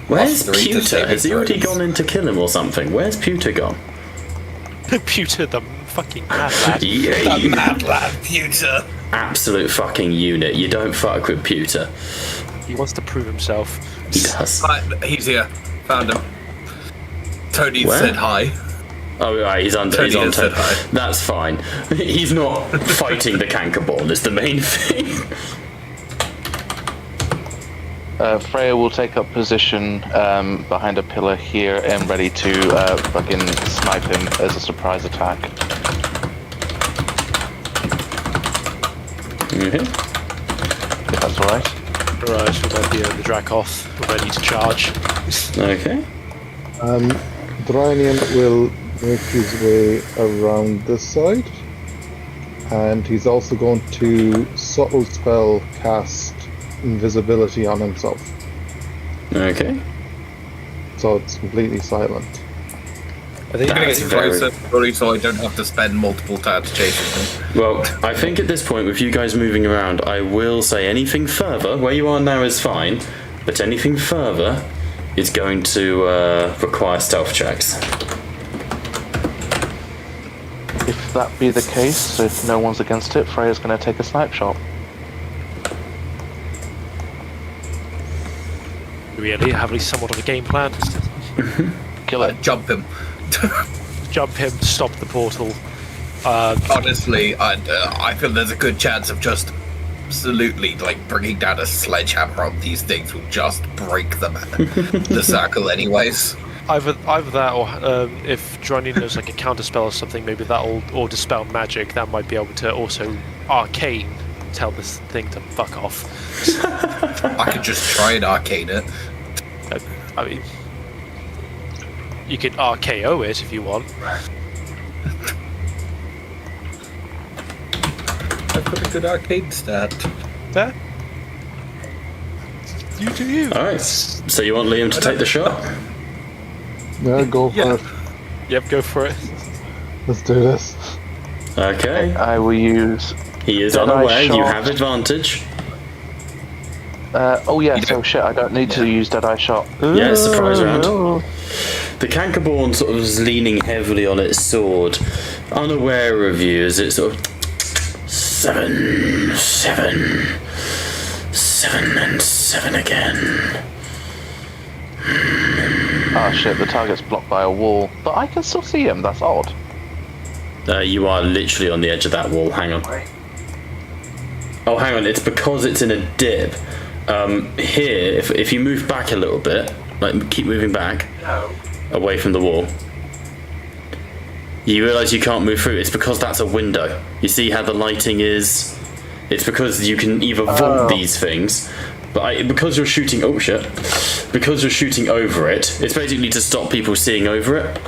Where's Plus 3 to Pewter? saving Has he already throws. gone in to kill him or something? Where's Pewter gone? Pewter, the fucking mad lad. Yeah, Mad lad, Pewter. absolute fucking unit. You don't fuck with Pewter. He wants to prove himself. He does. He's here. Found him. Tony Where? said hi. Oh, right, he's on Tony has said Tony. hi. That's fine. He's not fighting the cankerborn, is the main thing. Freya will take up position behind a pillar here and ready to fucking snipe him as a surprise attack. Okay. If that's alright. Right, so then the Dracoth ready to charge. Okay. Dranian will make his way around this side, and he's also going to subtle spell cast invisibility on himself, Okay. so it's completely silent. I think I'm gonna That's get very- closer, probably, so I don't have to spend multiple turns chasing him. Well, I think at this point, with you guys moving around, I will say anything further. Where you are now is fine, but anything further is going to require stealth checks. If that be the case, if no one's against it, Freya's going to take a snipe shot. really have at least somewhat of a game plan. Kill it. Jump him. Jump him, stop the portal. Honestly, I feel there's a good chance of just absolutely like bringing down a sledgehammer on these things will just break the circle, anyways. Either that, or if Dronian knows like a counter spell or something, maybe that'll or dispel magic. That might be able to also arcane tell this thing to fuck off. I could just try and arcane it. I mean, you can RKO it if you want. I've got a good arcane stat. There. You do you. All right. So you want Liam to take the shot? Yeah, go for it. Yep, go for it. Let's do this. Okay. I will use. He is Deadeye unaware. You shot. have advantage. Oh yes. You Oh shit! I don't need to use Deadeye shot. Yeah, surprise round. Ooh. The Cankerborn sort of is leaning heavily on its sword, unaware of you as it sort of 7, 7, 7 and 7 again. Oh shit! The target's blocked by a wall, but I can still see him. That's odd. You are literally on the edge of that wall. Hang on. Oh, hang on. It's because it's in a dip. Here, if you move back a little bit, like keep moving back away from the wall, you realise you can't move through. It's because that's a window. You see how the lighting is? It's because you can either vault these things, but because you're shooting. Oh shit! Because you're shooting over it, it's basically to stop people seeing over it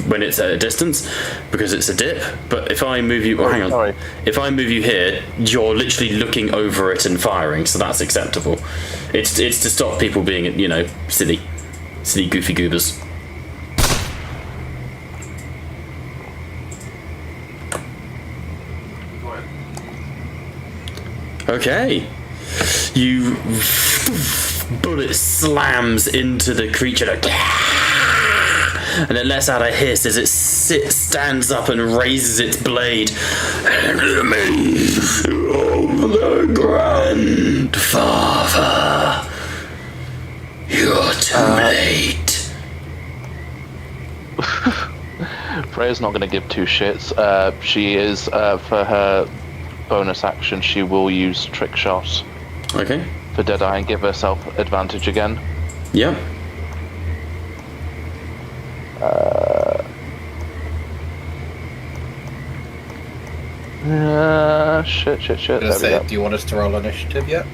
when it's at a distance, because it's a dip. But if I move you, hang on. Sorry. If I move you here, you're literally looking over it and firing, so that's acceptable. It's to stop people being, silly goofy goobers. Okay. You bullet slams into the creature, and it lets out a hiss as it stands up and raises its blade. Enemy of the grandfather, you're too late. Freya's not going to give two shits. She is for her bonus action. She will use trick shot Okay. for Deadeye and give herself advantage again. Yep. Shit. Gonna There we say, go. do you want us to roll initiative yet?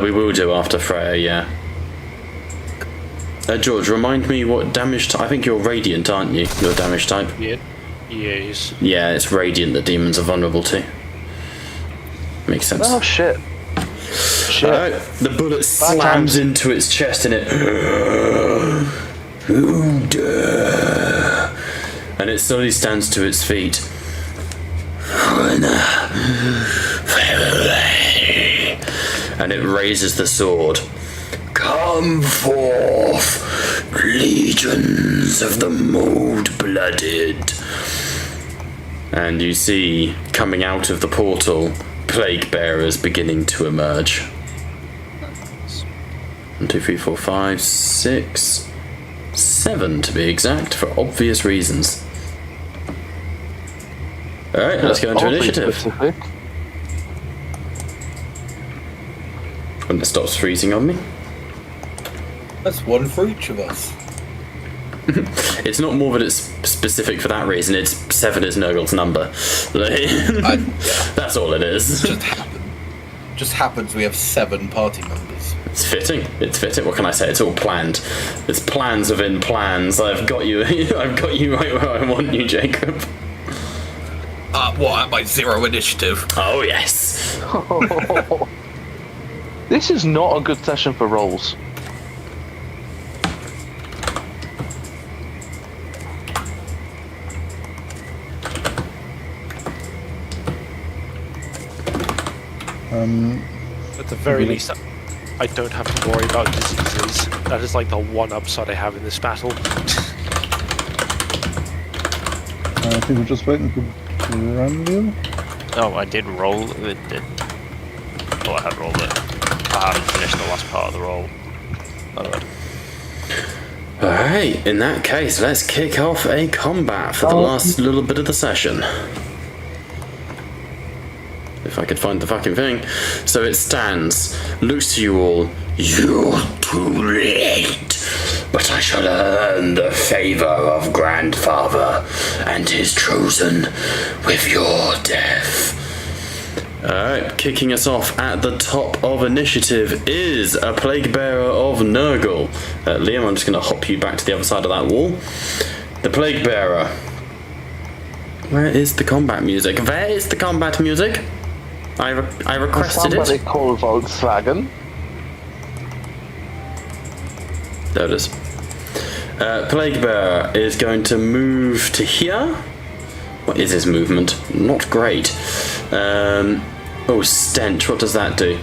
We will do after Freya, yeah. George, remind me what damage I think you're radiant, aren't you? Your damage type? Yeah. Yes. Yeah, it's radiant that demons are vulnerable to. Makes sense. Oh shit. Shit. Alright, the bullet slams times. into its chest and it. Who dare? And it slowly stands to its feet. And it raises the sword. Come forth, legions of the mold-blooded. And you see, coming out of the portal, plague bearers beginning to emerge. 1, 2, 3, 4, 5, 6, 7 to be exact, for obvious reasons. Alright, let's go into Oddly initiative. specific. When it stops freezing on me. That's one for each of us. It's not more that it's specific for that reason, it's 7 is Nurgle's number. That's all it is. Just happens we have 7 party members. It's fitting. It's fitting. What can I say? It's all planned. It's plans within plans. I've got you. I've got you right where I want you, Jacob. What, at my 0 initiative? Oh yes. This is not a good session for rolls. At the very least, I don't have to worry about diseases. That is like the one upside I have in this battle. I think we're just waiting for Brandon. Oh, I did roll. It did. Well, I had rolled it. I haven't finished the last part of the roll. Oh, Alright, in that case, let's kick off a combat for the last little bit of the session. If I could find the fucking thing. So it stands, looks to you all. You're too late, but I shall earn the favour of Grandfather and his chosen with your death. Alright, kicking us off at the top of initiative is a Plague Bearer of Nurgle. Liam, I'm just going to hop you back to the other side of that wall. The Plague Bearer. Where is the combat music? There is the combat music. I requested Somebody it. call Volkswagen. There it is. Plague Bearer is going to move to here. What is his movement? Not great. Stench. What does that do?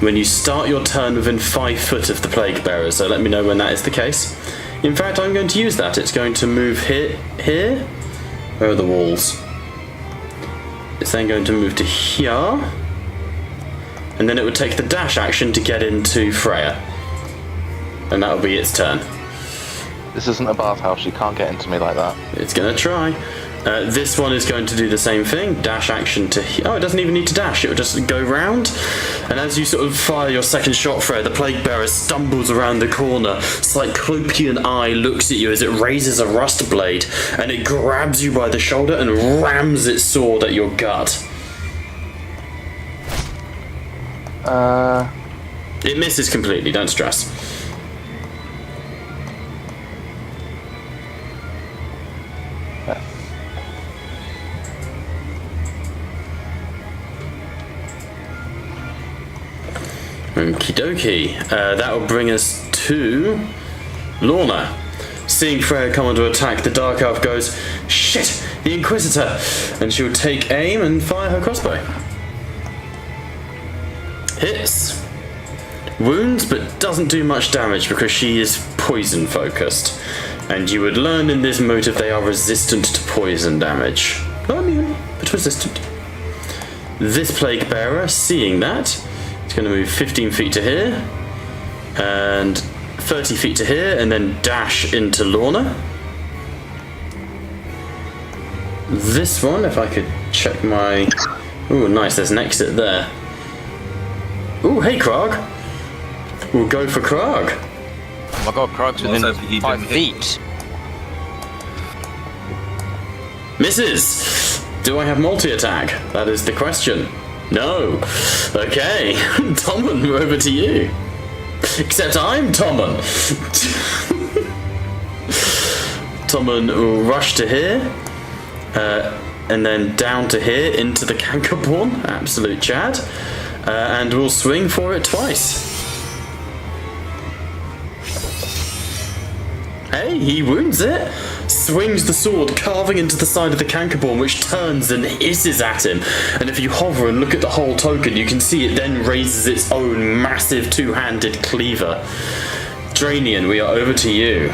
When you start your turn within 5 foot of the Plague Bearer, so let me know when that is the case. In fact, I'm going to use that. It's going to move here. Where are the walls? It's then going to move to here. And then it would take the dash action to get into Freya. And that will be its turn. This isn't a bathhouse, you can't get into me like that. It's going to try. This one is going to do the same thing. Dash action to here. Oh, it doesn't even need to dash. It will just go round. And as you sort of fire your second shot, Freya, the Plague Bearer stumbles around the corner. Cyclopean eye looks at you as it raises a rust blade. And it grabs you by the shoulder and rams its sword at your gut. It misses completely, don't stress. Okie dokie. That will bring us to Lorna. Seeing Freya come on to attack, the Dark Elf goes, "Shit, the Inquisitor!" And she'll take aim and fire her crossbow. Hits. Wounds, but doesn't do much damage because she is poison focused. And you would learn in this motive they are resistant to poison damage. Not immune, but resistant. This Plague Bearer, seeing that, it's going to move 15 feet to here, and 30 feet to here, and then dash into Lorna. This one, if I could check my... Ooh, nice, there's an exit there. Ooh, hey, Krog. We'll go for Krog. oh my god, Krog's Well, within so he 5 didn't hit. feet. Misses! Do I have multi-attack? That is the question. No. Okay. Tommen, we're over to you. Except I'm Tommen. Tommen will rush to here. And then down to here into the Cankerborn. Absolute Chad. And we'll swing for it twice. Hey, he wounds it. Swings the sword, carving into the side of the Cankerborn, which turns and hisses at him. And if you hover and look at the whole token, you can see it then raises its own massive two-handed cleaver. Draenian, we are over to you.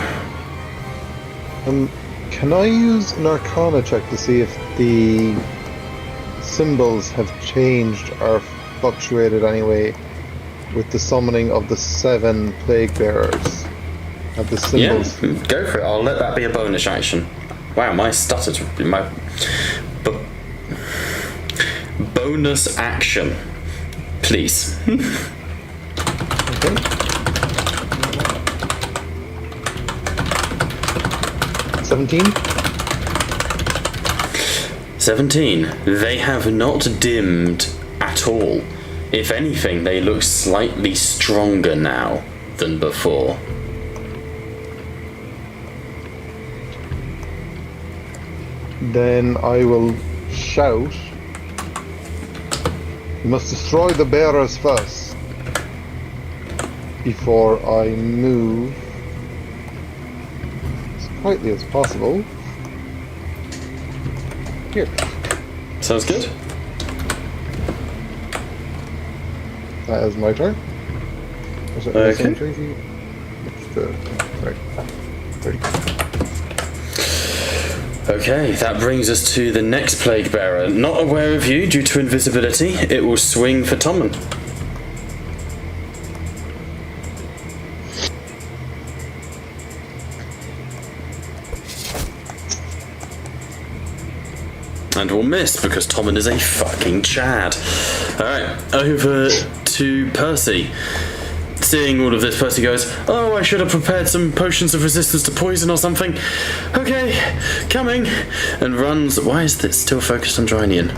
Can I use an Arcana check to see if the symbols have changed or fluctuated anyway with the summoning of the 7 Plague Bearers? Have the symbols? Yeah, go for it. I'll let that be a bonus action. Wow, my stuttered. bonus action. Please. Okay. 17. 17. They have not dimmed at all. If anything, they look slightly stronger now than before. Then I will shout. You must destroy the bearers first before I move as quietly as possible. Here. Sounds good. That is my turn. Was it Okay. same Tracy? It's the sorry. 30. Okay, that brings us to the next plague bearer. Not aware of you due to invisibility, it will swing for Tommen. And will miss because Tommen is a fucking Chad. Alright, over to Percy. Seeing all of this, Percy goes, "Oh, I should have prepared some potions of resistance to poison or something. Okay, coming." And runs. Why is this still focused on Drynian?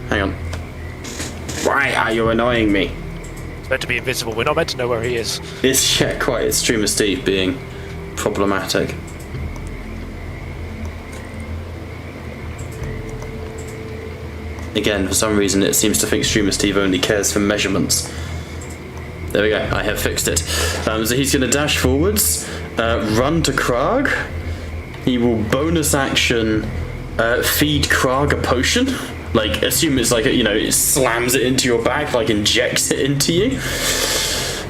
Hang on. Why are you annoying me? It's meant to be invisible. We're not meant to know where he is. It's, yeah, quite. It's Streamer Steve being problematic. Again, for some reason, it seems to think Streamer Steve only cares for measurements. There we go, I have fixed it. So he's going to dash forwards, run to Krag. He will bonus action feed Krag a potion. Like, assume it's like, it slams it into your back, like injects it into you.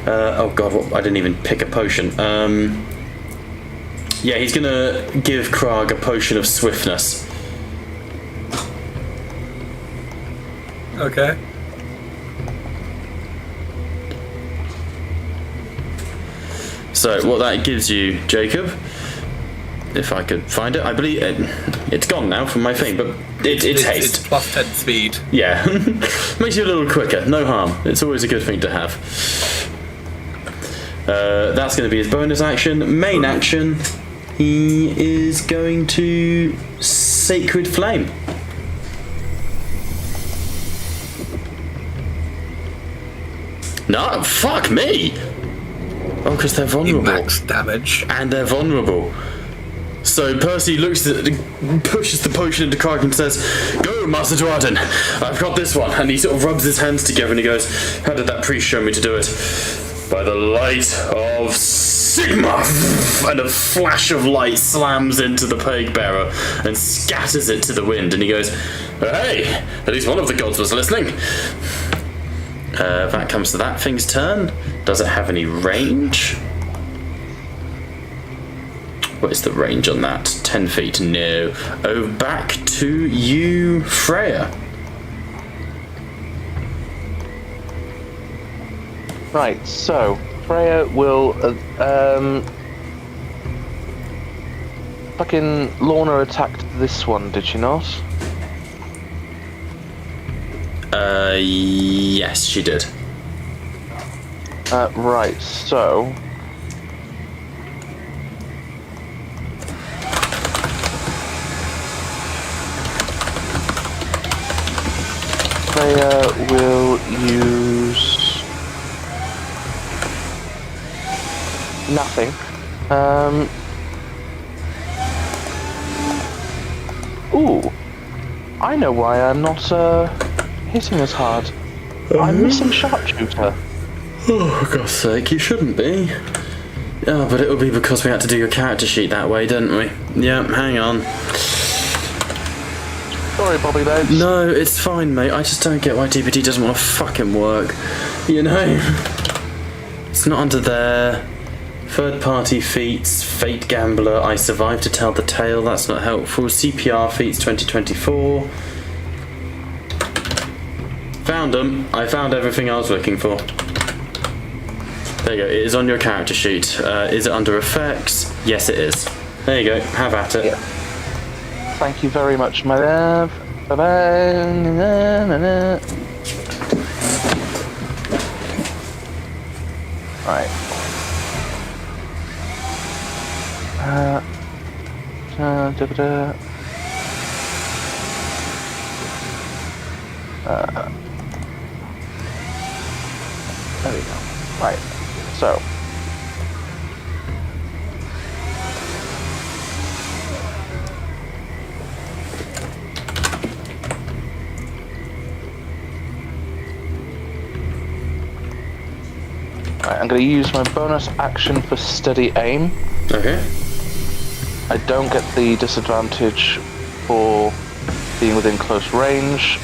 Oh god, I didn't even pick a potion. Yeah, he's going to give Krag a potion of swiftness. Okay. So what that gives you, Jacob, if I could find it, I believe it's gone now from my thing, but it's haste. It's plus 10 speed. Yeah, makes you a little quicker. No harm. It's always a good thing to have. That's going to be his bonus action. Main action, he is going to Sacred Flame. No, fuck me. Oh, because they're vulnerable. Max damage. And they're vulnerable. So Percy pushes the potion into Krag and says, "Go, Master Dwarden, I've got this one." And he sort of rubs his hands together and he goes, "How did that priest show me to do it?" "By the light of Sigmar!" And a flash of light slams into the plague bearer and scatters it to the wind. And he goes, "Hey, at least one of the gods was listening." That comes to that thing's turn. Does it have any range? What is the range on that? 10 feet? No. Oh, back to you, Freya. Right, so Freya will fucking Lorna attacked this one, did she not? Yes, she did. Right, so Freya will use nothing. Ooh, I know why I'm not hitting as hard. I'm missing sharpshooter. Oh, for God's sake, you shouldn't be. Oh, but it'll be because we had to do your character sheet that way, didn't we? Yeah, hang on. Sorry, Bobby Legs. No, it's fine, mate. I just don't get why DPD doesn't want to fucking work. You know? It's not under there. Third party feats, Fate Gambler, I survived to tell the tale, that's not helpful. CPR feats 2024. Found them. I found everything I was looking for. There you go, it is on your character sheet. Is it under effects? Yes, it is. There you go, have at it. Yeah. Thank you very much, my love. Right. Da-da-da. There we go. Right. So. Right, I'm going to use my bonus action for steady aim. Okay. I don't get the disadvantage for being within close range.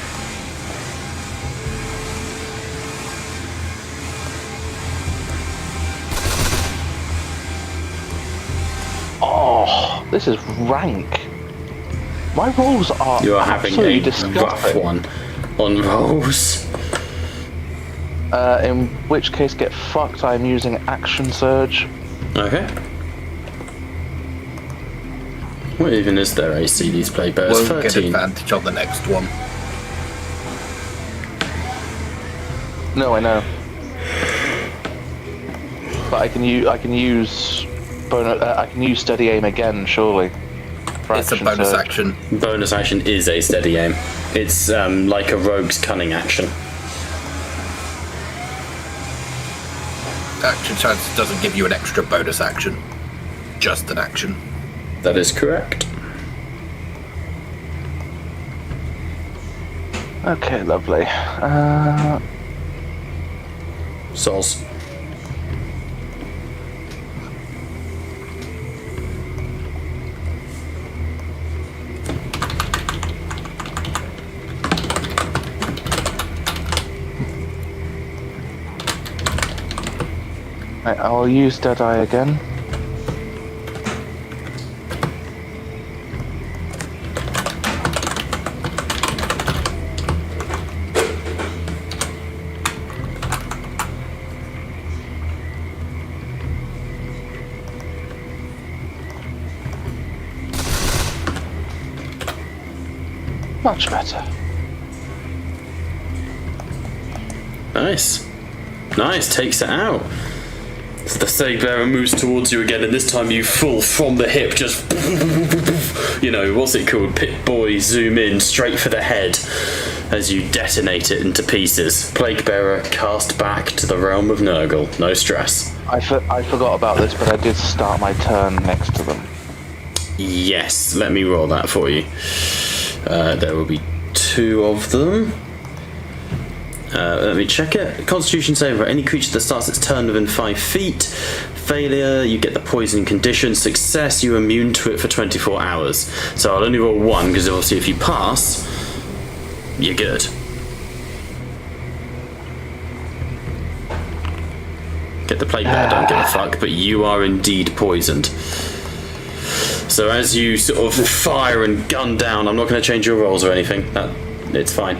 Oh, this is rank. My rolls are You are having absolutely a disgusting. rough one on rolls. In which case, get fucked. I'm using action surge. Okay. What even is their AC, these plague bears? Won't get 13. advantage on the next one. No, I know. But I can use bonus. I can use steady aim again, surely. For It's a action bonus surge. action. Bonus action is a steady aim. It's like a rogue's cunning action. Action chance doesn't give you an extra bonus action. Just an action. That is correct. Okay, lovely. Soz. Right, I'll use Deadeye again. Much better. Nice. Nice, takes it out. So the Plague Bearer moves towards you again, and this time you fall from the hip, just, you know, what's it called? Pit Boy zoom in straight for the head as you detonate it into pieces. Plague Bearer cast back to the realm of Nurgle. No stress. I forgot about this, but I did start my turn next to them. Yes, let me roll that for you. There will be 2 of them. Let me check it. Constitution save for any creature that starts its turn within 5 feet. Failure, you get the poison condition. Success, you're immune to it for 24 hours. So I'll only roll 1 because obviously if you pass, you're good. Get the plague bear, don't give a fuck, but you are indeed poisoned. So as you sort of fire and gun down, I'm not going to change your rolls or anything. It's fine.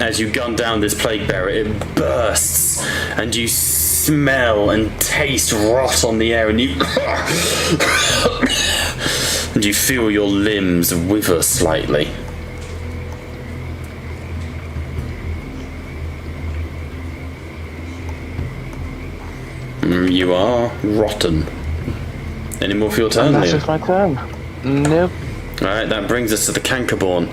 As you gun down this plague bearer, it bursts, and you smell and taste rot on the air, and you and you feel your limbs wither slightly. You are rotten. Any more for your turn, That's Leo? just my turn. Nope. Alright, that brings us to the Cankerborn.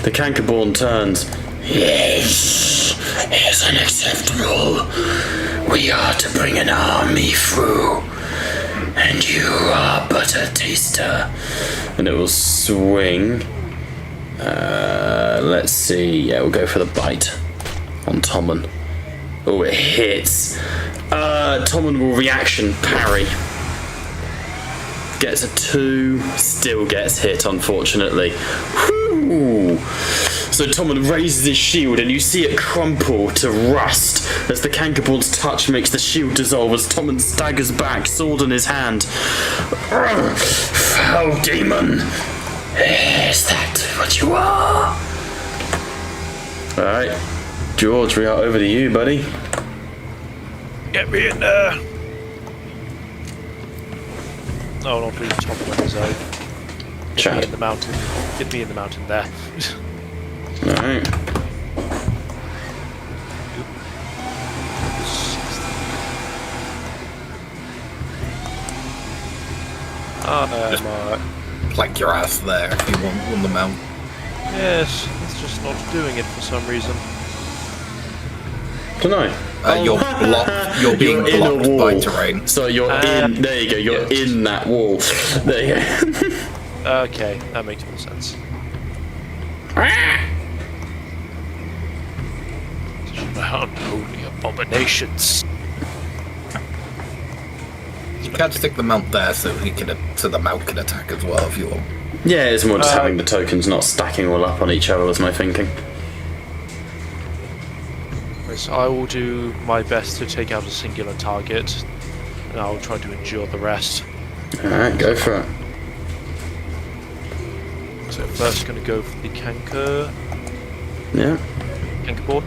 The Cankerborn turns. Yes, it's unacceptable. We are to bring an army through, and you are but a taster. And it will swing. Let's see. Yeah, we'll go for the bite on Tommen. Oh, it hits. Tommen will reaction parry. Gets a 2, still gets hit, unfortunately. Whew. So Tommen raises his shield, and you see it crumple to rust as the Cankerborn's touch makes the shield dissolve as Tommen staggers back, sword in his hand. Foul demon! Is that what you are? Alright, George, we are over to you, buddy. Get me in there. No, not really top on his own. Get me Chad. in the mountain. Get me in the mountain there. Alright. Plank your ass there if you want on the mount. Yes, it's just not doing it for some reason. Dunno. You're blocked. You're being in a blocked wall. by terrain. So you're in. There you go. You're in that wall. There you go. Okay, that makes more sense. Unholy abominations. You can't stick the mount there so the mount can attack as well if you want. Yeah, it's more just having the tokens not stacking all up on each other was my thinking. So I will do my best to take out a singular target, and I'll try to endure the rest. Alright, go for it. So first going to go for the canker Yeah. board.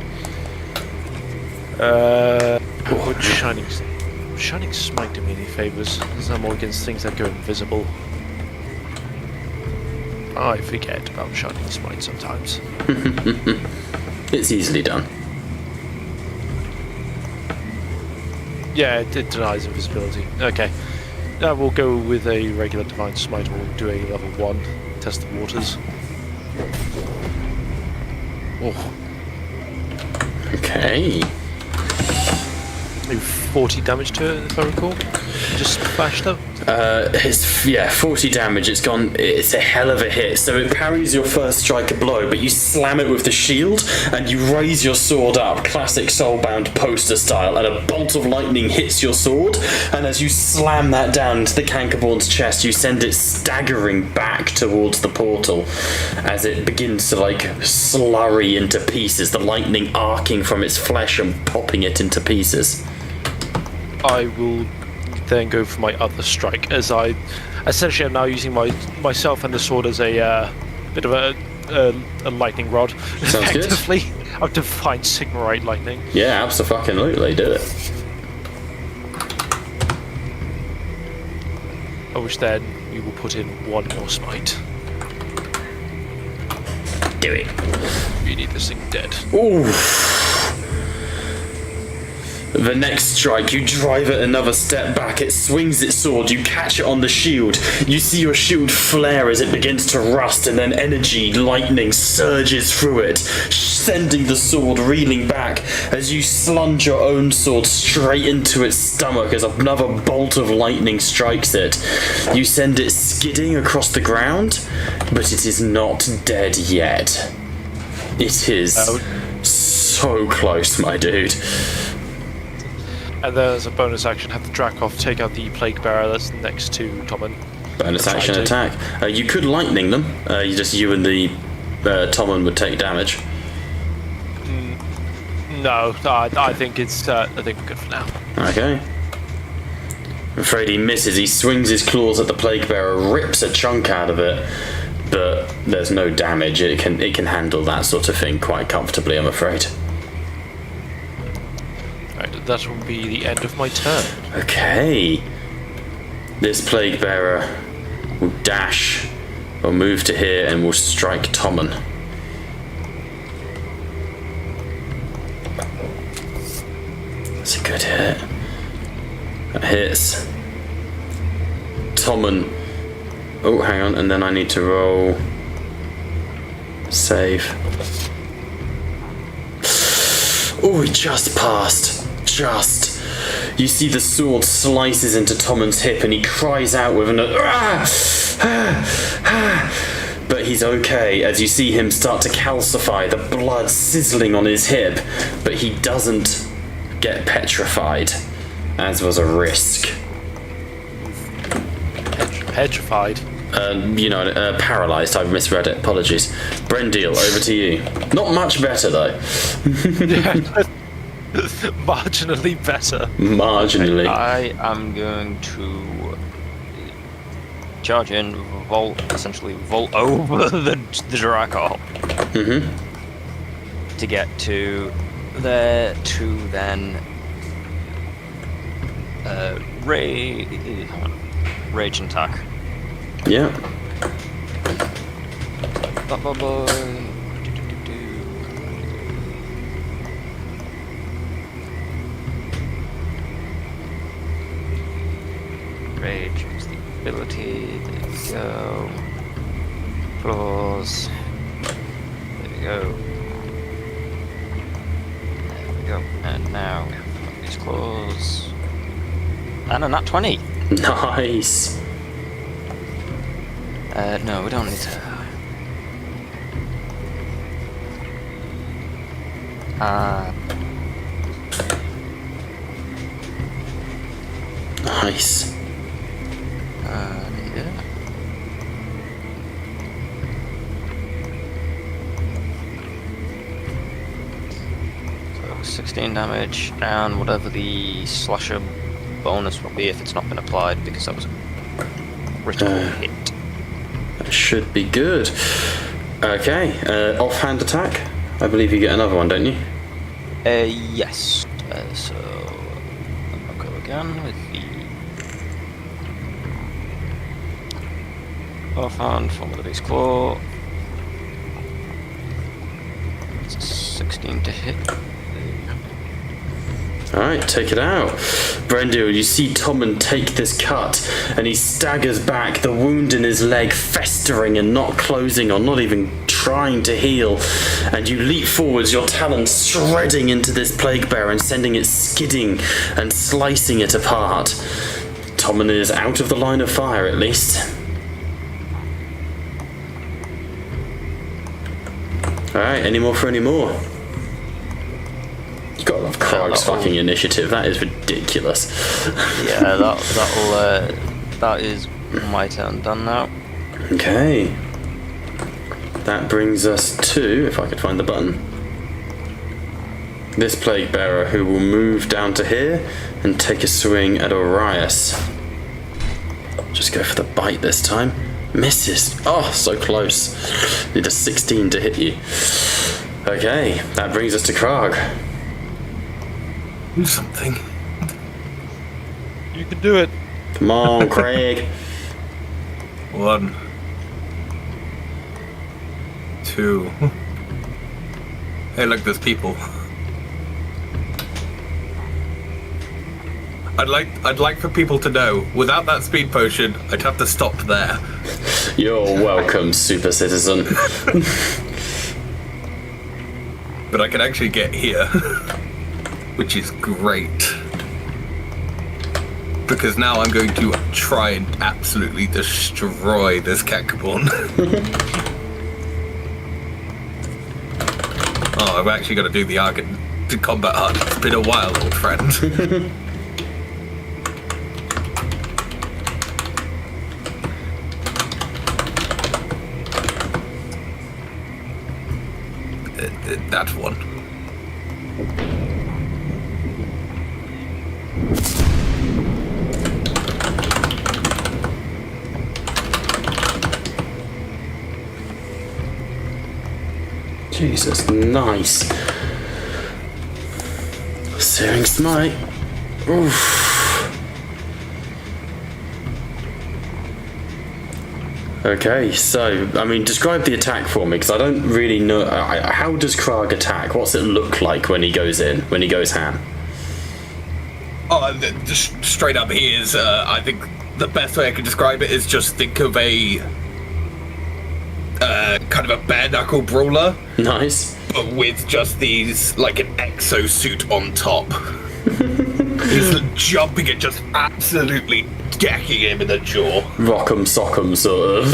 Would Shining Smite do me any favours? Because I'm all against things that go invisible. I forget about Shining Smite sometimes. It's easily done. Yeah, it denies invisibility. Okay. We'll go with a regular Divine Smite. We'll do a level 1. Test the waters. Oh. Okay. Do 40 damage to it, if I recall. Just splashed up. It's 40 damage. It's a hell of a hit. So it parries your first strike a blow, but you slam it with the shield and you raise your sword up, classic Soulbound poster style, and a bolt of lightning hits your sword. And as you slam that down into the Cankerborn's chest, you send it staggering back towards the portal as it begins to slurry into pieces, the lightning arcing from its flesh and popping it into pieces. I will then go for my other strike, as I essentially am now using myself and the sword as a bit of a lightning rod. Sounds good. Effectively, I've defined Sigmarite lightning. Yeah, absolutely, do it. Which then we will put in one more smite. Do it. We need this thing dead. Oof. The next strike, you drive it another step back, it swings its sword, you catch it on the shield, you see your shield flare as it begins to rust, and then energy, lightning surges through it, sending the sword reeling back as you slunge your own sword straight into its stomach as another bolt of lightning strikes it. You send it skidding across the ground, but it is not dead yet. It is so close, my dude. And then as a bonus action, have the Dracoff take out the Plague Bearer that's next to Tommen. Bonus action attack. You could lightning them. You and the Tommen would take damage. No, I think it's. I think we're good for now. Okay. I'm afraid he misses. He swings his claws at the Plague Bearer, rips a chunk out of it, but there's no damage. It can handle that sort of thing quite comfortably, I'm afraid. Right, that will be the end of my turn. Okay. This Plague Bearer will dash, will move to here, and will strike Tommen. That's a good hit. That hits. Tommen. Oh, hang on, and then I need to roll. Save. Oh, he just passed. Just. You see the sword slices into Tommen's hip and he cries out with an but he's okay as you see him start to calcify, the blood sizzling on his hip, but he doesn't get petrified, as was a risk. Petrified? Paralyzed. I've misread it. Apologies. Brendil, over to you. Not much better, though. Marginally better. Marginally. I am going to charge in, essentially vault over the Dracoff. To get to there to then rage and attack. Yeah. Rage is the ability. There we go. Claws. There we go. There we go. And now we have these claws. And a nat 20. Nice. No, we don't need to. Nice. Yeah. So 16 damage, and whatever the slasher bonus will be if it's not been applied, because that was a critical hit. That should be good. Okay, offhand attack. I believe you get another one, don't you? Yes. So I'll go again with the offhand from the base claw. It's a 16 to hit. Alright, take it out. Brendil, you see Tommen take this cut, and he staggers back, the wound in his leg festering and not closing or not even trying to heal. And you leap forwards, your talons shredding into this plague bear and sending it skidding and slicing it apart. Tommen is out of the line of fire, at least. Alright, any more for any more? You gotta love Krog's fucking initiative. That is ridiculous. Yeah, that is my turn done now. Okay. That brings us to, if I could find the button, this plague bearer, who will move down to here and take a swing at Orias. Just go for the bite this time. Misses. Oh, so close. Need a 16 to hit you. Okay, that brings us to Krog. Do something. You can do it. Come on, Craig. 1, 2. Hey, look, there's people. I'd like for people to know, without that speed potion, I'd have to stop there. You're welcome, super citizen. But I can actually get here, which is great. Because now I'm going to try and absolutely destroy this Caccaborn. Oh, I've actually got to do the combat art. It's been a while, old friend. That one. Jesus, nice. Searing Smite. Oof. Okay, so, I mean, describe the attack for me, because I don't really know. How does Krog attack? What's it look like when he goes in, when he goes ham? Oh, just straight up, he is, I think the best way I can describe it is just think of a kind of a bare knuckle brawler. Nice. But with just these, like an exosuit on top. He's jumping and just absolutely decking him in the jaw. Rock'em sock'em, sort of.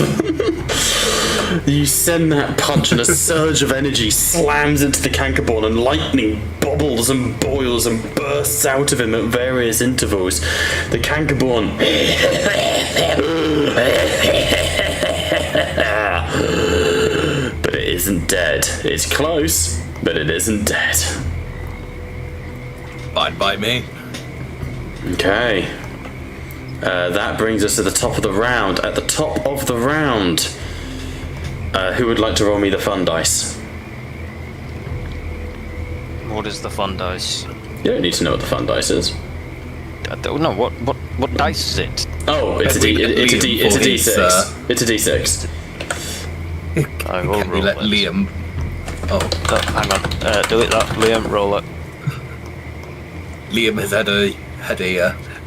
You send that punch and a surge of energy slams into the Caccaborn and lightning bubbles and boils and bursts out of him at various intervals. The Caccaborn but it isn't dead. It's close, but it isn't dead. Fine by me. Okay. That brings us to the top of the round. At the top of the round, who would like to roll me the fun dice? What is the fun dice? You don't need to know what the fun dice is. I don't know what dice is it? Oh, it's a D6. It's a D6. I will Can we roll let it. Liam... Oh, Hang on, delete that. Liam, roll it. Liam has had a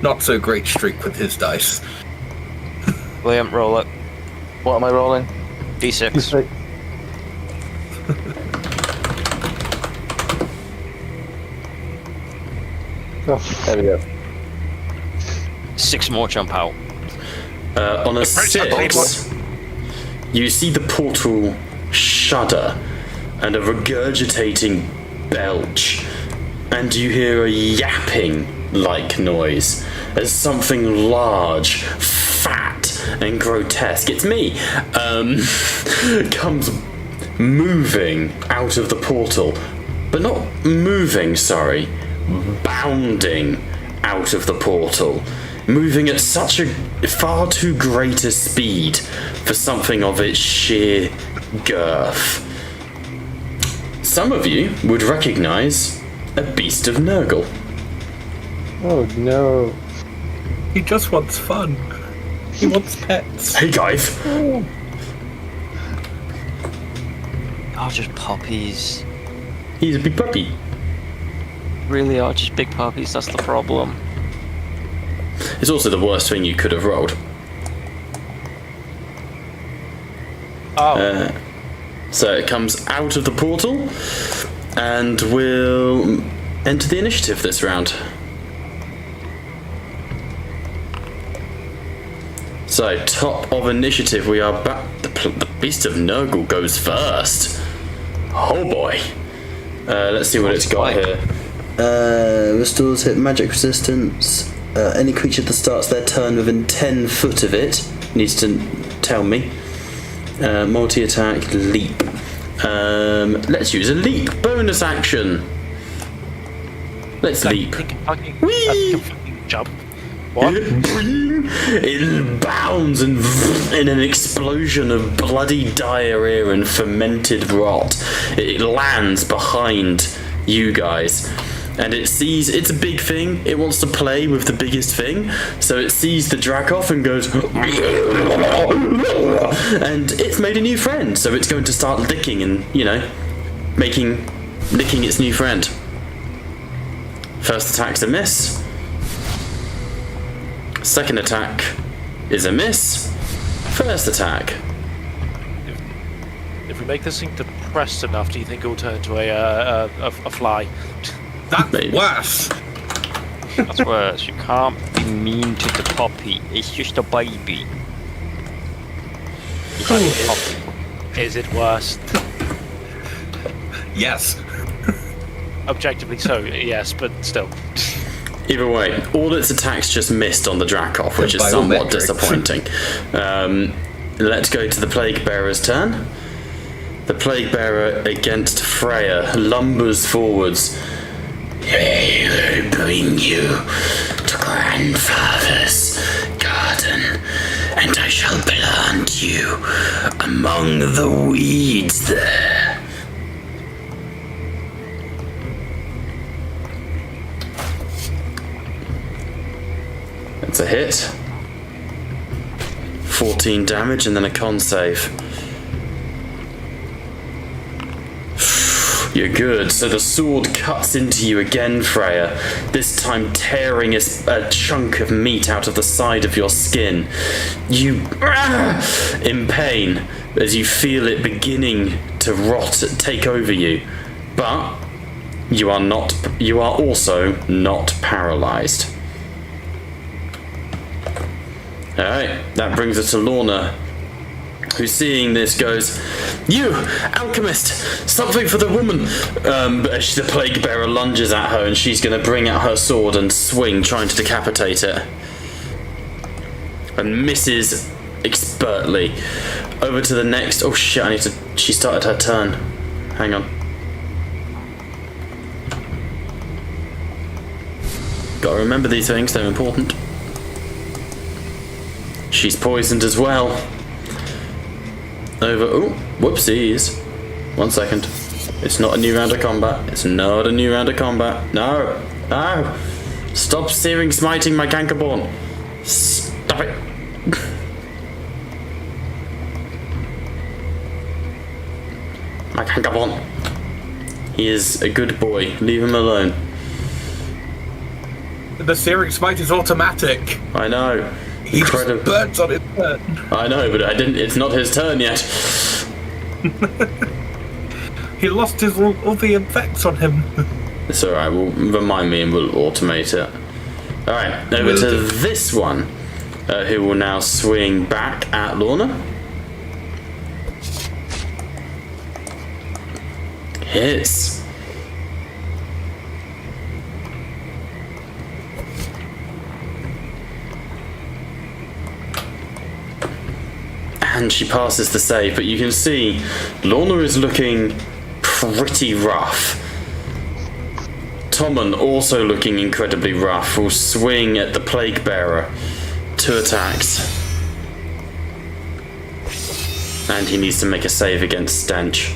not so great streak with his dice. William, roll it. What am I rolling? D6. He's like, oh, There we go. 6 more jump out. On a 6, you see the portal shudder and a regurgitating belch, and you hear a yapping-like noise as something large, fat, and grotesque, it's me, comes moving out of the portal. But not moving, sorry, bounding out of the portal. Moving at such a far too great a speed for something of its sheer girth. Some of you would recognize a beast of Nurgle. oh no. He just wants fun. He wants pets. Hey guys! Oh, just puppies. He's a big puppy. Really are just big puppies, that's the problem. It's also the worst thing you could have rolled. Oh, So it comes out of the portal and will enter the initiative this round. So, top of initiative, we are back. The Beast of Nurgle goes first. Oh boy. Let's see what it's got here. Restores hit magic resistance. Any creature that starts their turn within 10 foot of it needs to tell me. Multi-attack, leap. Let's use a leap. Bonus action. Let's leap. I can Whee! fucking jump. What? It bounds and in an explosion of bloody diarrhea and fermented rot. It lands behind you guys. And it sees, it's a big thing, it wants to play with the biggest thing, so it sees the Dracoth and goes, and it's made a new friend, so it's going to start licking and, licking its new friend. First attack's a miss. Second attack is a miss. First attack. If we make this thing depressed enough, do you think it will turn into a fly? That's Maybe. worse. That's worse. You can't be mean to the puppy. It's just a baby. It's just a puppy. Is it worse? Yes. Objectively so, yes, but still. Either way, all its attacks just missed on the Dracoth, which is By all somewhat metrics. disappointing. Let's go to the Plague Bearer's turn. The Plague Bearer against Freya lumbers forwards. I will bring you to Grandfather's garden, and I shall plant you among the weeds there. That's a hit. 14 damage and then a con save. You're good. So the sword cuts into you again, Freya, this time tearing a chunk of meat out of the side of your skin. You in pain as you feel it beginning to rot, take over you. But you are also not paralyzed. Alright, that brings us to Lorna, who, seeing this, goes, "You, alchemist, something for the woman!" But as the Plague Bearer lunges at her, and she's going to bring out her sword and swing, trying to decapitate it. And misses expertly. Over to the next. Oh shit, she started her turn. Hang on. Gotta remember these things, they're important. She's poisoned as well. Over. Oh, whoopsies. 1 second. It's not a new round of combat. It's not a new round of combat. No. No. Stop searing smiting my Cankerborn. Stop it. My Cankerborn. He is a good boy. Leave him alone. the searing smite is automatic. I know. He just burns on his turn. I know, but I didn't. It's not his turn yet. He lost all the effects on him. It's alright, well, remind me and we'll automate it. Alright, over to this one, who will now swing back at Lorna. Hits. And she passes the save, but you can see Lorna is looking pretty rough. Tommen, also looking incredibly rough, will swing at the Plague Bearer. 2 attacks. And he needs to make a save against Stench.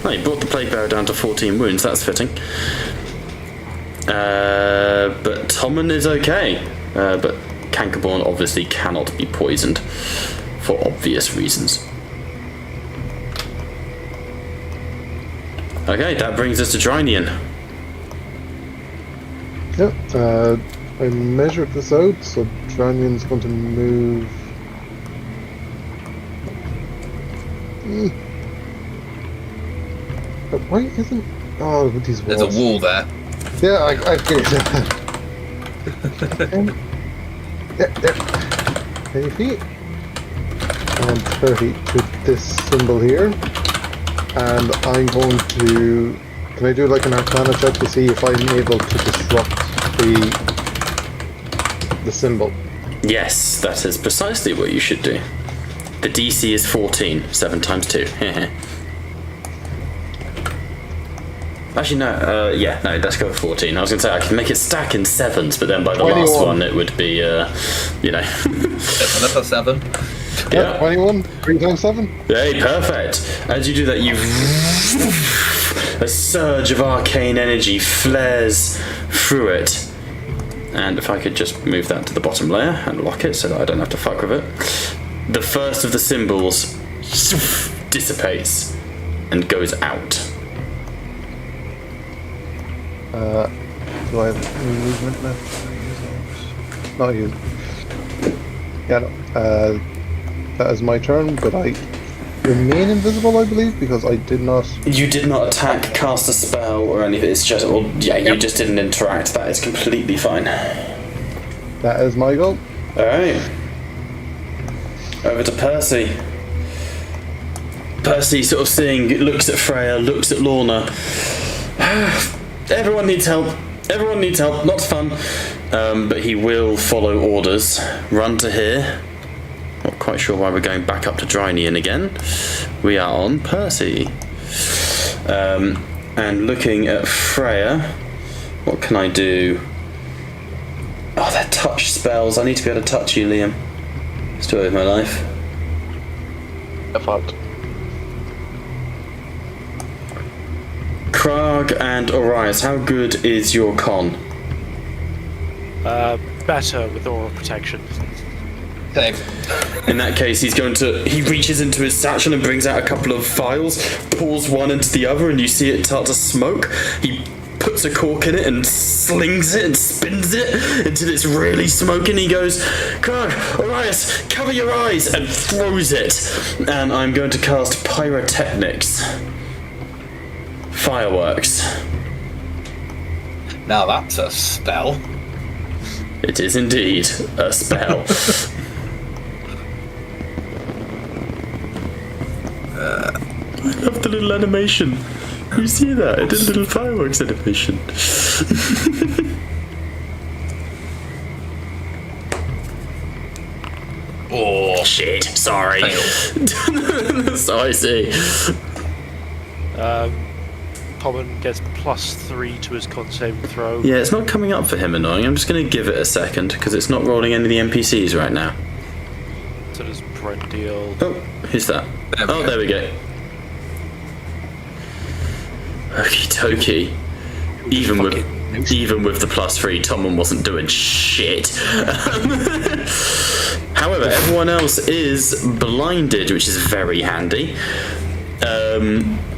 Oh, he brought the Plague Bearer down to 14 wounds, that's fitting. But Tommen is okay. But Cankerborn obviously cannot be poisoned for obvious reasons. Okay, that brings us to Drinian. Yep, I measured this out, so Dranian's going to move. But why isn't. Oh, with these walls. There's a wall there. Yeah, I figured that. There. 20 feet. And 30 to this symbol here. And I'm going to... Can I do like an Arcana check to see if I'm able to disrupt the symbol? Yes, that is precisely what you should do. The DC is 14, 7 times 2. Actually, no, no, let's go with 14. I was going to say I can make it stack in 7s, but then by the 21. last one it would be, That's another 7. Yeah, 21, 3 times 7. Hey, perfect. As you do that, a surge of arcane energy flares through it. And if I could just move that to the bottom layer and lock it so that I don't have to fuck with it. The first of the symbols dissipates and goes out. Do I have any movement left? Not you. Yeah, no. That is my turn, but I remain invisible, I believe, because I did not... You did not attack, cast a spell, or anything. It's just... Well, yeah, you just didn't interact. That is completely fine. That is my goal. Alright. Over to Percy. Percy sort of looks at Freya, looks at Lorna. Everyone needs help. Everyone needs help. Not fun. But he will follow orders. Run to here. Not quite sure why we're going back up to Drinian again. We are on Percy. And looking at Freya. What can I do? Oh, they're touch spells. I need to be able to touch you, Liam. Story of my life. Fucked. Krag and Orias, how good is your con? Better with aura protection. Same. In that case, he reaches into his satchel and brings out a couple of vials, pours one into the other, and you see it start to smoke. He puts a cork in it and slings it and spins it until it's really smoking. He goes, Krag, Orias, cover your eyes, and throws it. And I'm going to cast Pyrotechnics. Fireworks. Now that's a spell. It is indeed a spell. I love the little animation. You see that? It did a little fireworks animation. Oh, shit, sorry. So I see. Tommen gets +3 to his con saving throw. Yeah, it's not coming up for him annoying. I'm just going to give it a second because it's not rolling any of the NPCs right now. So does Brendil. Oh, who's that? There we go. Okie dokie. Even with the +3, Tommen wasn't doing shit. However, everyone else is blinded, which is very handy.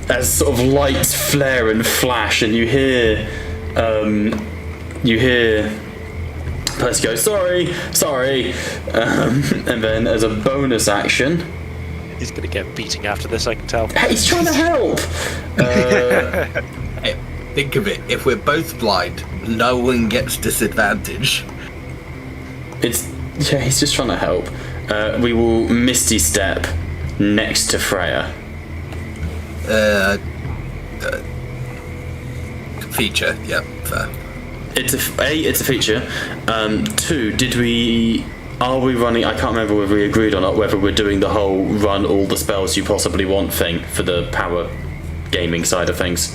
as sort of lights flare and flash, and you hear Percy go, sorry, and then as a bonus action, He's gonna get beating after this, I can tell. hey, he's trying to help. Hey, think of it. If we're both blind, no one gets disadvantage. He's just trying to help. We will Misty Step next to Freya. Feature, yeah, fair. It's a feature. 2, are we running? I can't remember whether we agreed or not. Whether we're doing the whole run all the spells you possibly want thing for the power gaming side of things.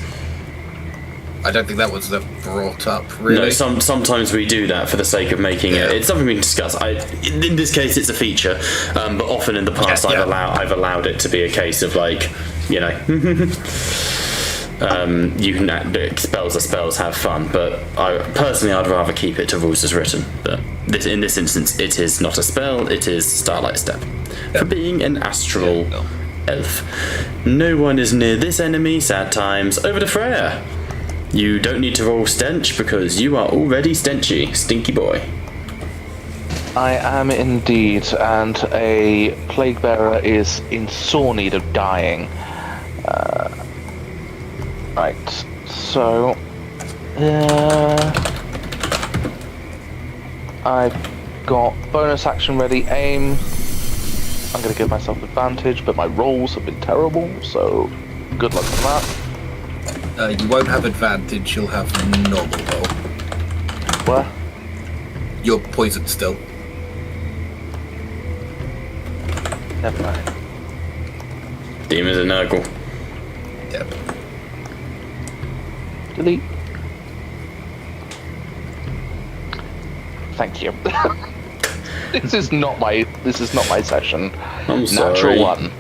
I don't think that was brought up, really. No, sometimes we do that for the sake of making it. It's something we can discuss. In this case, it's a feature, but often in the past, I've allowed it to be a case of like, you know, you can spells are spells, have fun. But I'd rather keep it to rules as written. But in this instance, it is not a spell; it is Starlight Step for being an astral elf. No one is near this enemy. Sad times. Over to Freya. You don't need to roll stench because you are already stenchy, stinky boy. I am indeed, and a plague bearer is in sore need of dying. Right, so I've got bonus action ready, aim. I'm going to give myself advantage, but my rolls have been terrible, so good luck with that. You won't have advantage, you'll have normal roll. Where? You're poisoned still. Never mind. Demons and Nurgle. Yep. Delete. Thank you. This is not my session. I'm sorry. Natural one.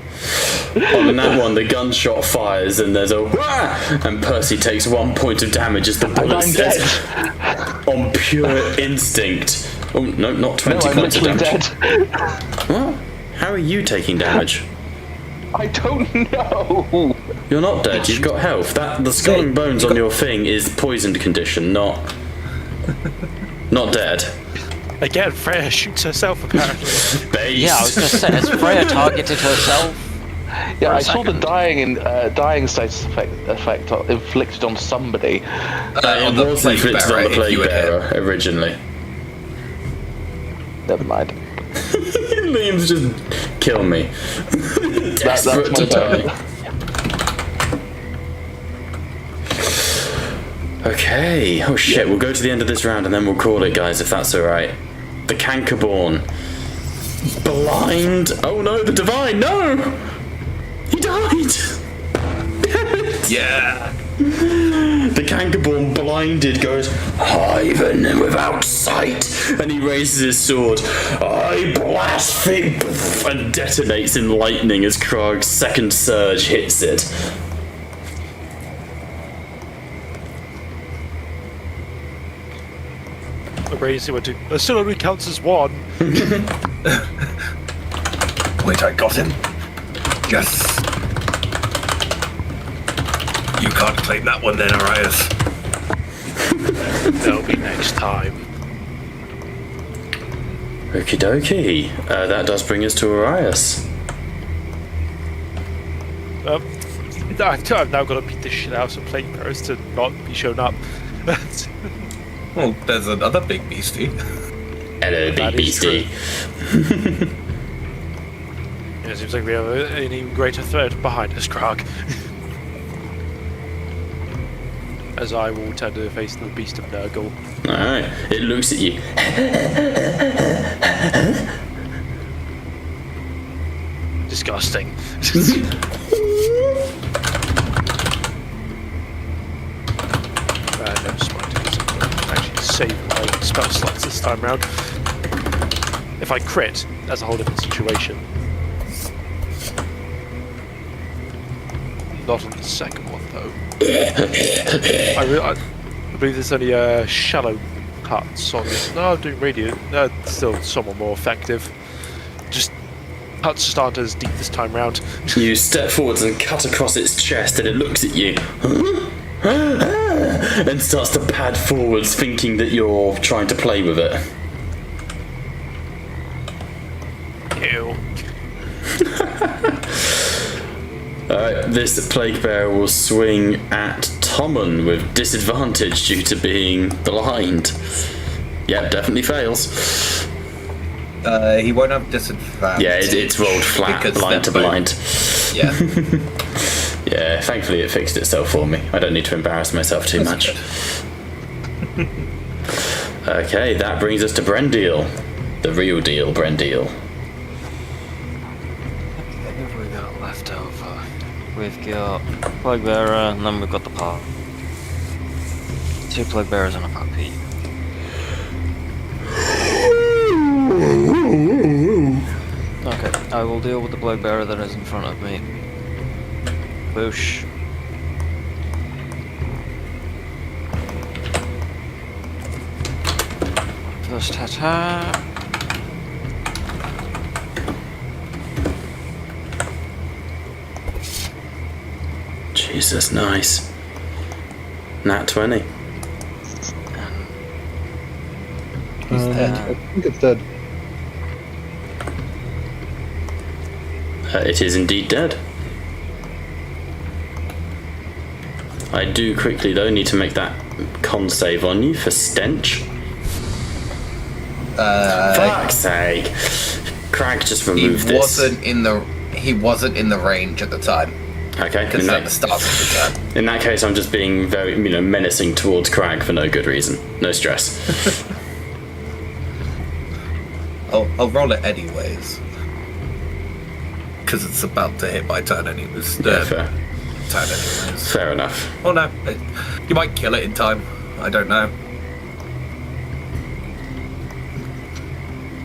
On that one, the gunshot fires and there's a wah! And Percy takes 1 point of damage as the bullet says on pure instinct. Oh no, not 20 points of damage. Dead. What? How are you taking damage? I don't know. You're not dead. You've got health. The skull and bones on your thing is poisoned condition, not dead. Again, Freya shoots herself apparently. Based. Yeah, I was gonna say, has Freya targeted herself? Yeah, I saw the dying status effect inflicted on somebody. It the was plague inflicted on bearer, the if plague you were bearer originally. Never mind. Liam's just kill me. Desperate to die. Okay. Oh shit. We'll go to the end of this round and then we'll call it, guys, if that's all right. The Cankerborn. Blind. Oh no, the Divine. No. He died. Yeah. The Cankerborn, blinded, goes, Ivan without sight, and he raises his sword. I blaspheme, and detonates in lightning as Krog's second surge hits it. The raising went to. That still only counts as one. Wait, I got him. Yes. You can't claim that one then, Arias. That'll be next time. Okie dokie. That does bring us to Arias. I've now got to beat the shit out of plague bearers to not be shown up. Well, there's another big beastie. Hello, big That is beastie. It seems like we have an even greater threat behind us, Krog. As I will turn to face the beast of Nurgle. Alright, it looks at you. Disgusting. No smite, because I'm actually saving my spell slots this time round. If I crit, that's a whole different situation. Not on the second one, though. I believe there's only shallow cuts on this. No, I'm doing radiant. Still somewhat more effective. Just cuts just aren't as deep this time round. You step forwards and cut across its chest, and it looks at you. And starts to pad forwards, thinking that you're trying to play with it. Ew. Alright, this plague bearer will swing at Tommen with disadvantage due to being blind. Yep, definitely fails. He won't have disadvantage. Yeah, it's rolled flat, because blind to they're blind. Yeah. Yeah, thankfully it fixed itself for me. I don't need to embarrass myself too much. Okay, that brings us to Brendil. The real deal, Brendil. What have we got left over? We've got Plague Bearer, and then we've got the Part. 2 Plague Bearers and a Puppy. Okay, I will deal with the Plague Bearer that is in front of me. Boosh. First attack. Jesus, nice. Nat 20. He's dead. I think it's dead. It is indeed dead. I do quickly, though, need to make that con save on you for stench. Fuck's sake. Crag just removed this. He wasn't in the range at the time. Okay, Because at the start of the turn. in that case, I'm just being very, menacing towards Crag for no good reason. No stress. I'll roll it anyways. Because it's about to hit my turn anyways. Yeah, fair. Turn anyways. Fair enough. Oh no, you might kill it in time. I don't know.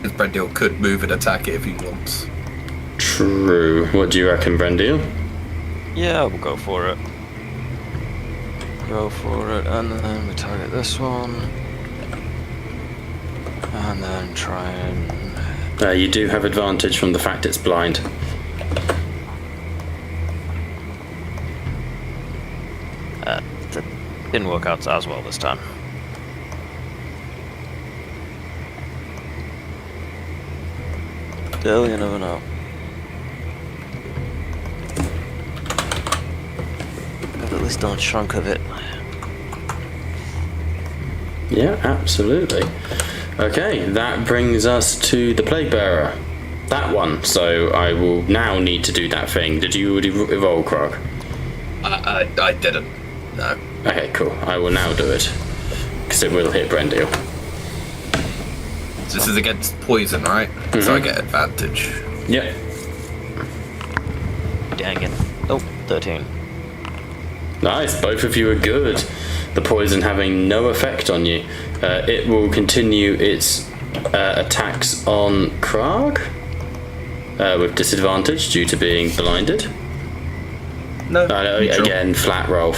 Because Brendil could move and attack it if he wants. True. What do you reckon, Brendil? Yeah, we'll go for it. Go for it, and then we target this one. And then try and... You do have advantage from the fact it's blind. That didn't work out as well this time. Still, you never know. I've at least done a chunk of it. Yeah, absolutely. Okay, that brings us to the Plague Bearer. That one. So I will now need to do that thing. Did you already roll, Krog? I didn't. No. Okay, cool. I will now do it. Because it will hit Brendil. This is against poison, right? So I get advantage. Yep. Dang it. Oh, 13. Nice, both of you are good. The poison having no effect on you. It will continue its attacks on Krog with disadvantage due to being blinded. No. No, again, flat roll.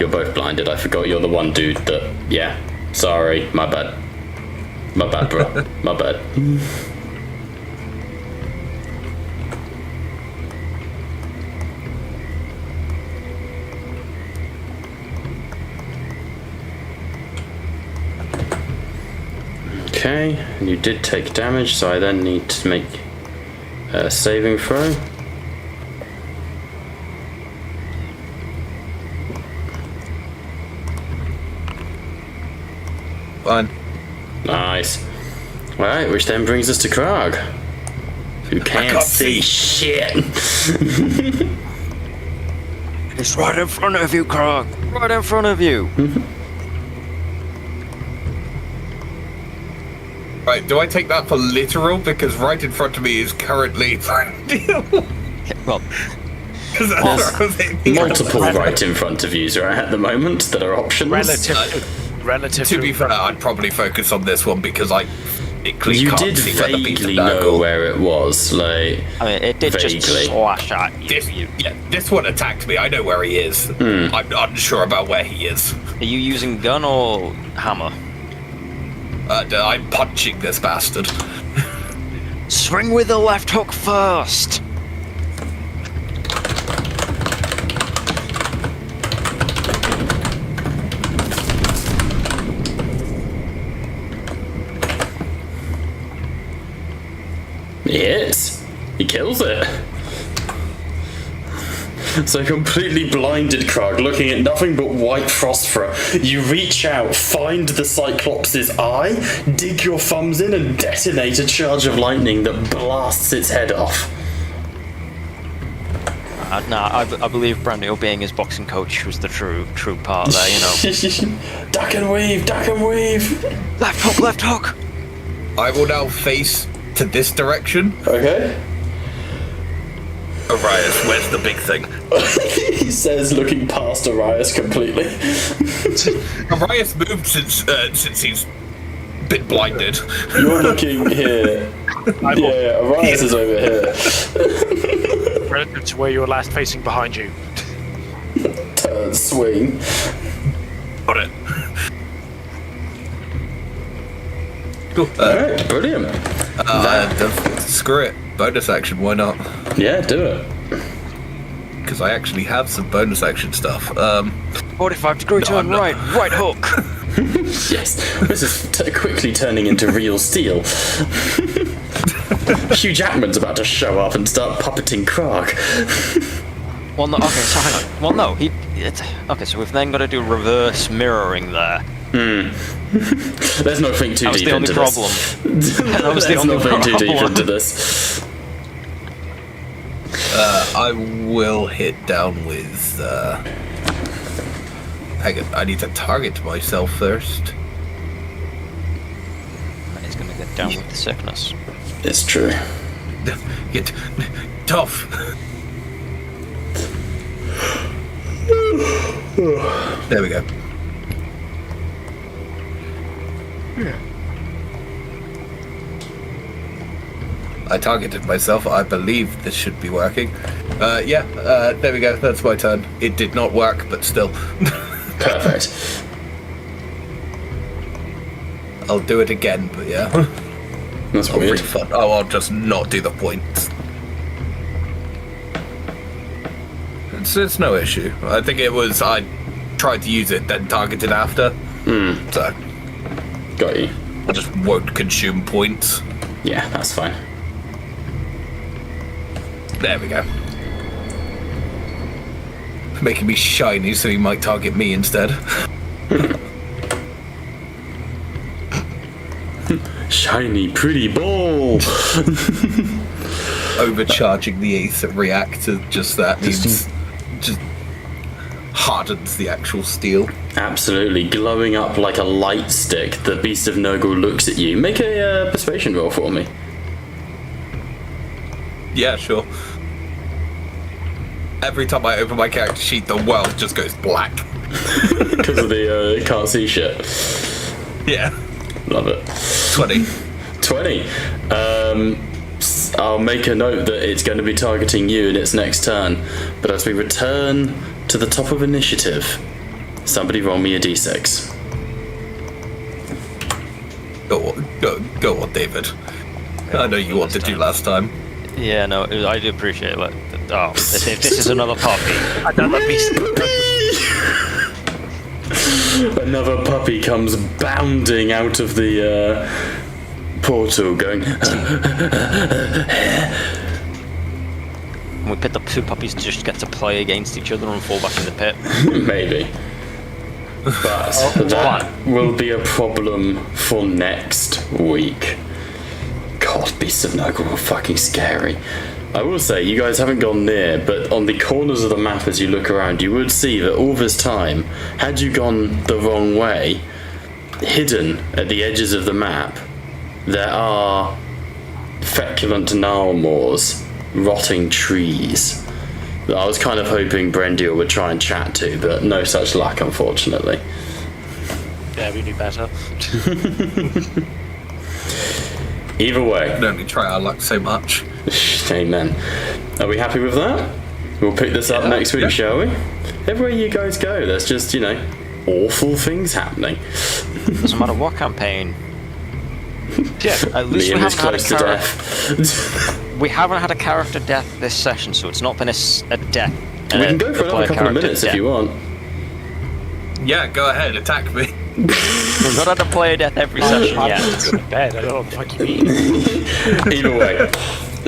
You're both blinded. I forgot you're the one dude that. Yeah, sorry, my bad. My bad, bro. My bad. Okay, and you did take damage, so I then need to make a saving throw. Fine. Nice. Alright, which then brings us to Krog, who can't see shit. It's right in front of you, Krog! Right in front of you! Right, do I take that for literal? Because right in front of me is currently Brendil. Well, Because that's what I was thinking. Multiple right in front of you right at the moment that are options. Relative To be fair, I'd probably focus on this one because I You can't did see where the piece of vaguely know Nurgle- where it was, like. I mean, it did Vaguely. just slash at you. This one attacked me. I know where he is. I'm unsure about where he is. Are you using gun or hammer? I'm punching this bastard. Swing with the left hook first! He hits. He kills it. So completely blinded, Krug, looking at nothing but white phosphor, you reach out, find the Cyclops' eye, dig your thumbs in, and detonate a charge of lightning that blasts its head off. I believe Brandy being his boxing coach was the true part there, you know. Duck and weave, duck and weave! Left hook, left hook! I will now face to this direction. Okay. Arias, where's the big thing? He says, looking past Arias completely. Arias moved since he's been blinded. You're looking here. Yeah, Arias is over here. Relative to where you were last facing behind you. Turn, swing. Got it. Cool. Alright, brilliant. Screw it. Bonus action, why not? Yeah, do it. Because I actually have some bonus action stuff. 45-degree turn right hook! Yes, this is quickly turning into real steel. Hugh Jackman's about to show up and start puppeting Krug. Well, no, okay, so hang on. Well, no, okay, so we've then got to do reverse mirroring there. There's nothing too deep into this. That was the There's only nothing too deep problem. into this. I will hit down with. Hang on, I need to target myself first. He's going to get down with the sickness. It's true. Get tough. There we go. I targeted myself. I believe this should be working. There we go. That's my turn. It did not work, but still. Perfect. I'll do it again, but yeah. That's I'll weird. refund. Oh, I'll just not do the points. It's no issue. I think it was I tried to use it, then targeted after. So Got you. I just won't consume points. Yeah, that's fine. There we go. Making me shiny so he might target me instead. Shiny, pretty ball. Overcharging the Aether reactor, just that means just hardens the actual steel. Absolutely, glowing up like a light stick. The Beast of Nurgle looks at you. Make a persuasion roll for me. Yeah, sure. Every time I open my character sheet, the world just goes black. Because of the can't see shit. Yeah. Love it. 20. 20. I'll make a note that it's going to be targeting you in its next turn. But as we return to the top of initiative, somebody roll me a d6. Go on, David. I know you wanted to last time. Yeah, no, I do appreciate that. Oh, if this is another puppy, another beast. Another puppy comes bounding out of the portal, going. We pit the two puppies just get to play against each other and fall back in the pit. Maybe. But that will be a problem for next week. God, Beasts of Nurgle are fucking scary. I will say, you guys haven't gone near, but on the corners of the map as you look around, you would see that all this time, had you gone the wrong way, hidden at the edges of the map, there are feculent gnarlmores, rotting trees, that I was kind of hoping Brendiel would try and chat to, but no such luck, unfortunately. Yeah, we knew better. Either way. We can only try our luck so much. Amen. Are we happy with that? We'll pick this up next week, shall we? Everywhere you guys go, there's just, awful things happening. Doesn't matter what campaign. Yeah. At least we Liam is haven't had a close to character. death. We haven't had a character death this session, so it's not been a death. We can go for another couple of minutes if you want. Yeah, go ahead, attack me. We've not had a player death every session I'm yet. just going to bed. I don't know what the fuck you mean. Either way,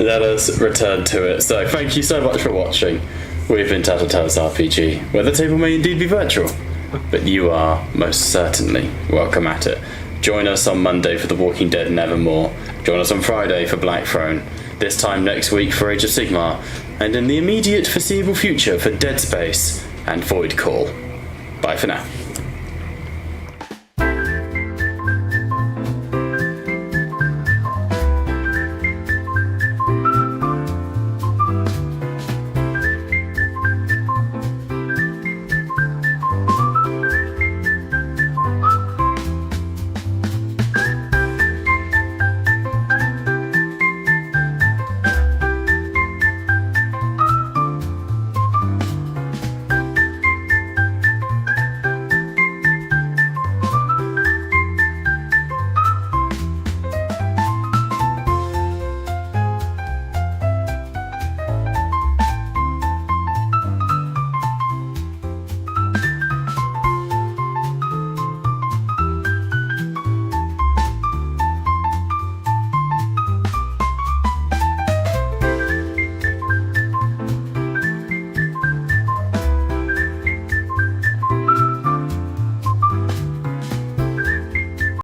let us return to it. So, thank you so much for watching. We've been Tattletales RPG, where the table may indeed be virtual, but you are most certainly welcome at it. Join us on Monday for The Walking Dead Nevermore. Join us on Friday for Black Throne. This time next week for Age of Sigmar. And in the immediate foreseeable future for Dead Space and Void Call. Bye for now.